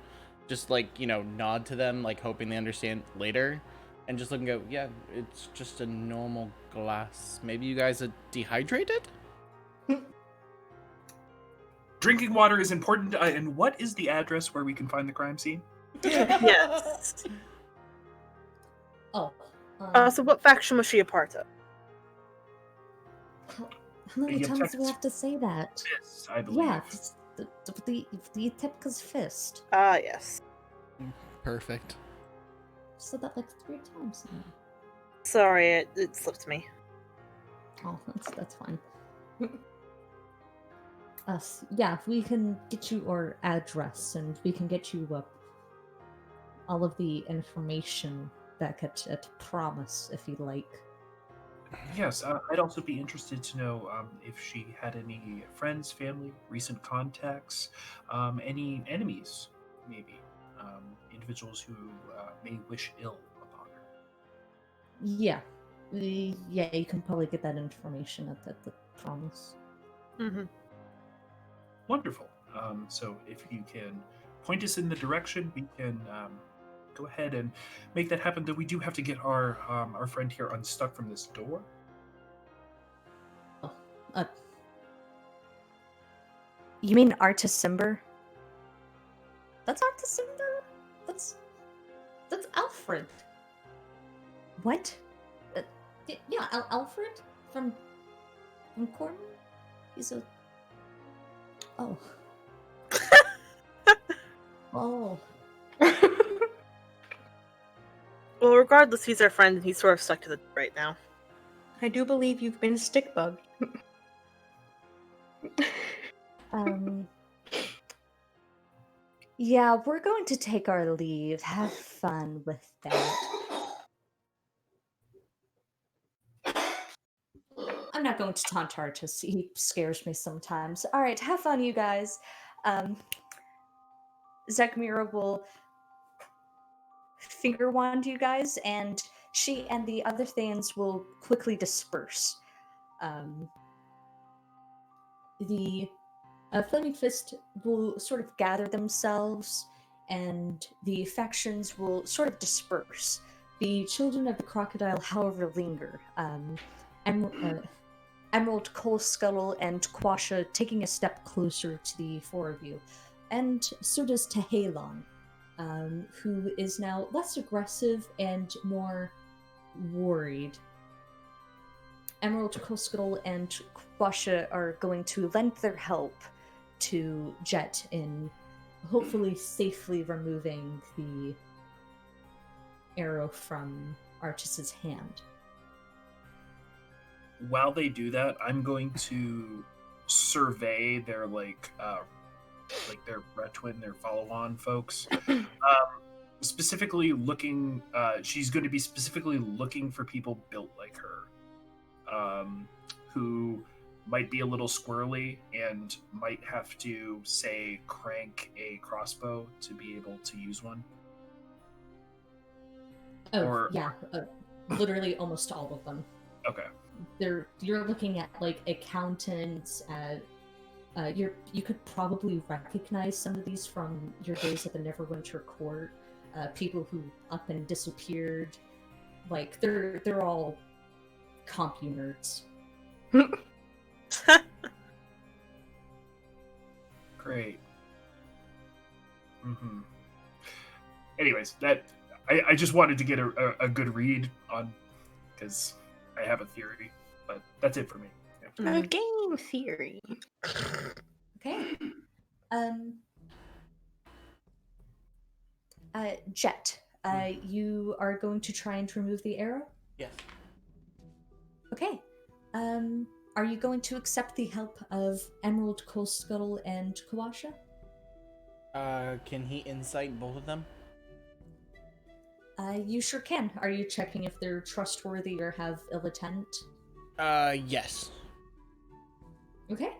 just like, you know, nod to them, like hoping they understand later, and just look and go, yeah, it's just a normal glass. Maybe you guys are dehydrated? Drinking water is important. And what is the address where we can find the crime scene? Yes. Oh. So what faction was she a part of? How many The times do we objectives- have to say that? Yes, I believe. Yeah, it's the Tepka's fist. Ah, yes. Perfect. Said that like 3 times now. Sorry, it slipped me. Oh, that's fine. Yeah, we can get you our address, and we can get you all of the information that could promise, if you'd like. Yes, I'd also be interested to know if she had any friends, family, recent contacts, any enemies, maybe, individuals who may wish ill upon her. Yeah. Yeah, you can probably get that information at the promise. Mm-hmm. Wonderful. So if you can point us in the direction, we can go ahead and make that happen. Though we do have to get our friend here unstuck from this door. You mean Artisimber? That's Artisimber? That's Alfred. What? Yeah, Alfred from Cornwall? He's a... Oh. Oh. Well, regardless, he's our friend, and he's sort of stuck to the right now. I do believe you've been stick bugged. Yeah, we're going to take our leave. Have fun with that. I'm not going to taunt Artis. He scares me sometimes. All right, have fun, you guys. Zekmira will finger wand you guys, and she and the other Thans will quickly disperse. The Flaming Fist will sort of gather themselves, and the factions will sort of disperse. The Children of the Crocodile, however, linger. Emerald, Coalscuttle, and Quasha taking a step closer to the 4 of you. And so does Tehalon, who is now less aggressive and more worried. Emerald, Coalscuttle, and Quasha are going to lend their help to Jet in hopefully safely removing the arrow from Artis's hand. While they do that, I'm going to survey their like their red twin, their follow-on folks. Specifically looking, she's going to be specifically looking for people built like her, who might be a little squirrely and might have to, say, crank a crossbow to be able to use one. Oh, Or- yeah. Literally almost all of them. Okay. You're looking at like accountants. You could probably recognize some of these from your days at the Neverwinter Court. People who up and disappeared. Like they're all compu nerds. Great. Mm-hmm. Anyways, that I just wanted to get a good read on, because I have a theory, but that's it for me. Yeah. A game theory. Okay. Jet, you are going to try and remove the arrow? Yes. Okay. Are you going to accept the help of Emerald, Coalscuttle, and Kawasha? Can he insight both of them? You sure can. Are you checking if they're trustworthy or have ill intent? Yes. Okay.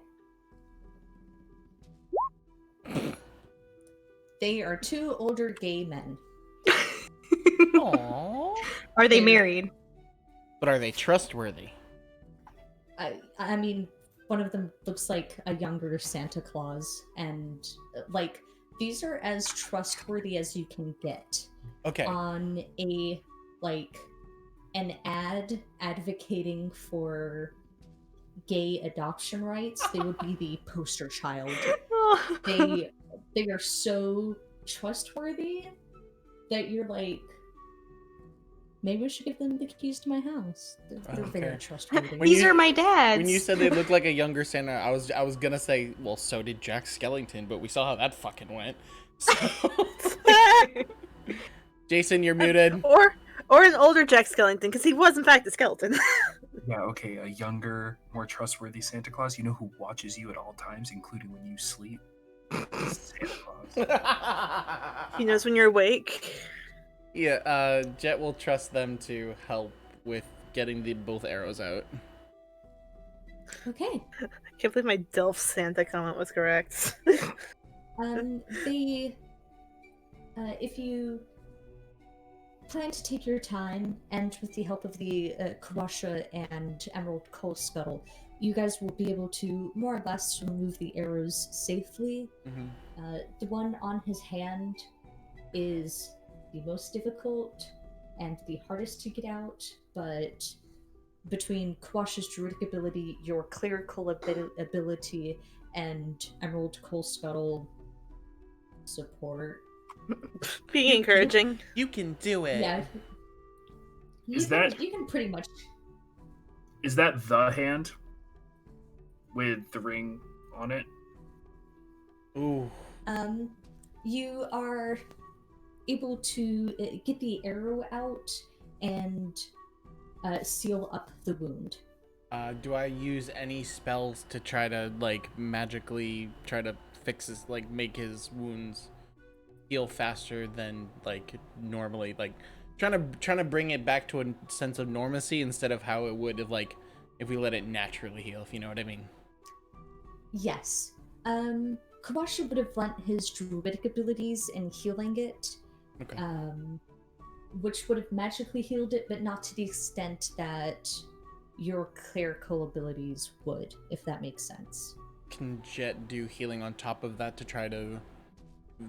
They are 2 older gay men. Aww. Are they They're- married? But are they trustworthy? I mean, one of them looks like a younger Santa Claus, and like these are as trustworthy as you can get. Okay. On an ad advocating for gay adoption rights, they would be the poster child. Oh. They are so trustworthy that you're like, maybe we should give them the keys to my house. They're very Okay. trustworthy. These are my dad's. When you said they look like a younger Santa, I was gonna say, well, so did Jack Skellington, but we saw how that fucking went. So, Jason, you're muted. Or an older Jack Skellington, because he was in fact a skeleton. Yeah, okay, a younger, more trustworthy Santa Claus. You know who watches you at all times, including when you sleep? Santa Claus. He knows when you're awake. Yeah, Jet will trust them to help with getting both arrows out. Okay. I can't believe my Delph Santa comment was correct. If you plan to take your time, and with the help of the Kawasha and Emerald Coal Scuttle, you guys will be able to more or less remove the arrows safely. Mm-hmm. The one on his hand is the most difficult and the hardest to get out, but between Kawasha's druidic ability, your clerical ability, and Emerald Coal Scuttle support, Being encouraging. You can do it. yeah, you can pretty much. Is that the hand with the ring on it? Ooh. You are able to get the arrow out and seal up the wound. Do I use any spells to try to like magically try to fix his, like make his wounds heal faster than like normally, like trying to bring it back to a sense of normalcy instead of how it would if we let it naturally heal, if you know what I mean? Yes. Kawasha would have lent his druidic abilities in healing it, Okay. which would have magically healed it, but not to the extent that your clerical abilities would, if that makes sense. Can Jet do healing on top of that to try to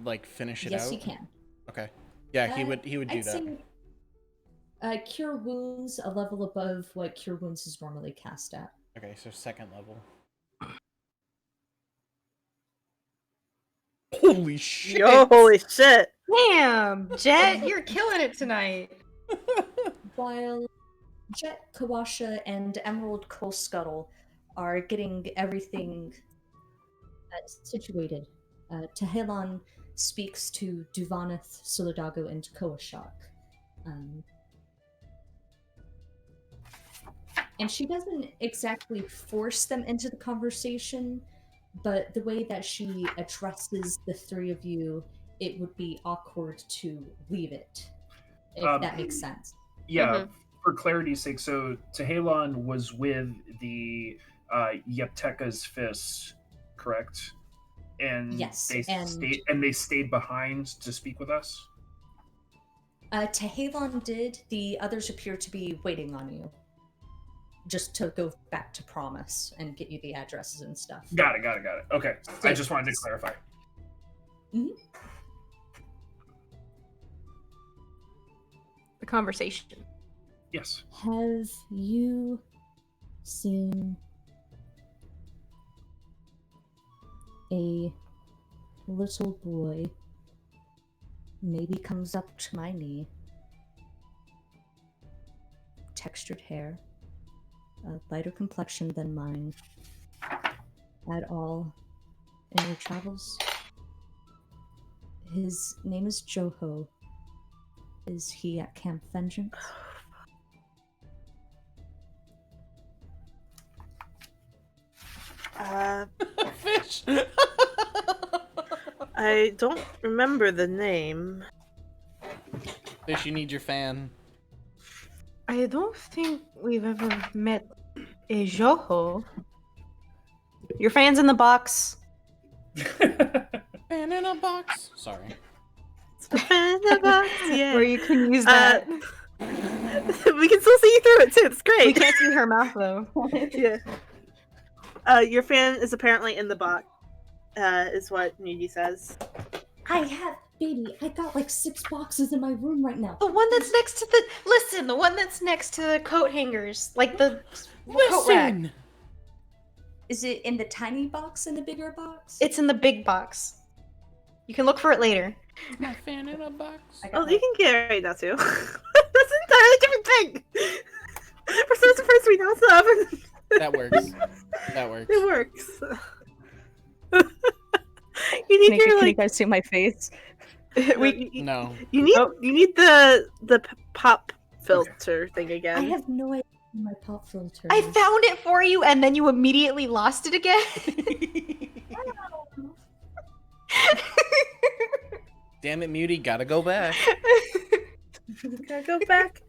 like finish it out? Yes, you can. Okay. Yeah, he would do I'd that. say, Cure Wounds a level above what Cure Wounds is normally cast at. Okay, so second level. Holy shit! Yo, holy shit. Damn, Jet, you're killing it tonight. While Jet, Kawasha, and Emerald Coal Scuttle are getting everything situated, Tehelan speaks to Duvaneth, Solidago, and Koashak. And she doesn't exactly force them into the conversation, but the way that she addresses the three of you, it would be awkward to leave it, if that makes sense. Yeah, for clarity's sake, so Tehelon was with the Yepteka's fist, correct? And Yes, they stayed behind to speak with us? Tehelon did. The others appear to be waiting on you. Just to go back to Promise and get you the addresses and stuff. Got it. Okay, I just wanted to clarify. Mm-hmm. The conversation. Yes. Have you seen a little boy, maybe comes up to my knee, textured hair, a lighter complexion than mine, at all in your travels? His name is Joho. Is he at Camp Vengeance? Fish. I don't remember the name. Fish, you need your fan. I don't think we've ever met a Joho. Your fan's in the box. Fan in a box. Sorry. Yeah. Where you can use that. We can still see you through it too. It's great. We can't see her mouth though. Yeah. Your fan is apparently in the box, is what Nudie says. Baby, I got like 6 boxes in my room right now. The one that's next to the one that's next to the coat hangers, like the coat rack. Is it in the tiny box in the bigger box? It's in the big box. You can look for it later. My fan in a box. I got Oh, you my- can get it right now too. That's an entirely different thing. For some surprise, we know stuff. That works. That works. It works. You need Can you your guys see my face? No. You need Oh. you need the pop filter thing again. I have no idea where my pop filter. I is. found it for you, and then you immediately lost it again. Damn it, Muty, gotta go back. Can I go back?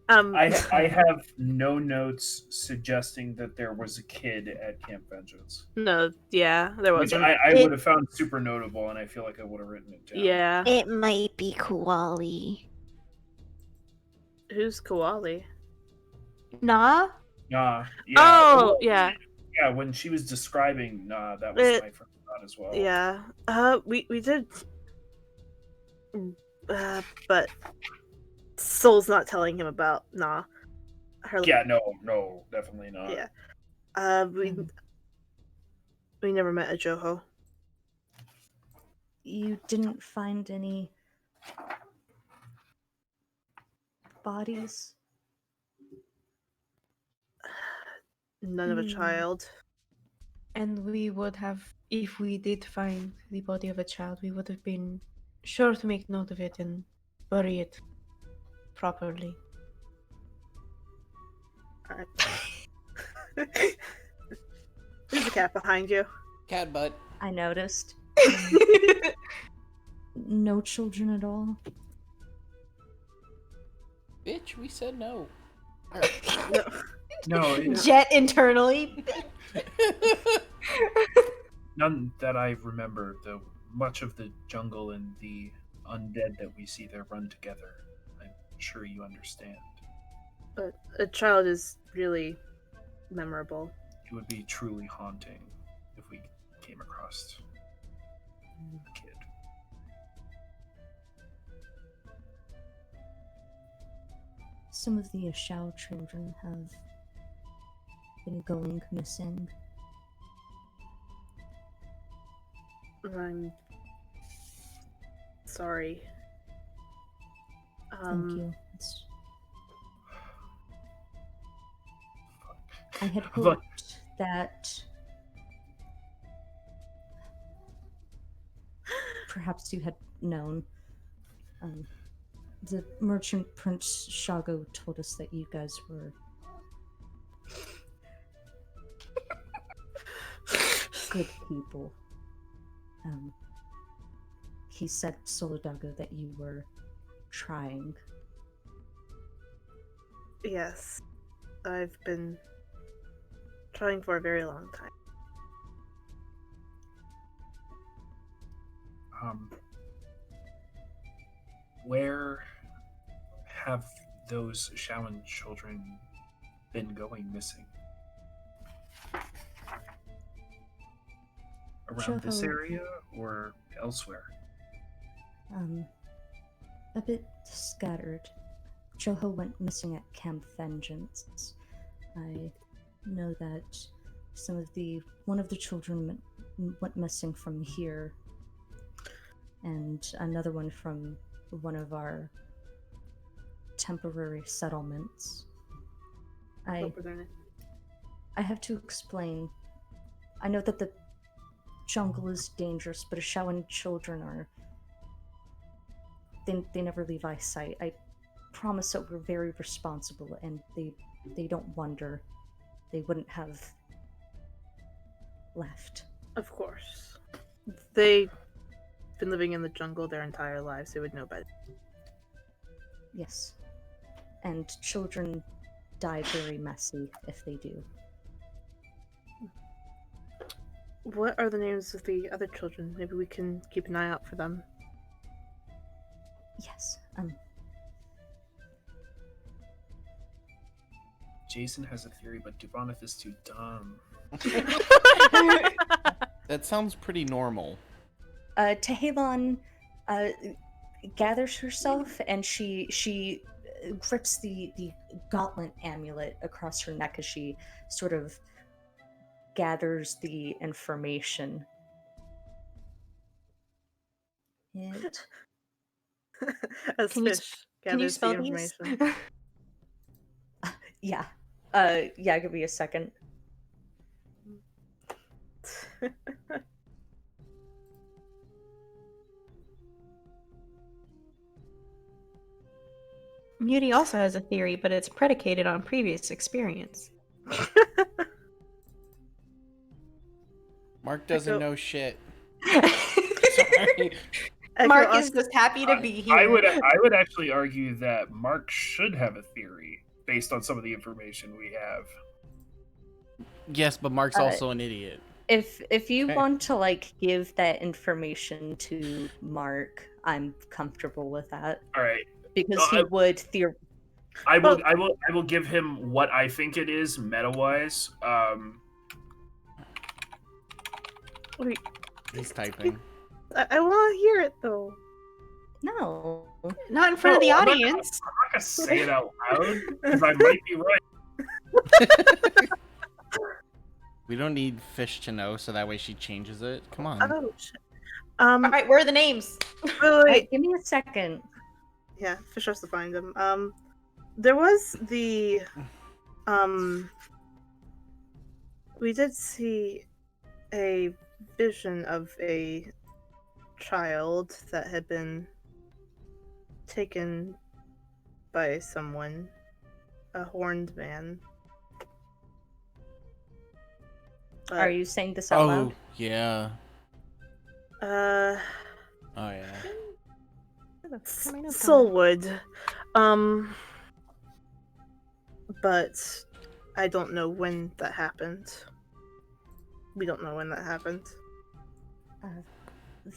I have no notes suggesting that there was a kid at Camp Vengeance, No, yeah, there which wasn't. I would have found super notable, and I feel like I would have written it down. Yeah. It might be Koali. Who's Koali? Nah. Nah. Yeah. Oh, well, yeah. Yeah, when she was describing Nah, that was my first thought as well. Yeah. We did. But Soul's not telling him about Nah. Her. Yeah, no, definitely not. Yeah. We never met a Joho. You didn't find any bodies? None of a Hmm. child. And we would have, if we did find the body of a child, we would have been sure to make note of it and bury it properly. There's a cat behind you. Cat butt. I noticed. No children at all. Bitch, we said no. No. No, Jet internally. none that I remember. Though much of the jungle and the undead that we see there run together. I'm sure you understand. But a child is really memorable. It would be truly haunting if we came across a kid. Some of the Ashao children have been going missing. I'm sorry. Thank you. I had Look. hoped that perhaps you had known. The merchant Prince Shago told us that you guys were good people. He said, Solidago, that you were trying. Yes. I've been trying for a very long time. Where have those Shaman children been going missing? Around this Joho. area or elsewhere? A bit scattered. Joho went missing at Camp Vengeance. I know that one of the children went missing from here, and another one from one of our temporary settlements. What were their names? I have to explain. I know that the jungle is dangerous, but Ashawan children are. They never leave eyesight. I promise that we're very responsible, and they don't wander. They wouldn't have left. Of course. They've been living in the jungle their entire lives. They would know better. Yes. And children die very messy if they do. What are the names of the other children? Maybe we can keep an eye out for them. Yes. Jason has a theory, but Duboneth is too dumb. That sounds pretty normal. Tehelon gathers herself and she grips the gauntlet amulet across her neck as she sort of gathers the information. It As Can you fish Can you gathers the spell these? information. yeah. Yeah, give me a second. Muty also has a theory, but it's predicated on previous experience. Mark doesn't Echo- know shit. Sorry. Echo Mark is asks- just happy to be here. I would actually argue that Mark should have a theory based on some of the information we have. Yes, but Mark's also an idiot. If you Okay. want to like give that information to Mark, I'm comfortable with that All right. because he would I will give him what I think it is meta wise. Wait, He's typing. I want to hear it though. No. Not in front of the I'm not gonna- audience. I'm not gonna say it out loud because I might be right. We don't need Fish to know, so that way she changes it. Come on. Oh shit. All right, where are the names? Wait. Give me a second. Yeah, Fish has to find them. There was the we did see a vision of a child that had been taken by someone, a horned man. Are you saying this out Oh, loud? yeah. Uh, Oh, yeah. Soulwood. But I don't know when that happened. We don't know when that happened.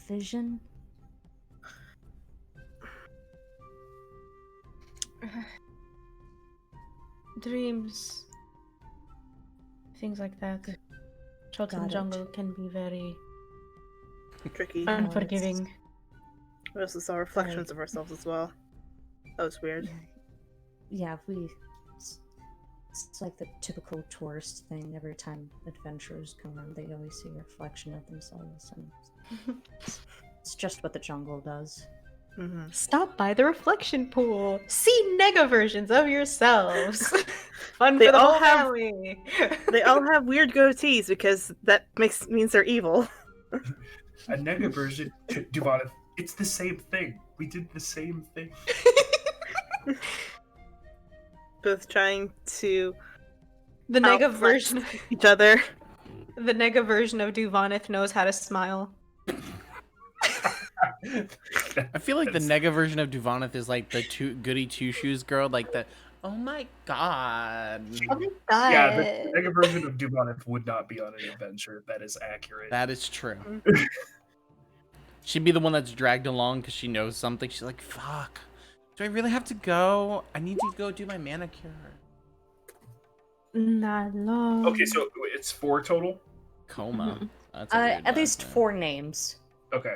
Vision? Dreams. Things like that. Chult Got and it. jungle can be very Tricky. unforgiving. We also saw reflections of ourselves as well. That was weird. Yeah, it's like the typical tourist thing. Every time adventurers come around, they always see a reflection of themselves, and it's just what the jungle does. Mm-hmm. Stop by the reflection pool. See nega versions of yourselves. Fun They for the all whole have- family. They all have weird goatees because that means they're evil. A nega version, Duvana, it's the same thing. We did the same thing. Both trying to The nega outflex version. each other. The nega version of Duvanith knows how to smile. I feel like the nega version of Duvanith is like the goody two shoes girl, like the oh my god. Yeah, the nega version of Duvana would not be on an adventure. That is accurate. That is true. She'd be the one that's dragged along because she knows something. She's like, fuck. Do I really have to go? I need to go do my manicure. Not long. Okay, so it's 4 total? Coma. That's a weird At least last name. 4 names. Okay.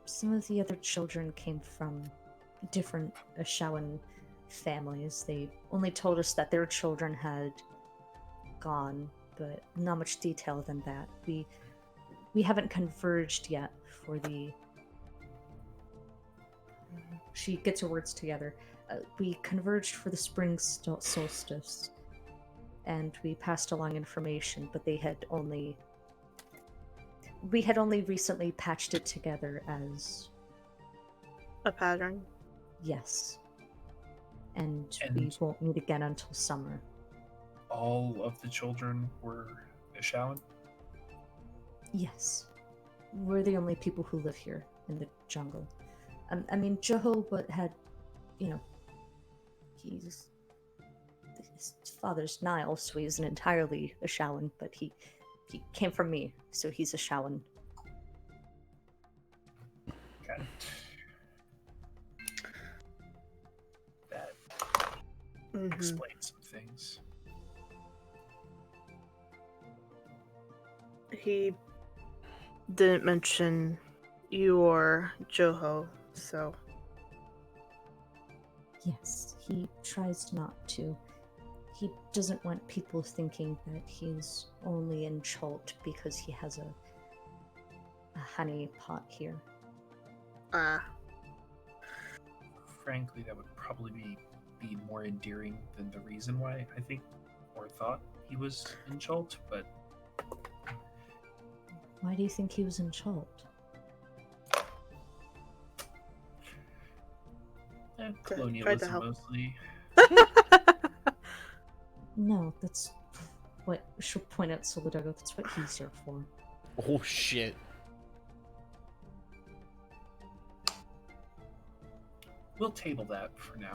Some of the other children came from different Ashawan families. They only told us that their children had gone, but not much detail than that. We haven't converged yet for the... She gets her words together. We converged for the spring solstice, and we passed along information, but we had only recently patched it together as A pattern. yes. And we won't meet again until summer. All of the children were Ashawan? Yes. We're the only people who live here in the jungle. I mean, Jehovah had, his father's Nile, so he isn't entirely Ashawan, but he came from me, so he's Ashawan. Okay. That Mhm. explains some things. He didn't mention you or Joho, so Yes, he tries not to. He doesn't want people thinking that he's only in Chult because he has a honey pot here. Frankly, that would probably be more endearing than the reason why I think or thought he was in Chult, but Why do you think he was in Chult? Tried to colonialism help. mostly. No, that's what she'll point out Solidago. That's what he's here for. Oh shit. We'll table that for now.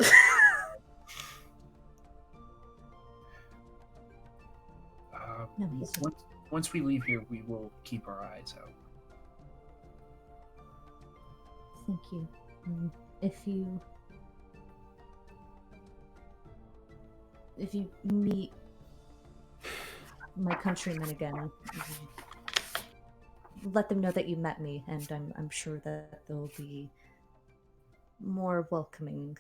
No, he's Once we leave here, we will keep our eyes out. Thank you. If you meet my countrymen again, let them know that you met me, and I'm sure that they'll be more welcoming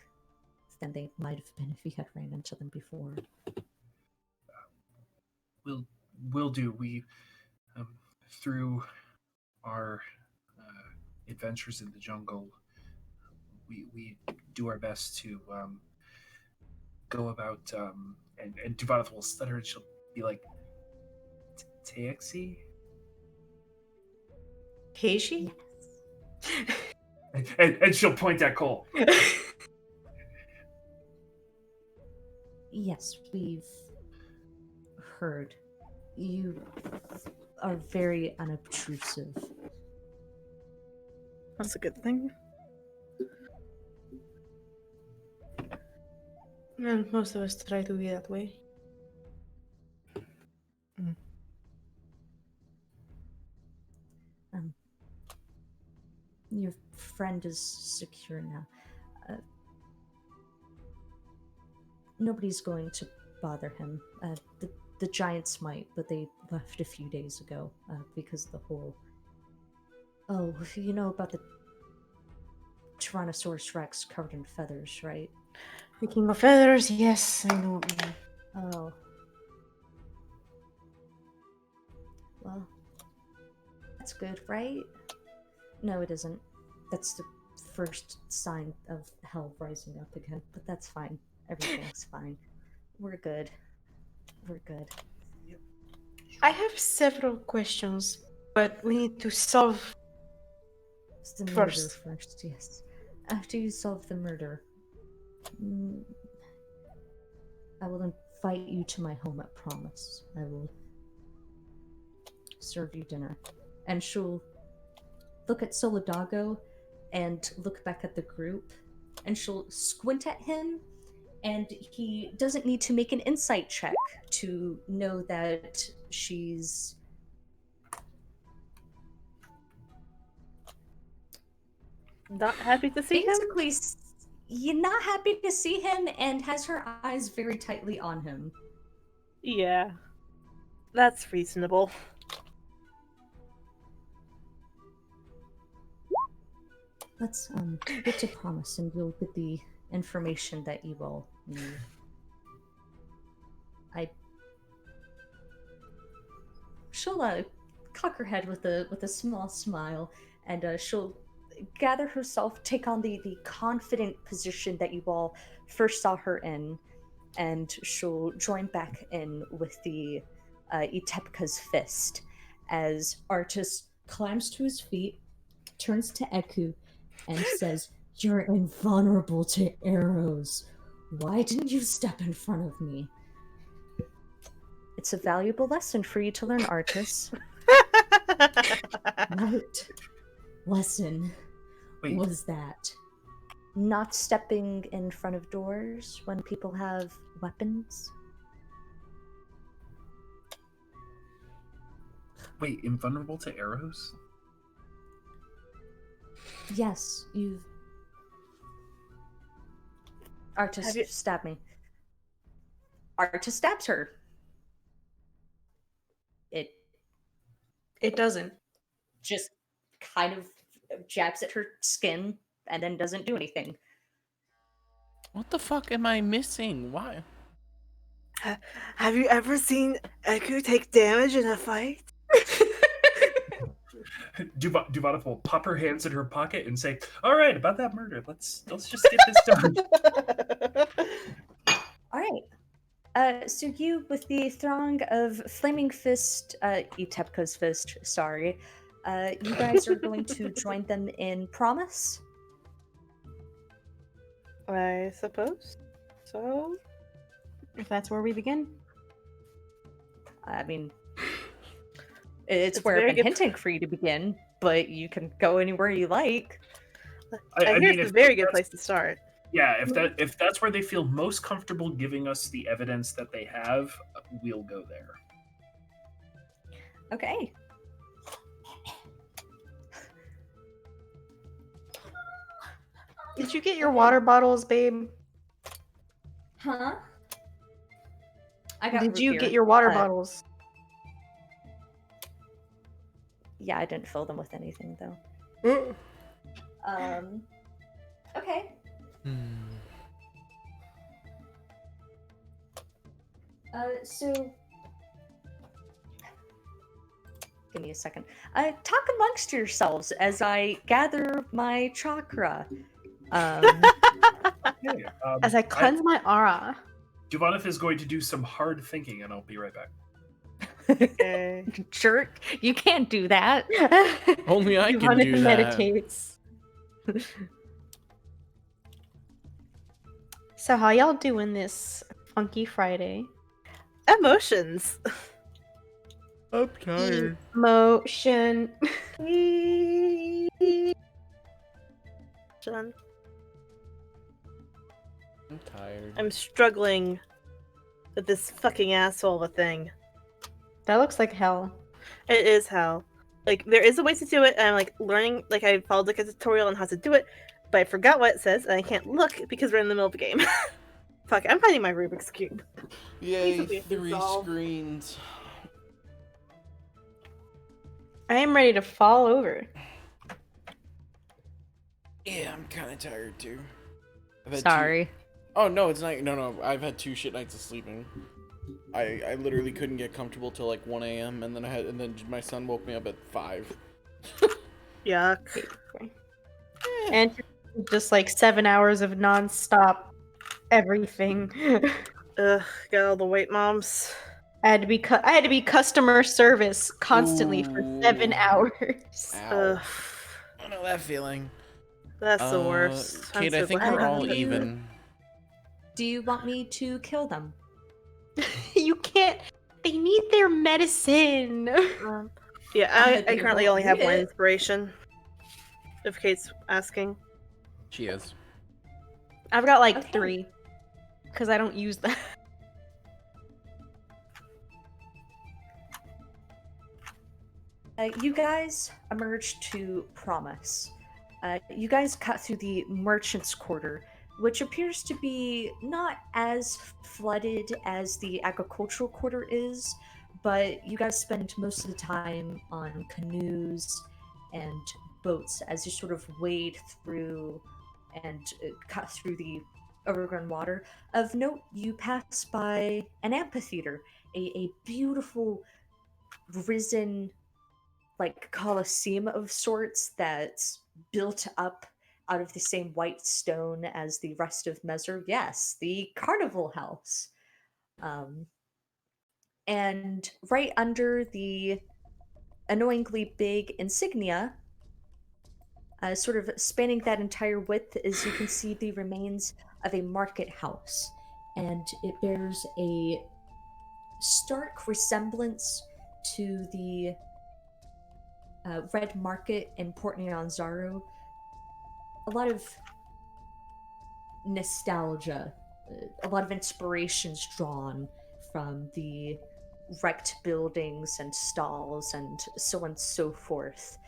than they might have been if you had ran into them before. We'll do. We through our adventures in the jungle, we do our best to go about and Duvath will stutter and she'll be like, taxi? Heishi? And she'll point at Cole. Yes, we've heard. You are very unobtrusive. That's a good thing. And most of us try to be that way. Your friend is secure now. Nobody's going to bother him. The giants might, but they left a few days ago because the whole... Oh, you know about the Tyrannosaurus Rex covered in feathers, right? The King of Feathers, yes, I know. Oh. Well, that's good, right? No, it isn't. That's the first sign of hell rising up again, but that's fine. Everything's fine. We're good. We're good. I have several questions, but we need to solve It's the murder first. first, yes. After you solve the murder, I will invite you to my home, I promise. I will serve you dinner. And she'll look at Solidago and look back at the group, and she'll squint at him, and he doesn't need to make an insight check to know that she's... Not happy to see him? basically you're not happy to see him and has her eyes very tightly on him. Yeah. That's reasonable. Let's get to promise and we'll get the information that you all need. She'll cock her head with a small smile, and she'll gather herself, take on the confident position that you all first saw her in, and she'll join back in with the Itepka's fist as Artis climbs to his feet, turns to Eku, and says, "You're invulnerable to arrows. Why didn't you step in front of me?" It's a valuable lesson for you to learn, Artis. What lesson was that? Not stepping in front of doors when people have weapons? Wait, invulnerable to arrows? Yes, you've... Artis, stab me. Artis stabs her. It doesn't. Just kind of jabs at her skin and then doesn't do anything. What the fuck am I missing? Why? Have you ever seen Eku take damage in a fight? Duvana will pop her hands in her pocket and say, "All right, about that murder. Let's just get this done." All right. So you, with the throng of Flaming Fist, Etepka's Fist, sorry, you guys are going to join them in Promise? I suppose so. If that's where we begin. I mean, it's It's where I've very been good- hinting for you to begin, but you can go anywhere you like. I hear it's a very good that's- place to start. Yeah, if that's where they feel most comfortable giving us the evidence that they have, we'll go there. Okay. Did you get your water bottles, babe? Huh? I got Did root you beer. get your water bottles? Yeah, I didn't fill them with anything though. Okay. So give me a second. Talk amongst yourselves as I gather my chakra. Okay, As I cleanse my aura. Duvanov is going to do some hard thinking, and I'll be right back. Okay. Jerk, you can't do that. Only I can Johanna do that. meditates. So how y'all doing this funky Friday? Emotions. I'm tired. Motion. John, I'm tired. I'm struggling with this fucking asshole of a thing. That looks like hell. It is hell. Like, there is a way to do it, and I'm like learning, like, I followed like a tutorial on how to do it, but I forgot what it says, and I can't look because we're in the middle of a game. Fuck, I'm finding my Rubik's Cube. Yay, Easily 3 resolved. screens. I am ready to fall over. Yeah, I'm kind of tired too. I've had Sorry. Oh no, it's not. No. I've had 2 shit nights of sleeping. I literally couldn't get comfortable till like 1 a.m. and then my son woke me up at 5. Yuck. And just like 7 hours of non-stop everything. Ugh, got all the weight moms. I had to be customer service constantly for 7 Ooh. hours. Ow. Ugh, I know that feeling. that's the worst. I'm Kate, I so think glad we're I'm all not- even. Do you want me to kill them? You can't. They need their medicine. Yeah, I They currently won't only have need one it. inspiration. If Kate's asking. She is. I've got like Okay. 3 because I don't use them. You guys emerge to Promise. You guys cut through the Merchant's Quarter, which appears to be not as flooded as the Agricultural Quarter is, but you guys spend most of the time on canoes and boats as you sort of wade through and cut through the overgrown water. Of note, you pass by an amphitheater, a beautiful risen like coliseum of sorts that's built up out of the same white stone as the rest of Messer. Yes, the Carnival House. And right under the annoyingly big insignia, sort of spanning that entire width, is you can see the remains of a market house. And it bears a stark resemblance to the Red Market in Port Nyanzaru. A lot of nostalgia, a lot of inspirations drawn from the wrecked buildings and stalls and so on and so forth.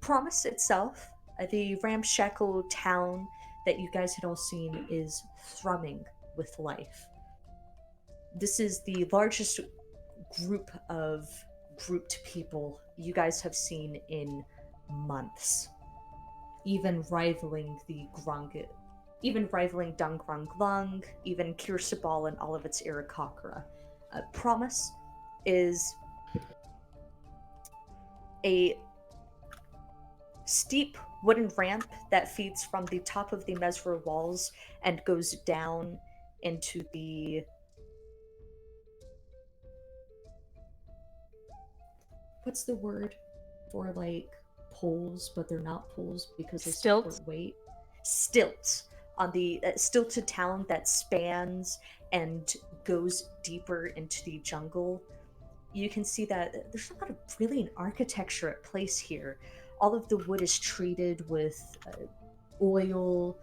Promise itself, the ramshackle town that you guys had all seen, is thrumming with life. This is the largest group of grouped people you guys have seen in months, even rivaling the Grunget even rivaling Dangrang Glung, even Kirsabal and all of its Irakakra. Promise is a steep wooden ramp that feeds from the top of the Mesro walls and goes down into the... What's the word for, like, poles, but they're not poles because they Stilts? support weight? Stilts. On the stilted town that spans and goes deeper into the jungle. You can see that there's a lot of brilliant architecture at place here. All of the wood is treated with oil,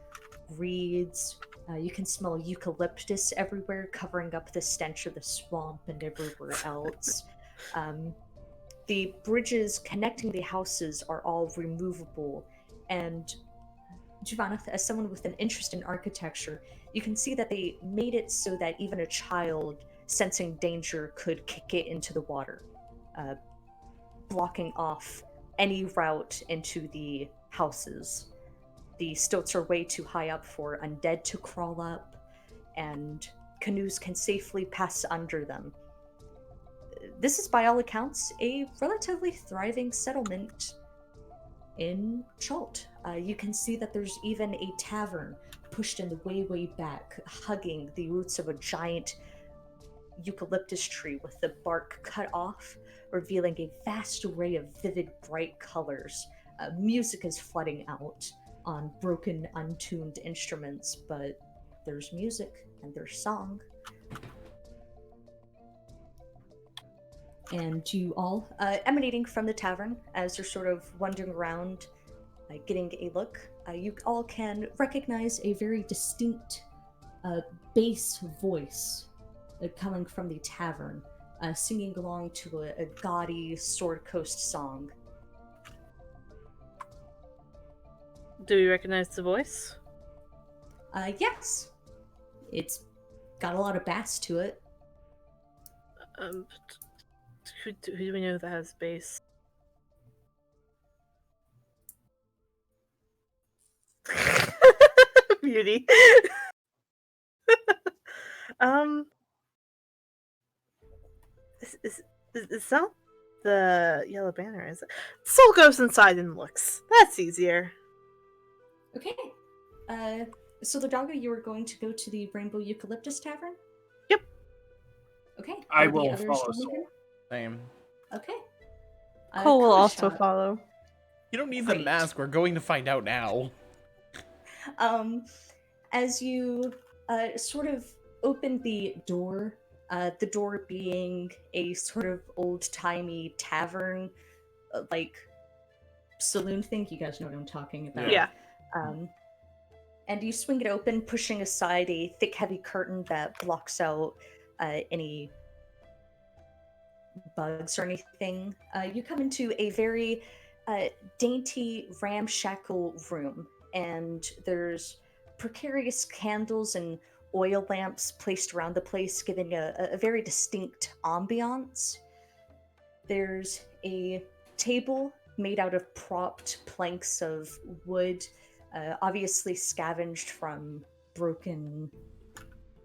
reeds. You can smell eucalyptus everywhere, covering up the stench of the swamp and everywhere else. The bridges connecting the houses are all removable, and Giovanna, as someone with an interest in architecture, you can see that they made it so that even a child sensing danger could kick it into the water, blocking off any route into the houses. The stilts are way too high up for undead to crawl up, and canoes can safely pass under them. This is, by all accounts, a relatively thriving settlement in Chult. You can see that there's even a tavern pushed in the way back, hugging the roots of a giant eucalyptus tree with the bark cut off, revealing a vast array of vivid, bright colors. Music is flooding out on broken, untuned instruments, but there's music and there's song. And you all, emanating from the tavern, as you're sort of wandering around, getting a look, you all can recognize a very distinct bass voice coming from the tavern, singing along to a gaudy Sword Coast song. Do you recognize the voice? Yes. It's got a lot of bass to it. Who do we know that has bass? Beauty. Is that the yellow banner? Is it? Soul goes inside and looks. That's easier. Okay. So the doggo, you were going to go to the Rainbow Eucalyptus Tavern? Yep. Okay. I Are the will others follow joining Soul. him? Same. Okay. Cole will also Kulishak, follow. You don't need the Great. mask. We're going to find out now. As you sort of open the door being a sort of old-timey tavern, like saloon thing. You guys know what I'm talking about. Yeah. And you swing it open, pushing aside a thick, heavy curtain that blocks out any bugs or anything. You come into a very dainty, ramshackle room, and there's precarious candles and oil lamps placed around the place, giving a very distinct ambiance. There's a table made out of propped planks of wood, obviously scavenged from broken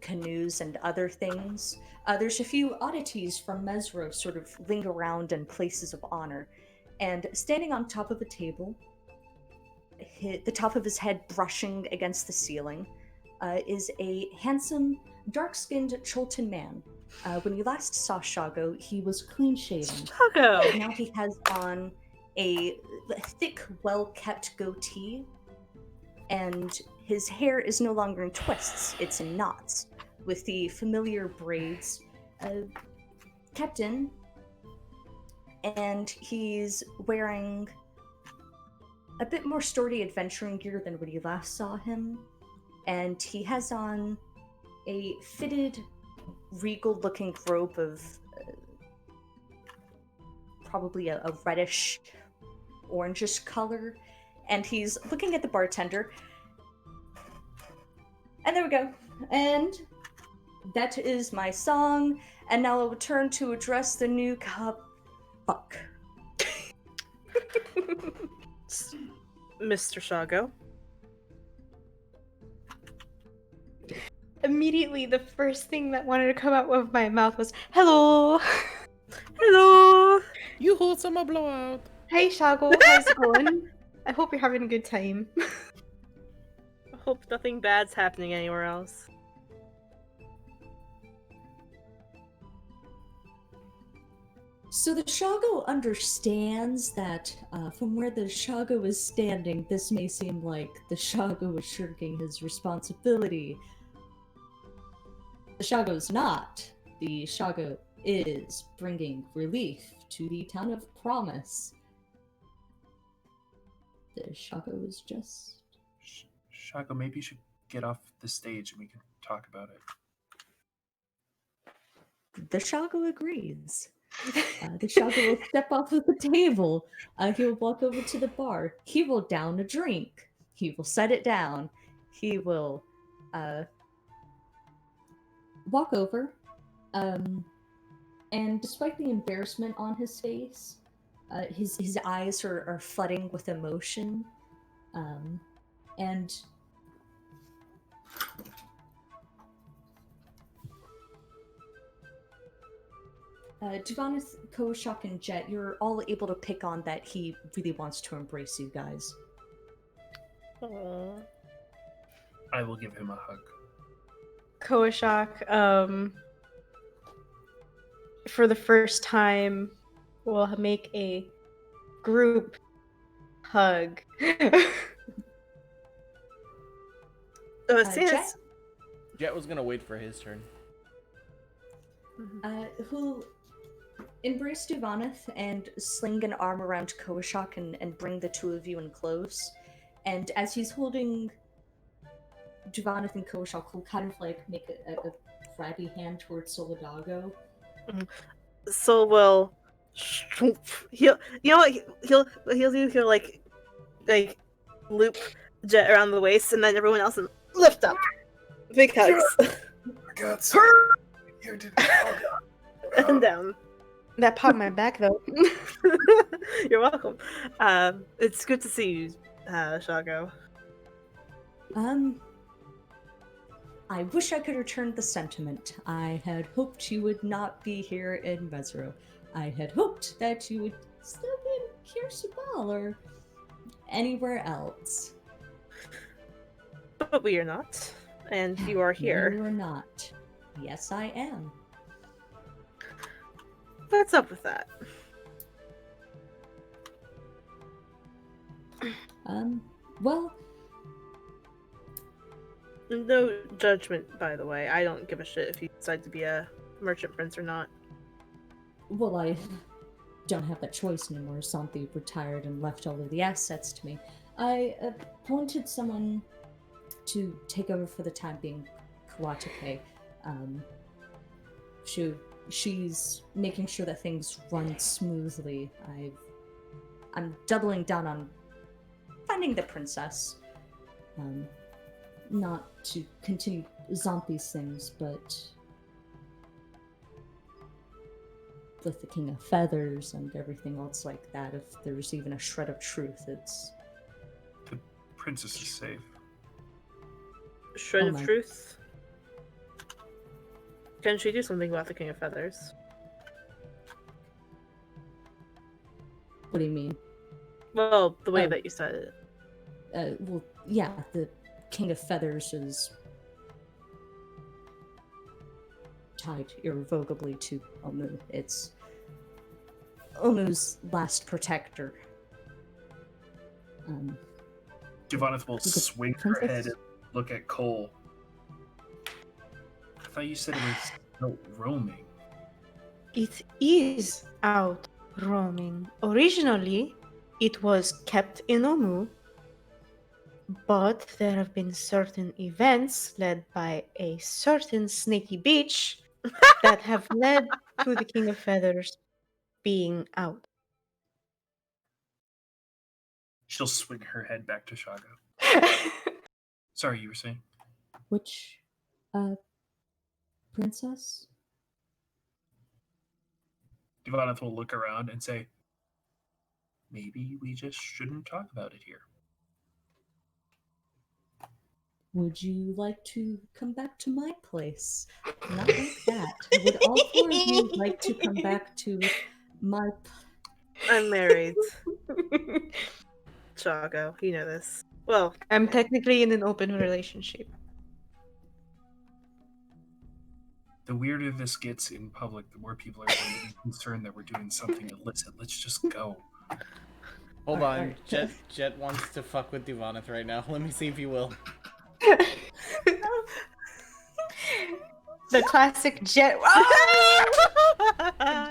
canoes and other things. There's a few oddities from Mesro sort of linger around in places of honor. And standing on top of a table, the top of his head brushing against the ceiling, is a handsome, dark-skinned Chultan man. When you last saw Shago, he was clean-shaven. Shago! Now he has on a thick, well-kept goatee, and his hair is no longer in twists, it's in knots, with the familiar braids kept in, and he's wearing a bit more sturdy adventuring gear than when you last saw him, and he has on a fitted, regal-looking robe of probably a reddish, orangish color, and he's looking at the bartender. And there we go. And that is my song, and now I will turn to address the new fuck. Mr. Shago. immediately the first thing that wanted to come out of my mouth was, "Hello." Hello. You hold summer blowout. Hey, Shago, how's it going? I hope you're having a good time. I hope nothing bad's happening anywhere else. So the Shago understands that from where the Shago is standing, this may seem like the Shago is shirking his responsibility. The Shago is not. The Shago is bringing relief to the town of Promise. The Shago is just... Shago, maybe you should get off the stage and we can talk about it. The Shago agrees. The Shago will step off of the table. He will walk over to the bar. He will down a drink. He will set it down. He will walk over. And despite the embarrassment on his face, his eyes are flooding with emotion. And Divanis, Koshak, and Jet, you're all able to pick on that he really wants to embrace you guys. Aww. I will give him a hug. Koashak, for the first time, will make a group hug. Jet, Jet was gonna wait for his turn. who'll embrace Divanith and sling an arm around Koashak and bring the two of you in close. And as he's holding Divanith and Koashak, he'll kind of like make a grabby hand towards Solidago. So will he'll like loop Jet around the waist and then everyone else and lift up. Big hugs. I got some. You did. Oh, God. And down. That popped my back though. You're welcome. It's good to see you, Shago. I wish I could return the sentiment. I had hoped you would not be here in Mesro. I had hoped that you would still be in Kirsabal or anywhere else. But we are not. And you are here. No, you are not. Yes, I am. What's up with that? Well, No judgment, by the way. I don't give a shit if you decide to be a merchant prince or not. well, I don't have that choice anymore. Santhi retired and left all of the assets to me. I appointed someone to take over for the time being, Kawatake. She's making sure that things run smoothly. I'm doubling down on finding the princess. Not to continue Zombie's things, but with the King of Feathers and everything else like that, if there's even a shred of truth, it's... The princess is safe. Shred Oh of my- truth. Can she do something about the King of Feathers? What do you mean? Well, the way Oh. that you said it. Well, yeah, the King of Feathers is tied irrevocably to Omu. It's Omu's last protector. Divanith will The swing her princess? head and look at Cole. I thought you said it was no roaming. It is out roaming. Originally, it was kept in Omu, but there have been certain events led by a certain snaky bitch that have led to the King of Feathers being out. She'll swing her head back to Shago. Sorry, you were saying? Which, princess? Divanith will look around and say, maybe we just shouldn't talk about it here. Would you like to come back to my place? Not like that. Would all four of you like to come back to my I'm married. Chago, you know this. Well, I'm technically in an open relationship. The weirder this gets in public, the more people are going to be concerned that we're doing something illicit. Let's just go. Hold Alright, on. alright. Jet wants to fuck with Divanith right now. Let me see if he will. The classic Jet.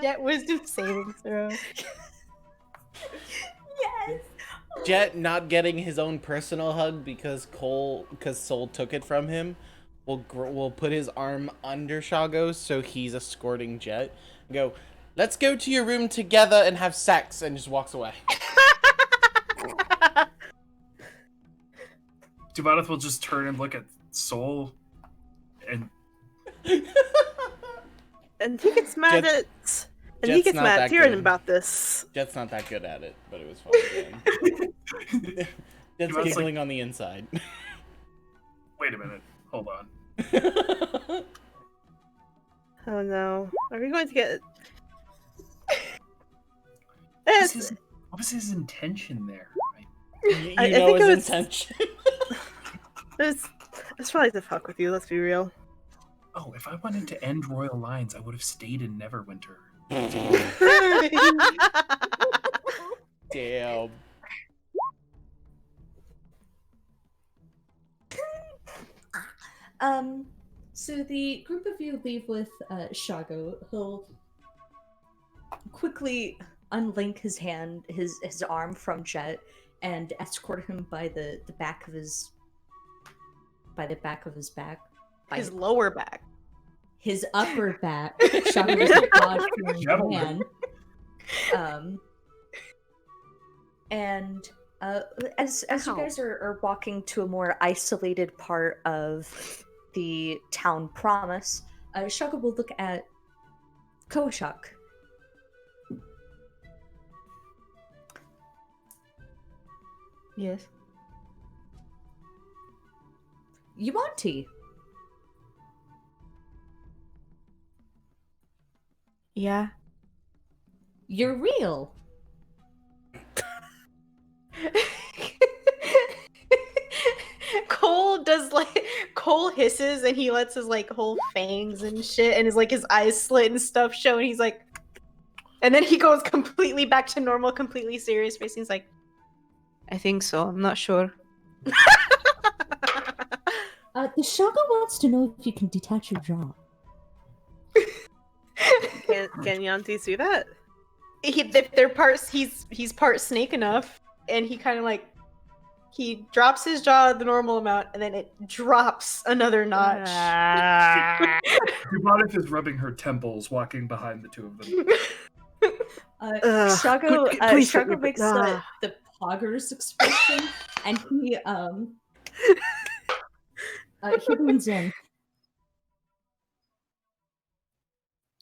Jet wisdom saving throw. Yes. Jet not getting his own personal hug because Soul took it from him. Will put his arm under Shago so he's escorting Jet. Go, let's go to your room together and have sex, and just walks away. Duvanith will just turn and look at Soul, and and he gets mad Jet- at. And he Jet's gets not mad that at Tyrion good. about this. Jet's not that good at it, but it was fun again. Jet's Divanith's giggling on the inside. wait a minute, hold on. Oh no. Are we going to get. What was his intention there? You I know think his it was- intention. It's probably to fuck with you, let's be real. Oh, if I wanted to end royal lines, I would have stayed in Neverwinter. Damn. So the group of you leave with Shago. He'll quickly unlink his hand, his arm from Jet, and escort him by the back of his back. By His lower back. his upper back. Shago is a God-fearing Gentleman. man. And as you guys are walking to a more isolated part of the town promise, Shago will look at Koshak. Yes. Yuanti, Yeah. you're real. Cole hisses and he lets his like whole fangs and shit and his eyes slit and stuff show and he's like, and then he goes completely back to normal, completely serious face. He's like, I think so. I'm not sure. The Shaga wants to know if you can detach your jaw. Can Yanti do that? They're parts. He's part snake enough, and he kind of like he drops his jaw the normal amount, and then it drops another notch. Duvanith is rubbing her temples, walking behind the two of them. Shago please put Shago your- makes the poggers expression, and he Leans in.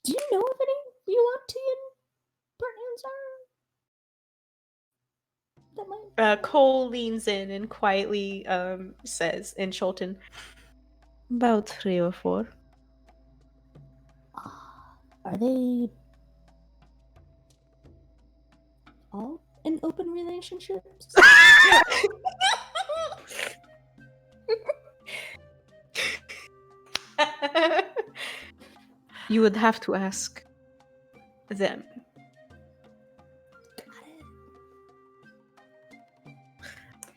Do you know of any Yuantian partners that might? Cole leans in and quietly says in Chulten, about 3 or 4. Are they all in open relationships? You would have to ask them.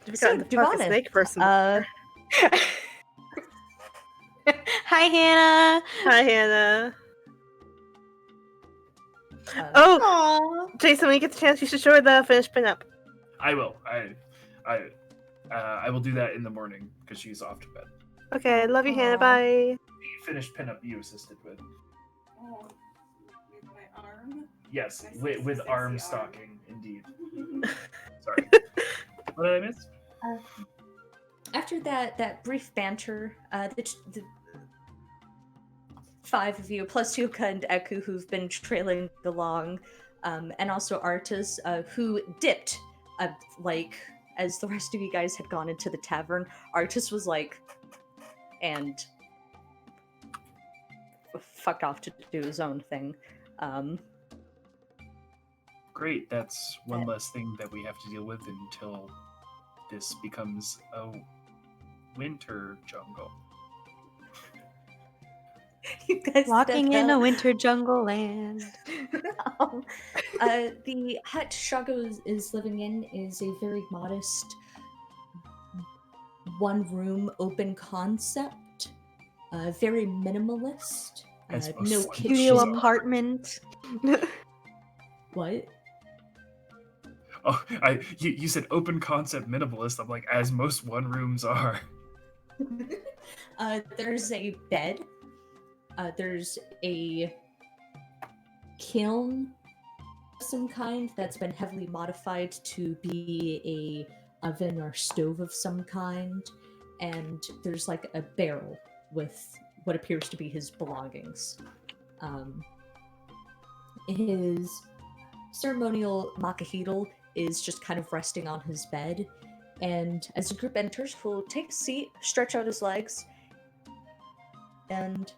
We've So, gotten to fuck a Duvanith, snake person. uh, Hi, Hannah. Hi, Hannah. uh, Oh, Aww. Jason, when you get the chance, you should show her the finished pinup. I will. I will do that in the morning because she's off to bed. Okay, love you, Hannah. Aw. Bye. The finished pinup you assisted with. Oh, with my arm? Yes, Nice with sexy arm arm. stocking, indeed. Sorry. What did I miss? after that brief banter, the five of you, plus Yuka and Eku, who've been trailing along, and also Artis, who dipped, like, as the rest of you guys had gone into the tavern, Artis was like, and fucked off to do his own thing. Great, that's one less thing that we have to deal with until this becomes a winter jungle. You guys Walking step in a out. winter jungle land. um, the hut Shago is living in is a very modest one-room open concept, very minimalist. As No most kitchen. Studio apartment. What? Oh, you said open concept minimalist. I'm like, as most one rooms are. There's a bed. There's a kiln of some kind that's been heavily modified to be a oven or stove of some kind, and there's like a barrel with what appears to be his belongings. His ceremonial makahidal is just kind of resting on his bed, and as the group enters, he'll take a seat, stretch out his legs, and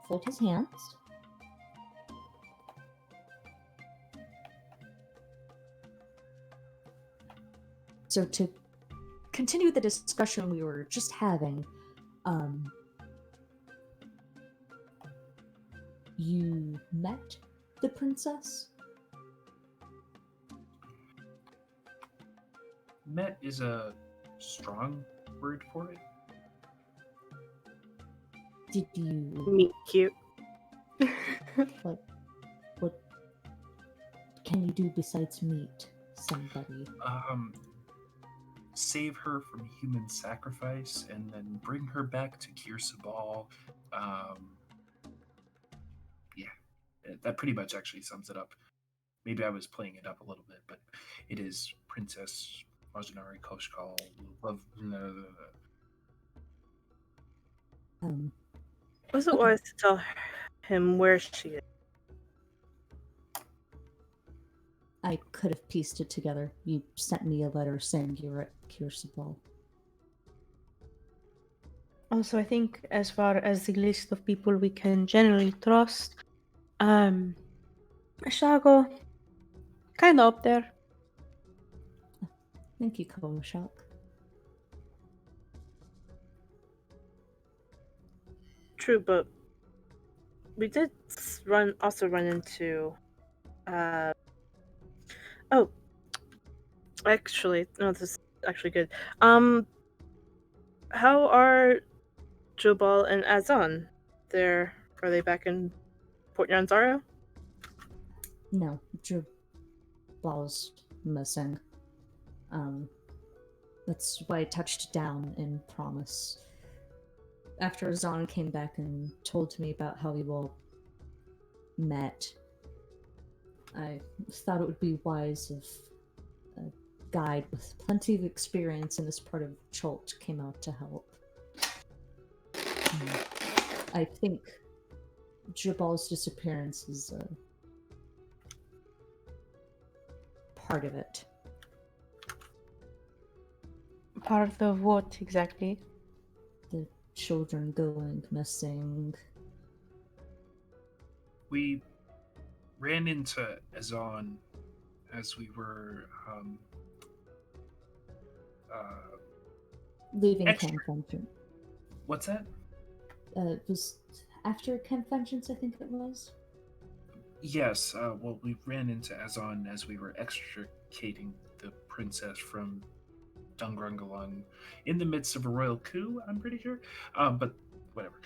fold his hands. So to continue the discussion we were just having, you met the princess? Met is a strong word for it. Did you Meet cute. what can you do besides meet somebody? Save her from human sacrifice and then bring her back to Kirsabal. Yeah, that pretty much actually sums it up. Maybe I was playing it up a little bit, but it is Princess Marjanari Koshkal. Was it Okay. wise to tell him where she is? I could have pieced it together. You sent me a letter saying you were at Kirsabal. Also, I think as far as the list of people we can generally trust, Shago, kind of up there. Thank you, Koshak. True, but we did also run into. Oh, actually, no, this is actually good. How are Jobal and Azan? Are they back in Port Nyanzaro? No, Jabal's missing. That's why I touched down in Promise. After Azan came back and told me about how you all met, I thought it would be wise if a guide with plenty of experience in this part of Chult came out to help. I think Jabal's disappearance is part of it. Part of what exactly? The children going missing. We ran into Azan as we were Leaving Extra. Camp Vengeance. what's that? It was after Camp Vengeance, I think it was. Yes, well, we ran into Azan as we were extricating the princess from Dungrungalung in the midst of a royal coup, I'm pretty sure. But whatever.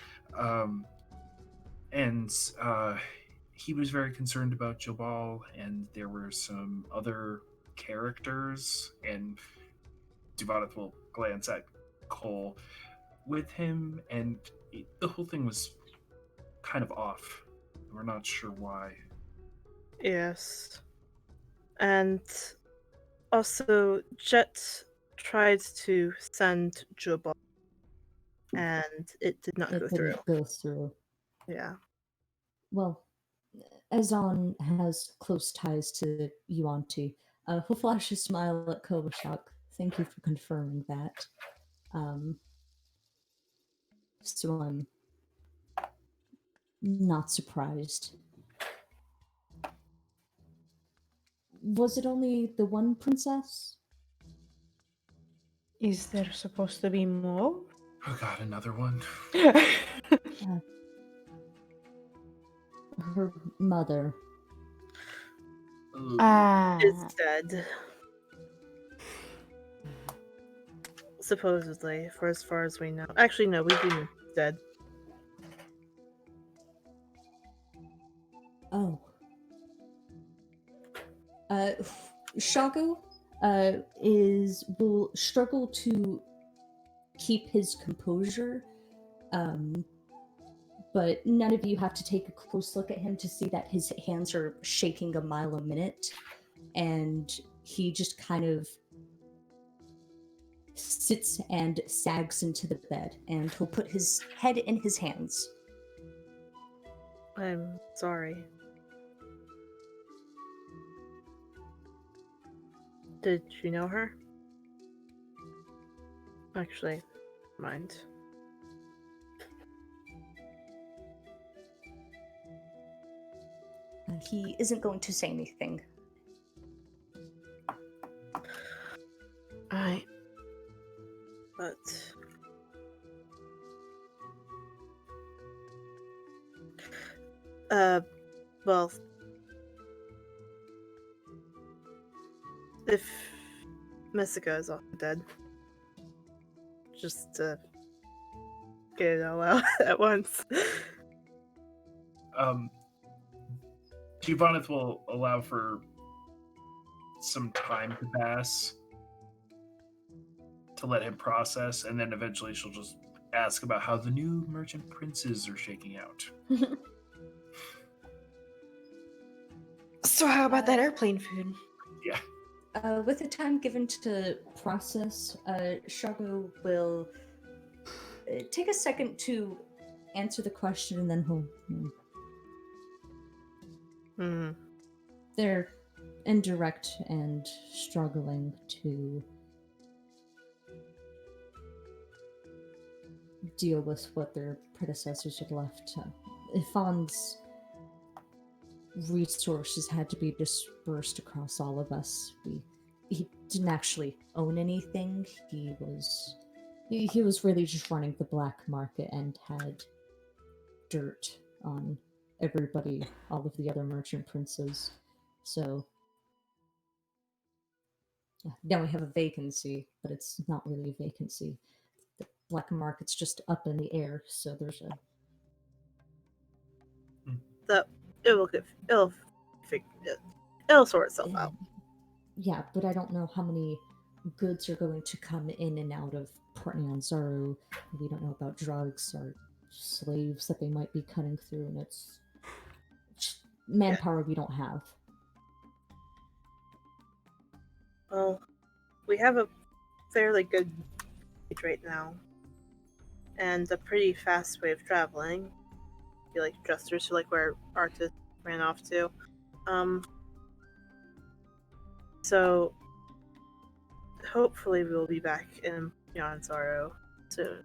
And he was very concerned about Jobal, and there were some other characters, and Duvadat will glance at Cole with him, and the whole thing was kind of off. We're not sure why. Yes. And also, Jet tried to send Jobal, and it did not It go through. didn't go through. Yeah. Well, Azan has close ties to Yuanti. He'll flash a smile at Koboshak. Thank you for confirming that. so I'm not surprised. Was it only the one princess? Is there supposed to be more? Oh god, another one. Her mother. Ooh. Is Ah, dead. Supposedly, for as far as we know. Actually, no, we do know he's dead. Oh. Shago will struggle to keep his composure, but none of you have to take a close look at him to see that his hands are shaking a mile a minute, and he just kind of sits and sags into the bed, and he'll put his head in his hands. I'm sorry. Did you know her? Actually, mind. He isn't going to say anything. Right. But well, if Mystica is all dead, just to get it all out at once. Giovaneth will allow for some time to pass to let him process, and then eventually she'll just ask about how the new merchant princes are shaking out. so how about that airplane food? Yeah. With the time given to process, Shago will take a second to answer the question, and then he'll. Hmm. They're indirect and struggling to deal with what their predecessors had left. Ifan's resources had to be dispersed across all of us. He didn't actually own anything. He was really just running the black market and had dirt on everybody, all of the other merchant princes. So now we have a vacancy, but it's not really a vacancy. The black market's just up in the air, so there's a So it'll sort itself out. Yeah, but I don't know how many goods are going to come in and out of Port Nyanzaru. We don't know about drugs or slaves that they might be cutting through, and it's manpower we don't have. Well, we have a fairly good speed right now, and a pretty fast way of traveling. I feel like adjusters to like where artists ran off to. So hopefully we'll be back in Beyond Sorrow soon.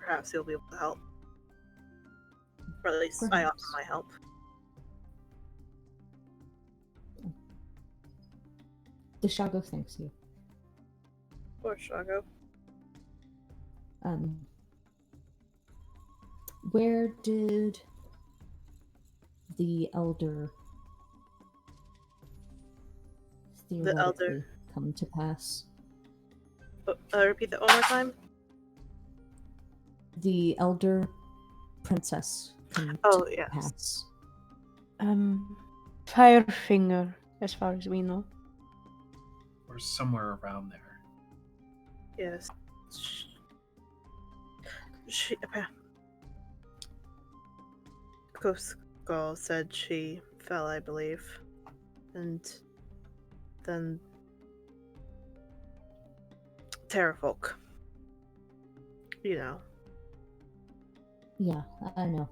Perhaps you'll be able to help. Or at least I offer Perhaps. my help. The Shago thanks you. Or Shago. Where did the elder theoretically come to pass? Repeat that one more time. The elder princess come Oh, to yes. pass. Firefinger, as far as we know. Or somewhere around there. Yes. She Skull said she fell, I believe. And then Terrafolk. You know. Yeah, I know.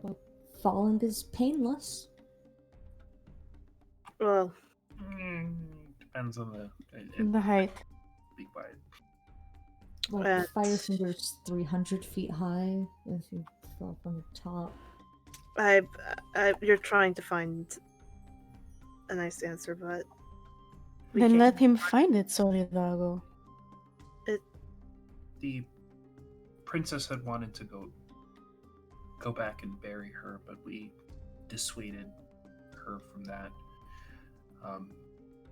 Well, falling is painless. Well, Depends on the The height. be quiet. Like, And- Firefinger's 300 feet high if you fall from the top. you're trying to find a nice answer, but we Then can't. let him find it, Solidago. The princess had wanted to go back and bury her, but we dissuaded her from that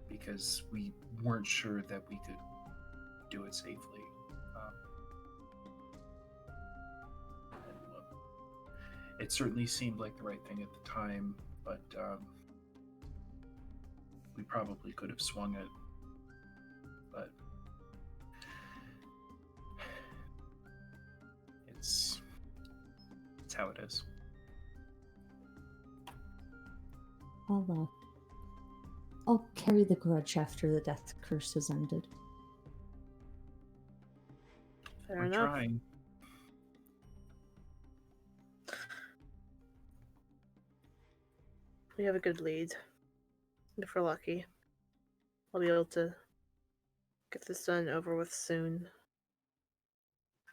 because we weren't sure that we could do it safely. It certainly seemed like the right thing at the time, but we probably could have swung it. But it's how it is. I'll carry the grudge after the death curse has ended. Fair We're enough. trying. We have a good lead. If we're lucky, I'll be able to get this done over with soon.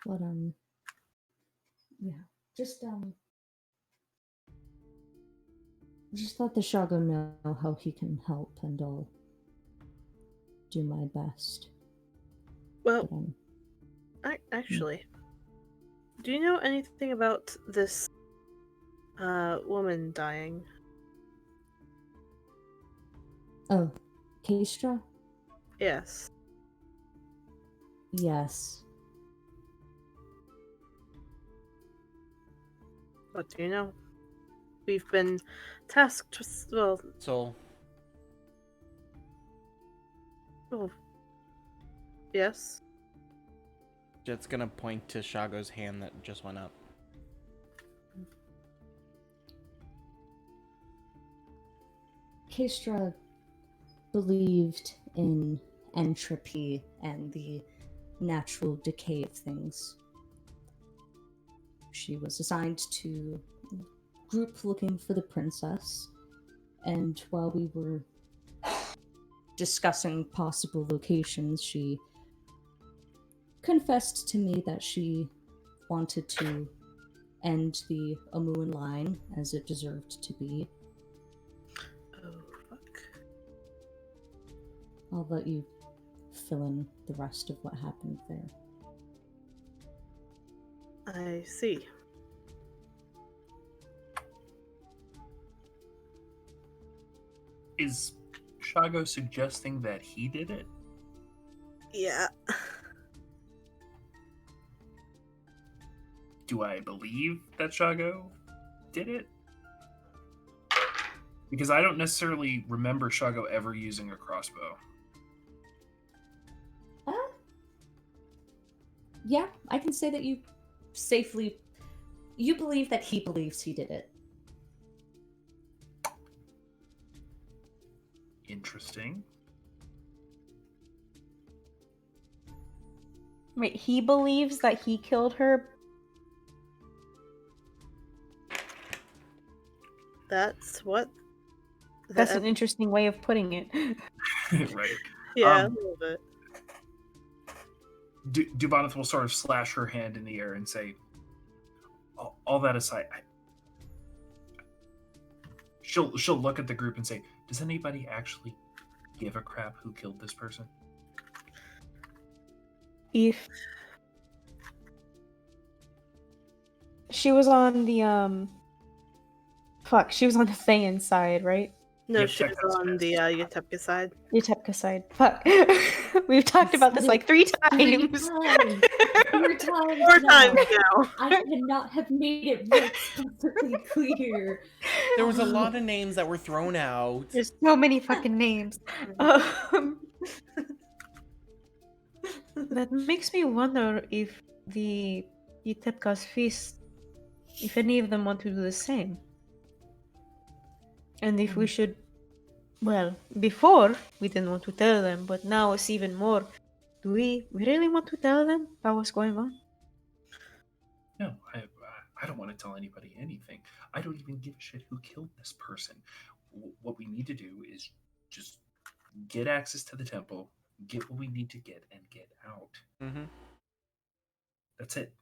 But, yeah. Just let the Shago know how he can help, and I'll do my best. Well, But, actually, do you know anything about this woman dying? oh, Keistra? Yes. Yes. What do you know? We've been tasked with, well, So, oh, yes. Jet's gonna point to Shago's hand that just went up. Keistra believed in entropy and the natural decay of things. She was assigned to a group looking for the princess, and while we were discussing possible locations, she confessed to me that she wanted to end the Amuan line as it deserved to be. Oh, fuck. I'll let you fill in the rest of what happened there. I see. Is Shago suggesting that he did it? Yeah. Do I believe that Shago did it? Because I don't necessarily remember Shago ever using a crossbow. Yeah, I can say that you believe that he believes he did it. Interesting. Wait, he believes that he killed her? That's what? That's an interesting way of putting it. Right. Yeah, a little bit. Duboneth will sort of slash her hand in the air and say, all that aside, she'll look at the group and say, does anybody actually give a crap who killed this person? If she was on the she was on the Thayan side, right? No, Yep, she check was that on the side. Yutepka side. Utepka side. Fuck. We've talked about this like 3 times. 4 times. 4 times now. I cannot have made it more explicitly clear. There was a lot of names that were thrown out. There's so many fucking names. That makes me wonder if the Utepka's feast, if any of them want to do the same. And if we should, well, before we didn't want to tell them, but now it's even more. Do we really want to tell them about what's going on? No, I don't want to tell anybody anything. I don't even give a shit who killed this person. What we need to do is just get access to the temple, get what we need to get, and get out. Mm-hmm. That's it.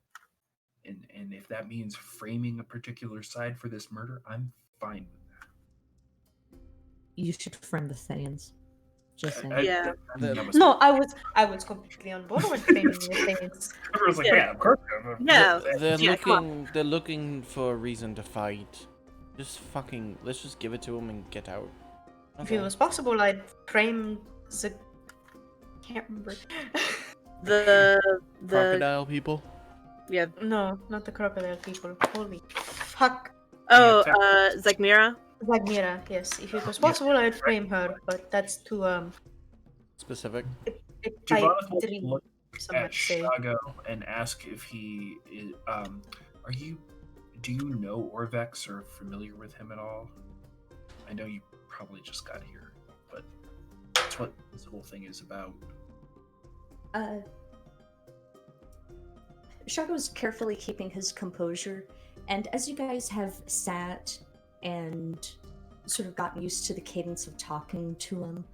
And if that means framing a particular side for this murder, I'm fine with that. You should friend the Thayans. Just saying. Yeah. That was No, I was completely on board with framing the things. Everyone's like, Yeah. yeah, of course. Yeah. They're Yeah, come on. looking. They're looking for a reason to fight. Just fucking. Let's just give it to them and get out. If it was possible, I'd frame the. Can't remember. The Crocodile people. yeah. No, not the crocodile people. Holy fuck. Oh, Zagmira. Zagmira, yes. If it was possible, I'd frame her, but that's too Specific. Giovanna type will 3. look Some at might say. Shago and ask if he is, do you know Orvex or familiar with him at all? I know you probably just got here, but that's what this whole thing is about. Shago's carefully keeping his composure, and as you guys have sat and sort of gotten used to the cadence of talking to him,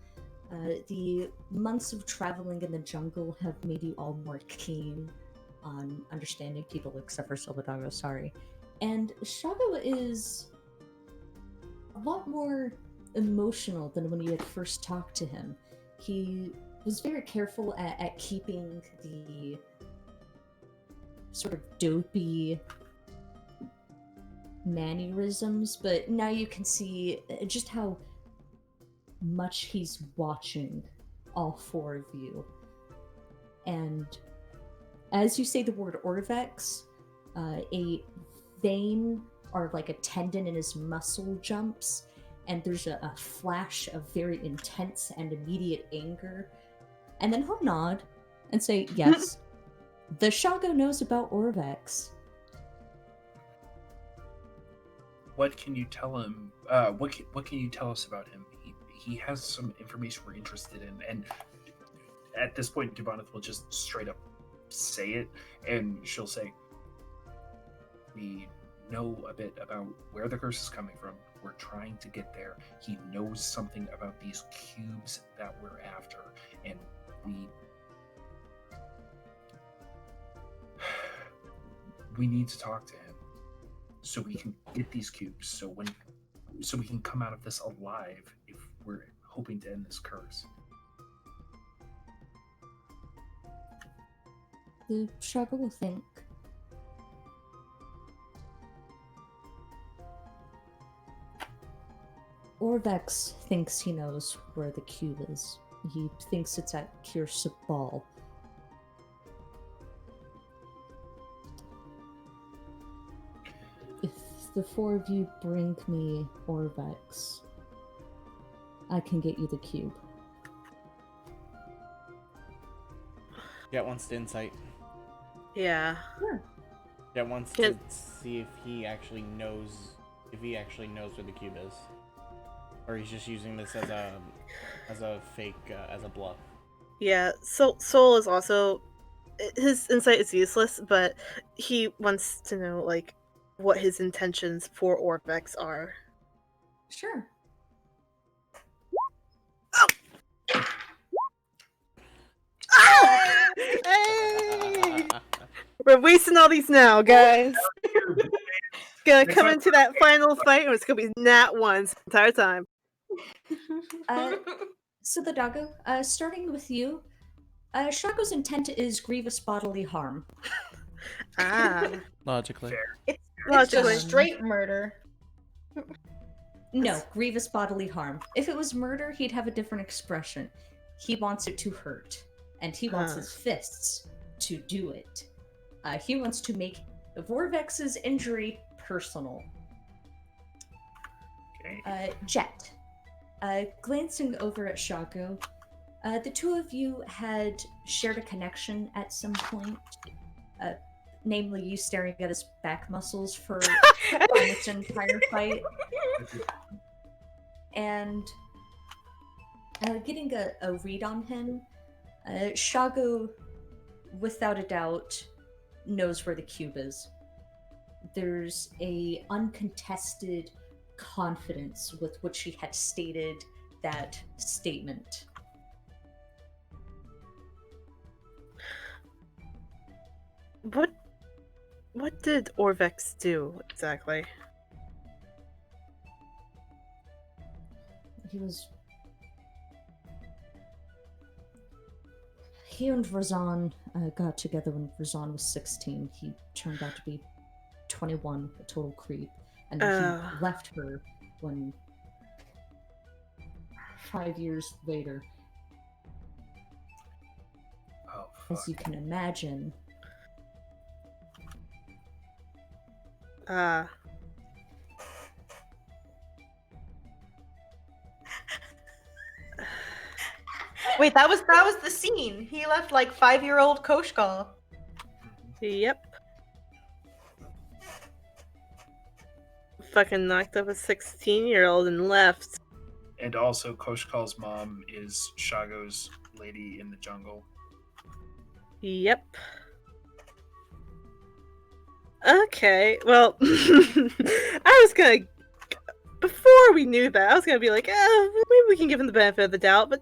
the months of traveling in the jungle have made you all more keen on understanding people, except for Soldado, sorry. And Shago is a lot more emotional than when you had first talked to him. He was very careful at keeping the sort of dopey mannerisms, but now you can see just how much he's watching all four of you. And as you say the word Orvex, a vein or like a tendon in his muscle jumps, and there's a flash of very intense and immediate anger. And then he'll nod and say, yes, the Shago knows about Orvex. What can you tell him? What can you tell us about him? He has some information we're interested in, and at this point, Devoneth will just straight up say it, and she'll say, "We know a bit about where the curse is coming from. We're trying to get there. He knows something about these cubes that we're after, and we need to talk to him so we can get these cubes. So we can come out of this alive if we're hoping to end this curse." The Shago will think. Orvex thinks he knows where the cube is. He thinks it's at Kirsabal. If the four of you bring me Orvex, I can get you the cube. Jet wants to insight. Yeah. Jet wants to see if he actually knows where the cube is, or he's just using this as a fake as a bluff. Yeah. Soul is also, his insight is useless, but he wants to know like what his intentions for Orvex are. Sure. Hey! We're wasting all these now, guys. Gonna come into that final fight, and it's gonna be nat ones the entire time. So the doggo, starting with you, Shago's intent is grievous bodily harm. Logically. It's Logically. just straight murder. No, grievous bodily harm. If it was murder, he'd have a different expression. He wants it to hurt, and he wants his fists to do it. He wants to make Vorvex's injury personal. Okay. Jet, glancing over at Shago, the two of you had shared a connection at some point. Namely, you staring at his back muscles for almost an entire fight. And getting a read on him, Shago, without a doubt, knows where the cube is. There's a uncontested confidence with which he had stated that statement. What did Orvex do exactly? He and Razan got together when Razan was 16. He turned out to be 21, a total creep. And he left her when 5 years later. Oh, fuck. As you can imagine. Wait, that was the scene. He left like 5-year-old Koshkal. Yep. Fucking knocked up a 16-year-old and left. And also, Koshkal's mom is Shago's lady in the jungle. Yep. Okay, well, I was gonna... Before we knew that, I was gonna be like, maybe we can give him the benefit of the doubt, but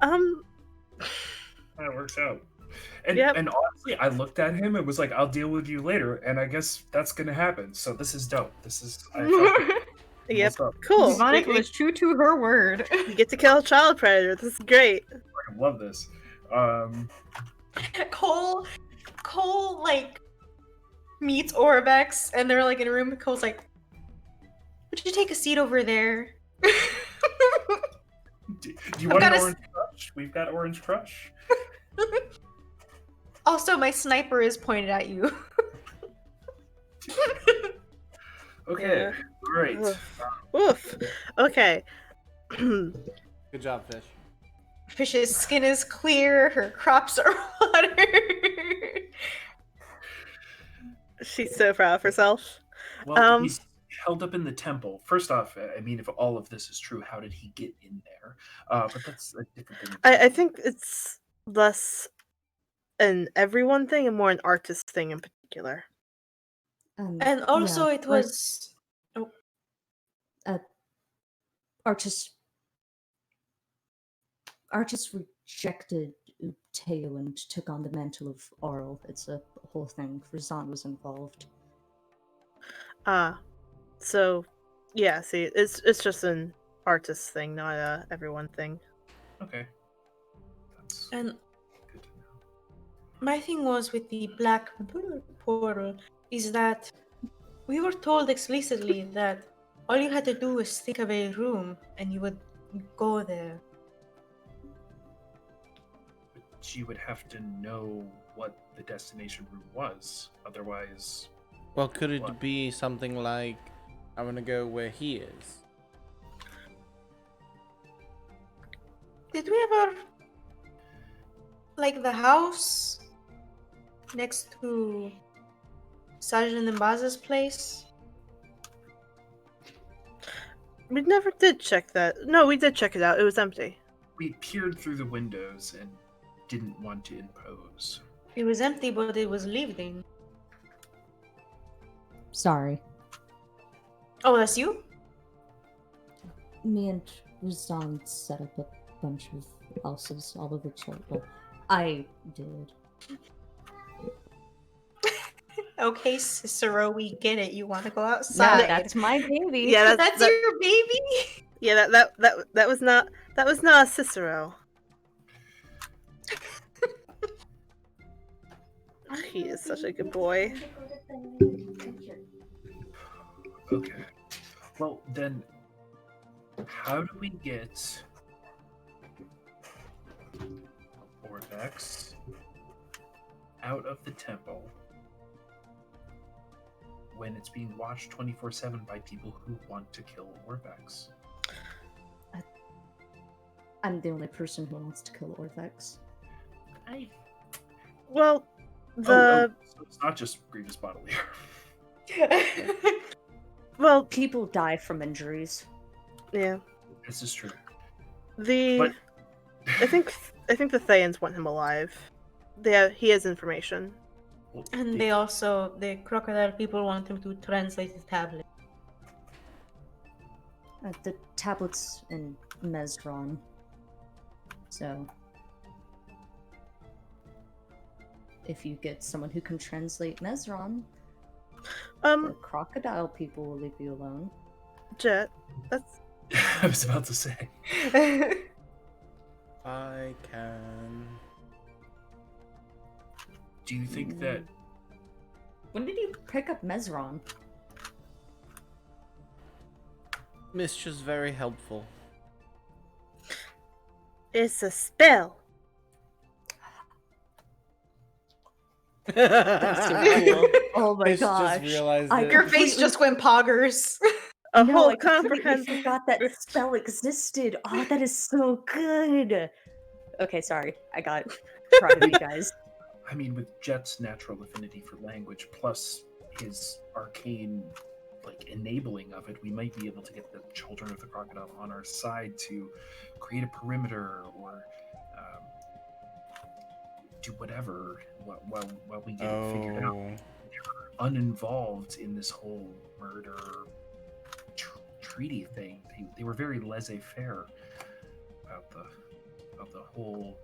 nah! That works out. And, Yep. and honestly, I looked at him and was like, I'll deal with you later, and I guess that's gonna happen. So this is dope. Yep, What's up? cool. Ivonic We was true to her word. get to kill a child predator. This is great. I love this. Cole like meets Orbex and they're like in a room. Cole's like, would you take a seat over there? Do you want got an a Orange Crush? We've got Orange Crush. Also, my sniper is pointed at you. Okay, Yeah. great. Oof. Okay. Good job, Fish. Fish's skin is clear, her crops are watered. She's so proud of herself. Well, he's held up in the temple. First off, I mean, if all of this is true, how did he get in there? But that's a different thing. I think it's less an everyone thing and more an artist thing in particular. And also it was... Artis rejected Teo and took on the mantle of Aurel. It's a whole thing. Razan was involved. So yeah, see, it's just an artist thing, not a everyone thing. Okay. That's And good to know. my thing was with the black portal is that we were told explicitly that all you had to do was think of a room and you would go there. But she would have to know what the destination room was. Otherwise, Well, could it What? be something like, I'm gonna go where he is? Did we ever... like the house next to Sergeant Mbaza's place? We never did check that. No, we did check it out. It was empty. we peered through the windows and didn't want to impose. It was empty, but it was lived in. Sorry. Oh, that's you? Me and Razan set up a bunch of houses all over Chult. Well, I did. Okay, Cicero, we get it. You want to go No, outside. that's my baby. Yeah, That's that, your baby? yeah, that was not a Cicero. He is such a good boy. Okay. Well, then, how do we get Orvex out of the temple when it's being watched 24/7 by people who want to kill Orvex? I'm the only person who wants to kill Orvex. Well, the So it's not just grievous bodily harm. well, People die from injuries. yeah. This is true. The But I think the Thayans want him alive. He has information. well, And they also, the crocodile people want him to translate the tablet. The tablet's in Mesron. So, if you get someone who can translate Mesron, the crocodile people will leave you alone. Jet, that's I was about to say. I can. Do you think that When did you pick up Mesron? Mischief's very helpful. it's a spell. That's so cool. Oh my Miss gosh. just realized I it. Your face just went poggers. A No, whole I completely comprehensive. forgot that spell existed. Oh, that is so good. Okay, sorry. I got proud of you guys. I mean, with Jet's natural affinity for language plus his arcane enabling of it, we might be able to get the children of the crocodile on our side to create a perimeter or do whatever while we get it figured out. Uninvolved in this whole murder treaty thing. They were very laissez-faire about the whole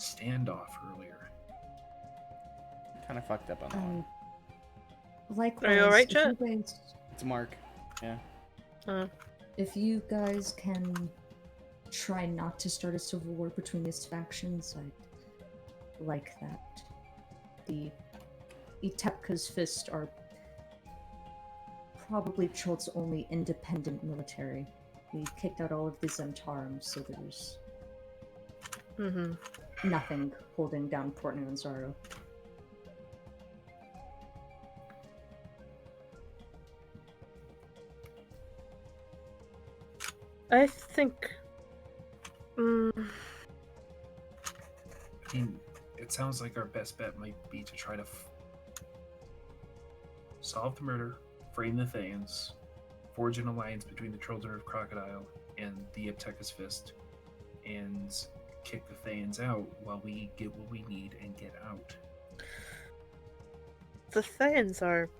standoff earlier. Kind of fucked up on that one. Likewise, Are you alright, if you Chet? guys, It's Mark. Yeah. If you guys can try not to start a civil war between these factions, I'd like that. The Itepka's Fist are probably Chult's only independent military. We kicked out all of the Zentarum, so there's nothing holding down Port Nyanzaru. I think. I mean, it sounds like our best bet might be to try to solve the murder, frame the Thayans, forge an alliance between the Children of Crocodile and the Ipteka's Fist, and kick the Thayans out while we get what we need and get out. The Thayans are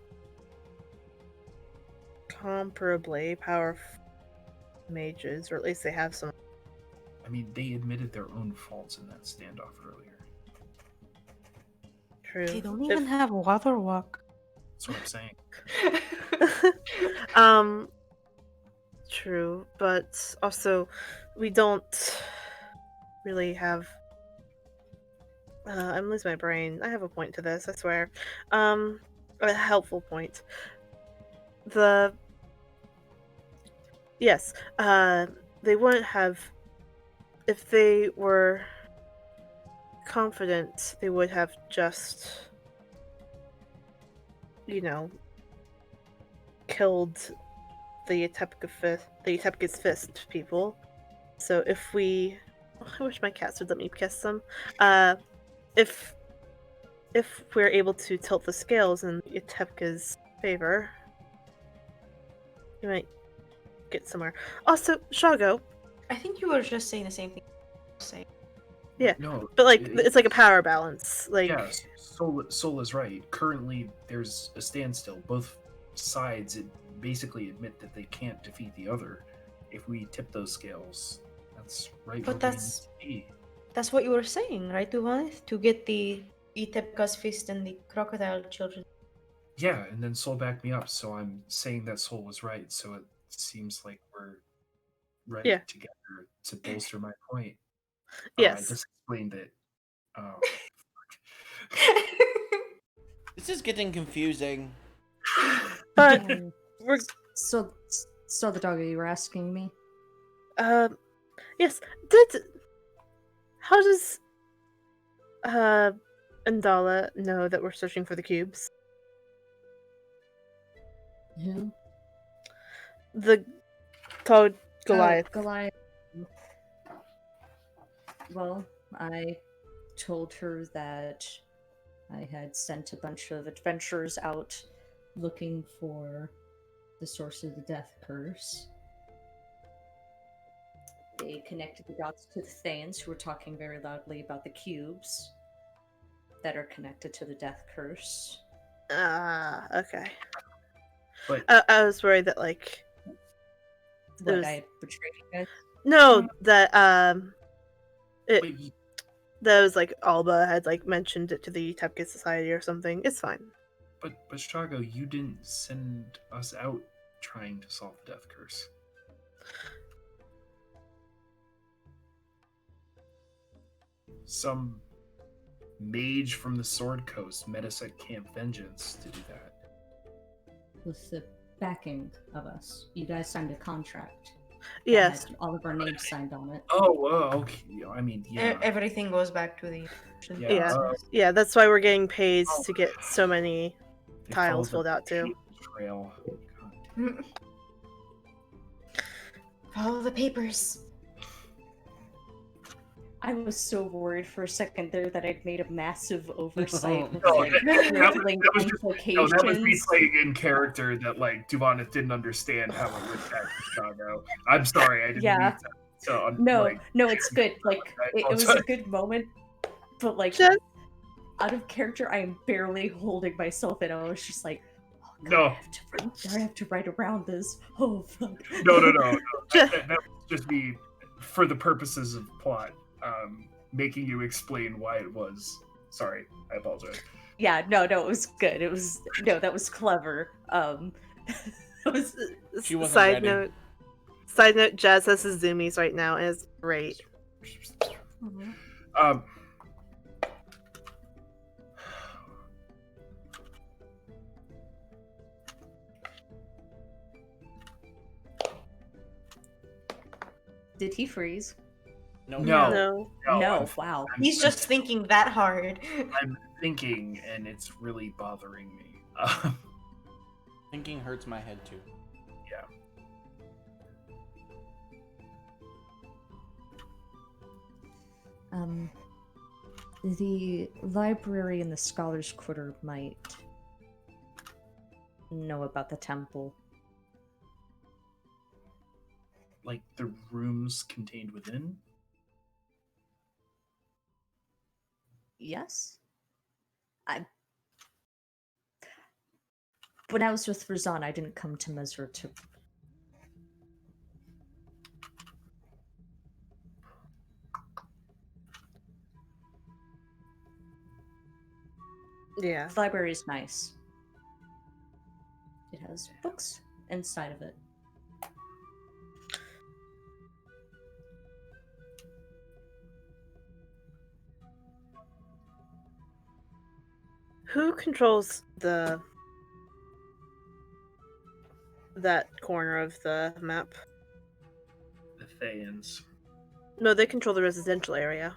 comparably powerful mages, or at least they have some. I mean, they admitted their own faults in that standoff earlier. True. They don't even have water walk. That's what I'm saying. True, but also we don't really have. I'm losing my brain. I have a point to this, I swear. A helpful point. Yes, they wouldn't have. If they were confident, they would have just, killed the Itepka's Fist people. So if we, I wish my cats would let me kiss them. If we're able to tilt the scales in Itepka's favor, we might get somewhere. Also, Shago. I think you were just saying the same thing. Yeah, No, but it's like a power balance. yeah, Sol is right. Currently, there's a standstill. Both sides basically admit that they can't defeat the other. If we tip those scales, that's right. But where we need to be. that's what you were saying, right, Tuvalis? To get the Itepka's Fist and the crocodile children. Yeah, and then Sol backed me up, so I'm saying that Sol was right. So it seems like we're right together to bolster my point. Yes. I just explained it. Oh, This is getting confusing. But we're So the dog you were asking me? yes. How does Andala know that we're searching for the cubes? Who? The tall Goliath. Oh, Goliath. Well, I told her that I had sent a bunch of adventurers out looking for the source of the death curse. They connected the dots to the Thayans, who were talking very loudly about the cubes that are connected to the death curse. Okay. but I was worried that What, was- I betrayed you guys? No, that it But you, that was like Alba had like mentioned it to the Tepke Society or something. It's fine. but Strago, you didn't send us out trying to solve the death curse. Some mage from the Sword Coast met us at Camp Vengeance to do that. With the backing of us. You guys signed a contract. that Yes. had all of our names signed on it. Oh, okay. I mean, yeah. Everything goes back to the. Yeah. uh, Yeah, that's why we're getting paid to get so many they tiles followed filled out too. the Trail. God. Follow the papers. I was so worried for a second there that I'd made a massive oversight. with, No, like, handling that was just- No, that was me implications. playing in character that like Duvanis didn't understand how it went back to Chicago. I'm sorry, I didn't Yeah. mean to No, like, no, it's good. Like, I it was a apologize. good moment, but like, Just- out of character, I am barely holding myself, and I was just like, oh god, No. I have to write around this. Oh fuck. No. That was just me for the purposes of plot, making you explain why it was. Sorry, I apologize. Yeah, no, it was good. It was that was clever. It was She wasn't Side ready. note, Jazz has his zoomies right now and it's great. Um, Did he freeze? No. No. No, wow. He's just thinking that hard. I'm thinking, and it's really bothering me. Thinking hurts my head too. The library and the Scholars' Quarter might know about the temple. Like the rooms contained within. Yes. When I was with Razan, I didn't come to Mesra to. Yeah. The library is nice. It has books inside of it. Who controls that corner of the map? The Thayans. No, they control the residential area.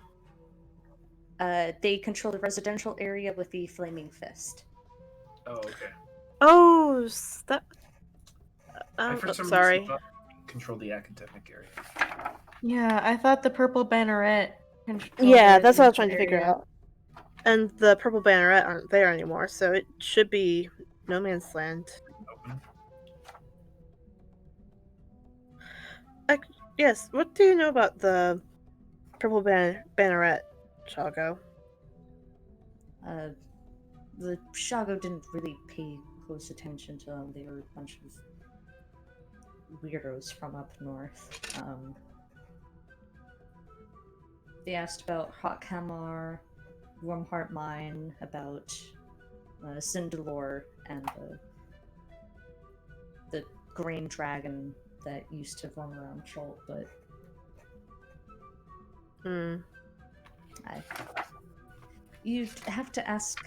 They control the residential area with the flaming fist. Oh, okay. Oh, that. I for some sorry. reason thought they control the academic area. Yeah, I thought the purple banneret. Yeah, that's what I was trying to figure out. And the purple banneret aren't there anymore, so it should be no man's land. Open. Yes. What do you know about the purple banneret, Chago? The Shago didn't really pay close attention to them. They were a bunch of weirdos from up north. They asked about Hawkhammer, Warmheart Mine, about Cindelor, and the green dragon that used to roam around Chult, but you'd have to ask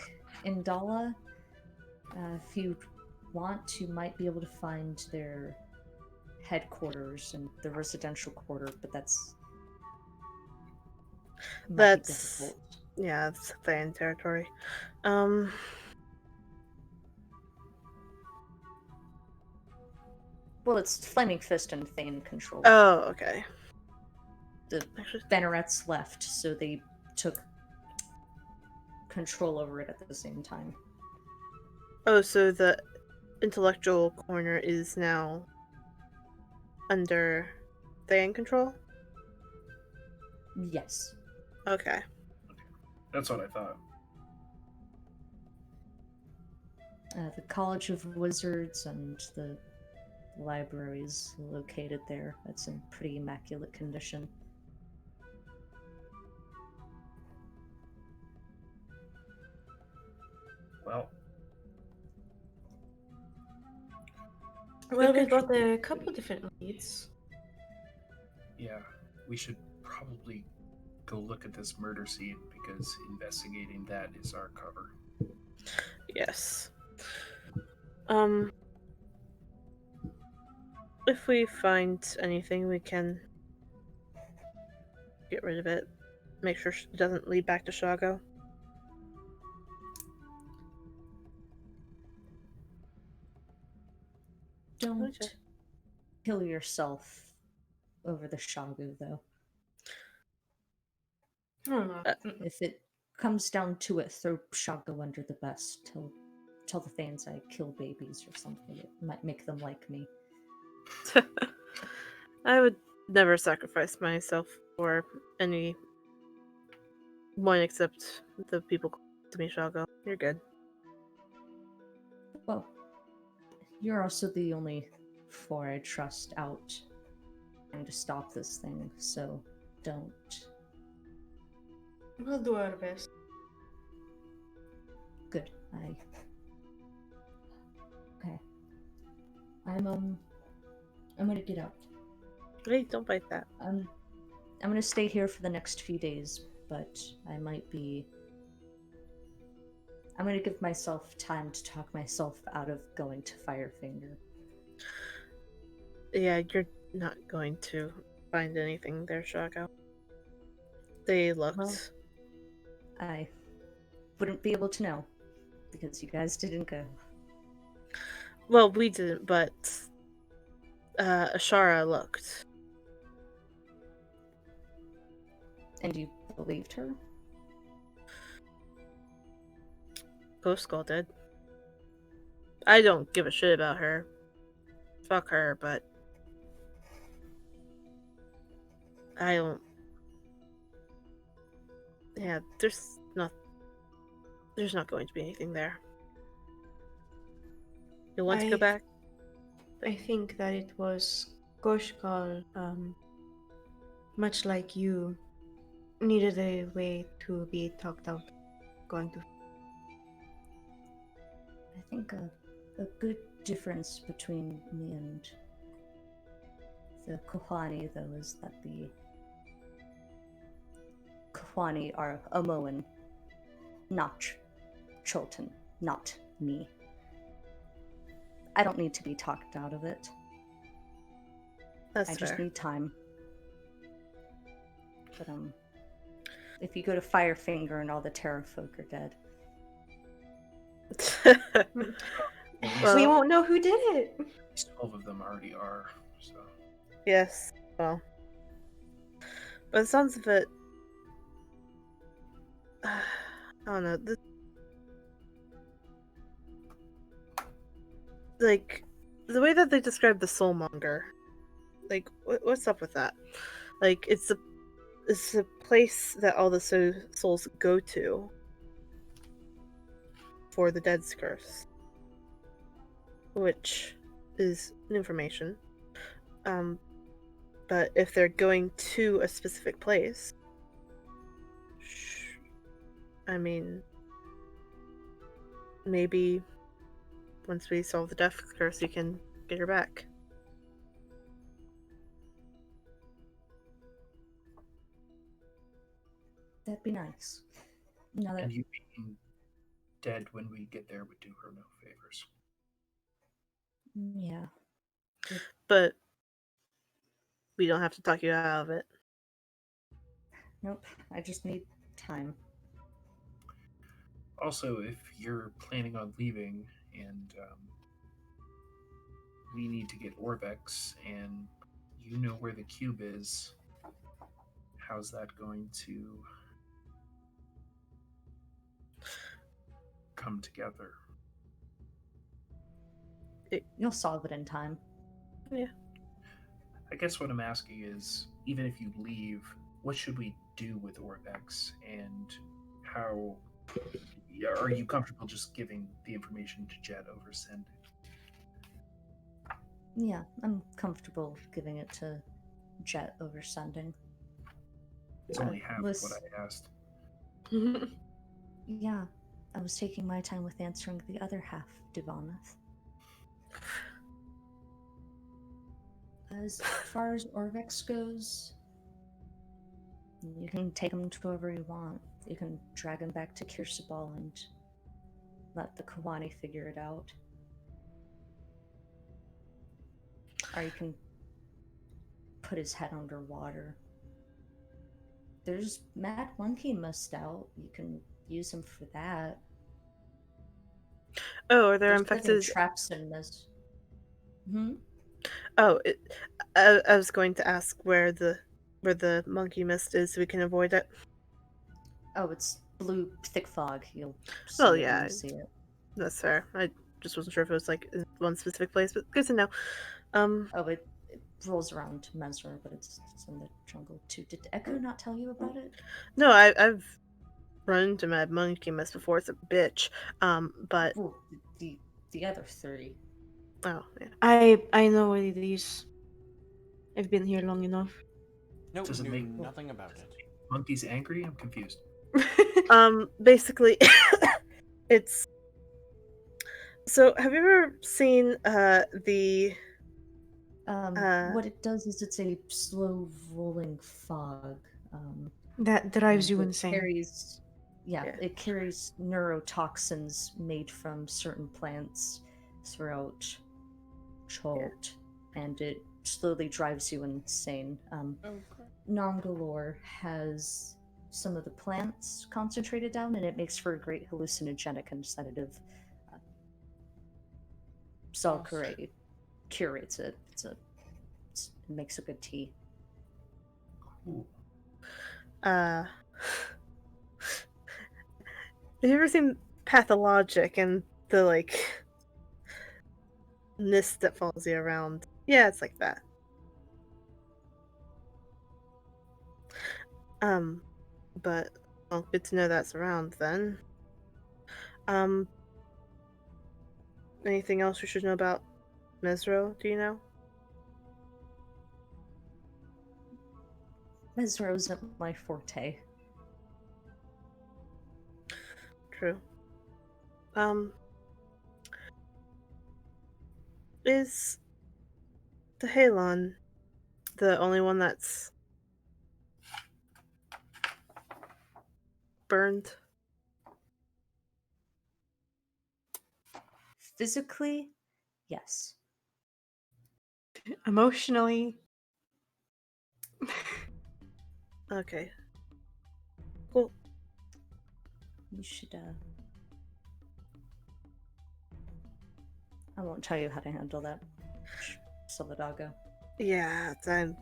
Indala. If you want, you might be able to find their headquarters and the residential quarter, but that's might be That's difficult. yeah, it's Thayan territory. Well, it's Flaming Fist and Thane control. Oh, okay. The Actually, Bannerets left, so they took control over it at the same time. oh, so the intellectual corner is now under Thayan control? Yes. Okay. That's what I thought. The College of Wizards and the The library's located there. It's in pretty immaculate condition. Well, Well, we've got a couple different leads. yeah, we should probably go look at this murder scene because investigating that is our cover. Yes. If we find anything, we can get rid of it. Make sure it doesn't lead back to Shago. Don't Okay. kill yourself over the Shagu, though. No, no. If it comes down to it, throw Shago under the bus. Tell the fans I kill babies or something. It might make them like me. I would never sacrifice myself for any one except the people close to me, Shago. You're good. Well, you're also the only four I trust out trying to stop this thing, so don't. We'll do our best. Good. Okay. I'm gonna get out. Wait, don't bite that. I'm gonna stay here for the next few days, but I'm gonna give myself time to talk myself out of going to Firefinger. Yeah, you're not going to find anything there, Shago. They looked. Well, I wouldn't be able to know because you guys didn't go. Well, we didn't, but Ashara looked. And you believed her? Ghost Skull did. I don't give a shit about her. Fuck her, but I don't. Yeah, there's not going to be anything there. You want to go back? I think that it was Goshkal, much like you, needed a way to be talked out going to. I think a good difference between me and the Kohani, though, is that the Kohani are Omoan, not Chulten, not me. I don't need to be talked out of it. That's I fair. just need time. But if you go to Firefinger and all the Terra folk are dead, Well, we won't know who did it. 12 of them already are, so. yes. Well, by the sounds of it, I don't know. Like the way that they describe the soulmonger, like what's up with that? Like it's a place that all the souls go to for the Dead's Curse, which is information. But if they're going to a specific place, I mean, maybe once we solve the Death Curse, you can get her back. that'd be nice. Now that And you being dead when we get there would do her no favors. yeah, But we don't have to talk you out of it. nope. I just need time. Also, if you're planning on leaving and we need to get Orbex and you know where the cube is, how's that going to come together? You'll solve it in time. I guess what I'm asking is, even if you leave, what should we do with Orbex, and how are you comfortable just giving the information to Jet over sending? Yeah, I'm comfortable giving it to Jet over sending. It's only half of what Was- I asked. Yeah, I was taking my time with answering the other half, Divanath. As far as Orvex goes, you can take him to wherever you want. You can drag him back to Kirsabal and let the Kawani figure it out. Or you can put his head underwater. There's Mad Monkey Must out. You can use him for that. Oh, are there There's plenty of infected? traps in this. Hmm? Oh, I was going to ask where the monkey mist is so we can avoid it. Oh, it's blue thick fog. You'll see Well, it when yeah, you see it. that's fair. I just wasn't sure if it was like in one specific place, but good to know. Oh, it rolls around Mesmer, but it's in the jungle too. Did Echo not tell you about it? No, I've run into Mad Monkey Mist before. It's a bitch. But Well, the other three. oh yeah. I know what it is. I've been here long enough. Nope, Does it knew make- nothing about it. Monkey's angry? I'm confused. Basically, it's. So, have you ever seen the? What it does is it's a slow rolling fog. That drives you It insane. carries, yeah, Yeah. it carries neurotoxins made from certain plants throughout Chult, and it slowly drives you insane. Nongalore has some of the plants concentrated down, and it makes for a great hallucinogenic and sedative. Salkare curates it. It makes a good tea. Ooh. Have you ever seen Pathologic and the like mist that follows you around? Yeah, it's like that. But well, good to know that's around then. Anything else we should know about Mesro? Do you know? Mesro isn't my forte. True. Is the Halon the only one that's burned? Physically, yes. Emotionally, Okay. Cool. You should, I won't tell you how to handle that. Solidago. Yeah, I'm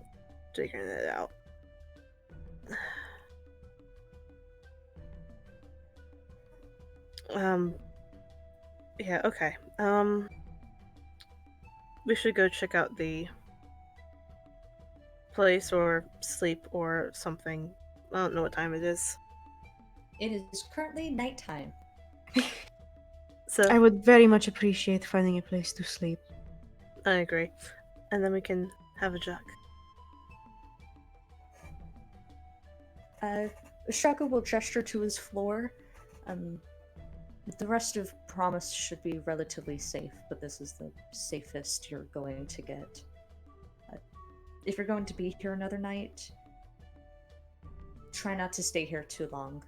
figuring it out. Yeah, okay. We should go check out the place or sleep or something. I don't know what time it is. It is currently nighttime. So I would very much appreciate finding a place to sleep. I agree. And then we can have a jug. Shaka will gesture to his floor. The rest of Promise should be relatively safe, but this is the safest you're going to get. If you're going to be here another night, try not to stay here too long.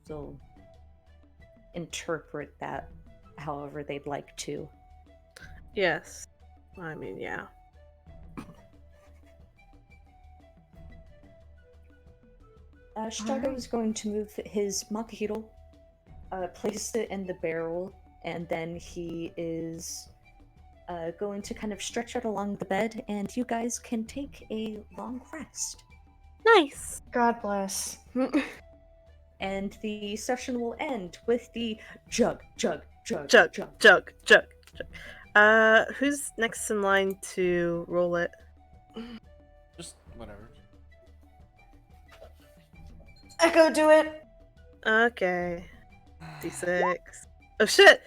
They'll interpret that however they'd like to. Yes. I mean, yeah. Shaka is going to move his Makahiro, place it in the barrel, and then he is going to kind of stretch out along the bed, and you guys can take a long rest. Nice. God bless. And the session will end with the jug. Jug. Who's next in line to roll it? Just whatever. Echo, do it. Okay. D6. Oh shit!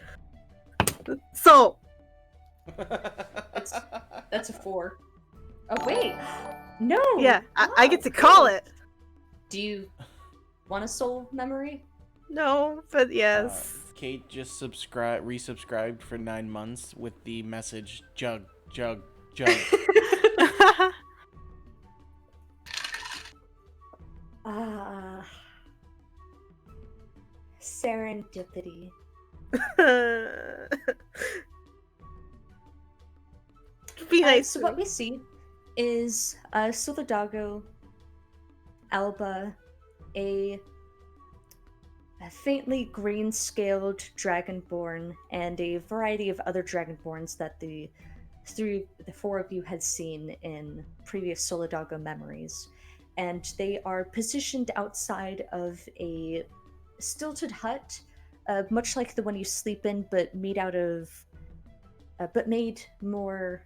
Soul! It's That's a 4. Oh wait, no. Yeah, I get to call it. Do you want a soul memory? No, but yes. Kate just resubscribed for 9 months with the message jug, jug, jug. Serendipity. Be nice. So what we see is Solidago, Alba, a faintly green-scaled dragonborn, and a variety of other dragonborns that the four of you had seen in previous Solidago memories. And they are positioned outside of a stilted hut, much like the one you sleep in, but made more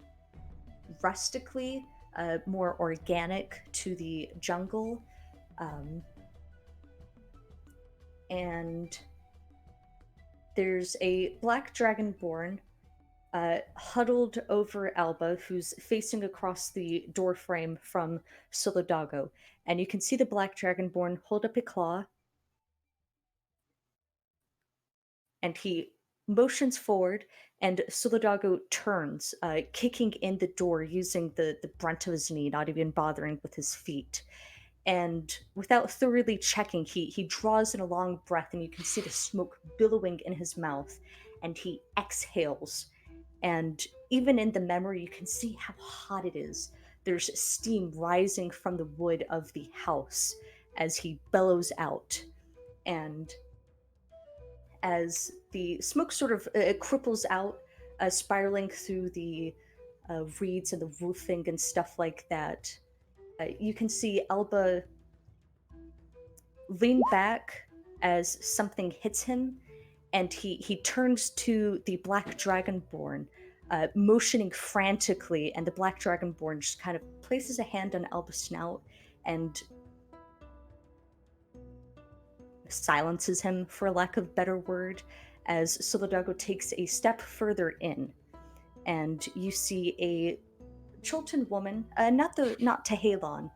rustically, more organic to the jungle. And there's a black dragonborn huddled over Alba, who's facing across the doorframe from Solidago. And you can see the black dragonborn hold up a claw, and he motions forward, and Solidago turns, kicking in the door using the brunt of his knee, not even bothering with his feet. And without thoroughly checking, he draws in a long breath, and you can see the smoke billowing in his mouth, and he exhales. And even in the memory, you can see how hot it is. There's steam rising from the wood of the house as he bellows out. And as the smoke sort of cripples out, spiraling through the reeds and the roofing and stuff like that, you can see Alba lean back as something hits him, and he turns to the black dragonborn, motioning frantically, and the black dragonborn just kind of places a hand on Alba's snout and silences him, for lack of a better word, as Solidago takes a step further in, and you see a Chultan woman, not Tehalon,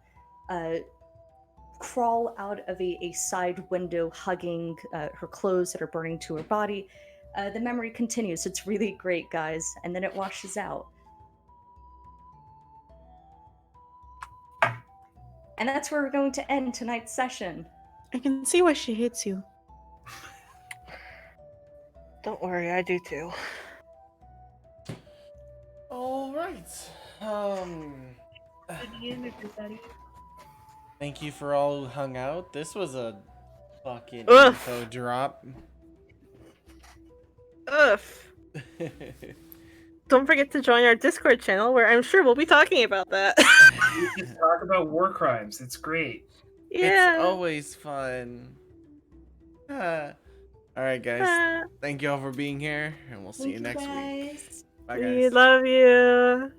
crawl out of a side window, hugging her clothes that are burning to her body. The memory continues. It's really great, guys, and then it washes out. And that's where we're going to end tonight's session. I can see why she hates you. Don't worry, I do too. All right. Thank you for all who hung out. This was a fucking info drop. Ugh. Don't forget to join our Discord channel, where I'm sure we'll be talking about that. We can talk about war crimes. It's great. Yeah. It's always fun. All right, guys. Thank you all for being here, and we'll see you next week. Guys. Bye, guys. We love you.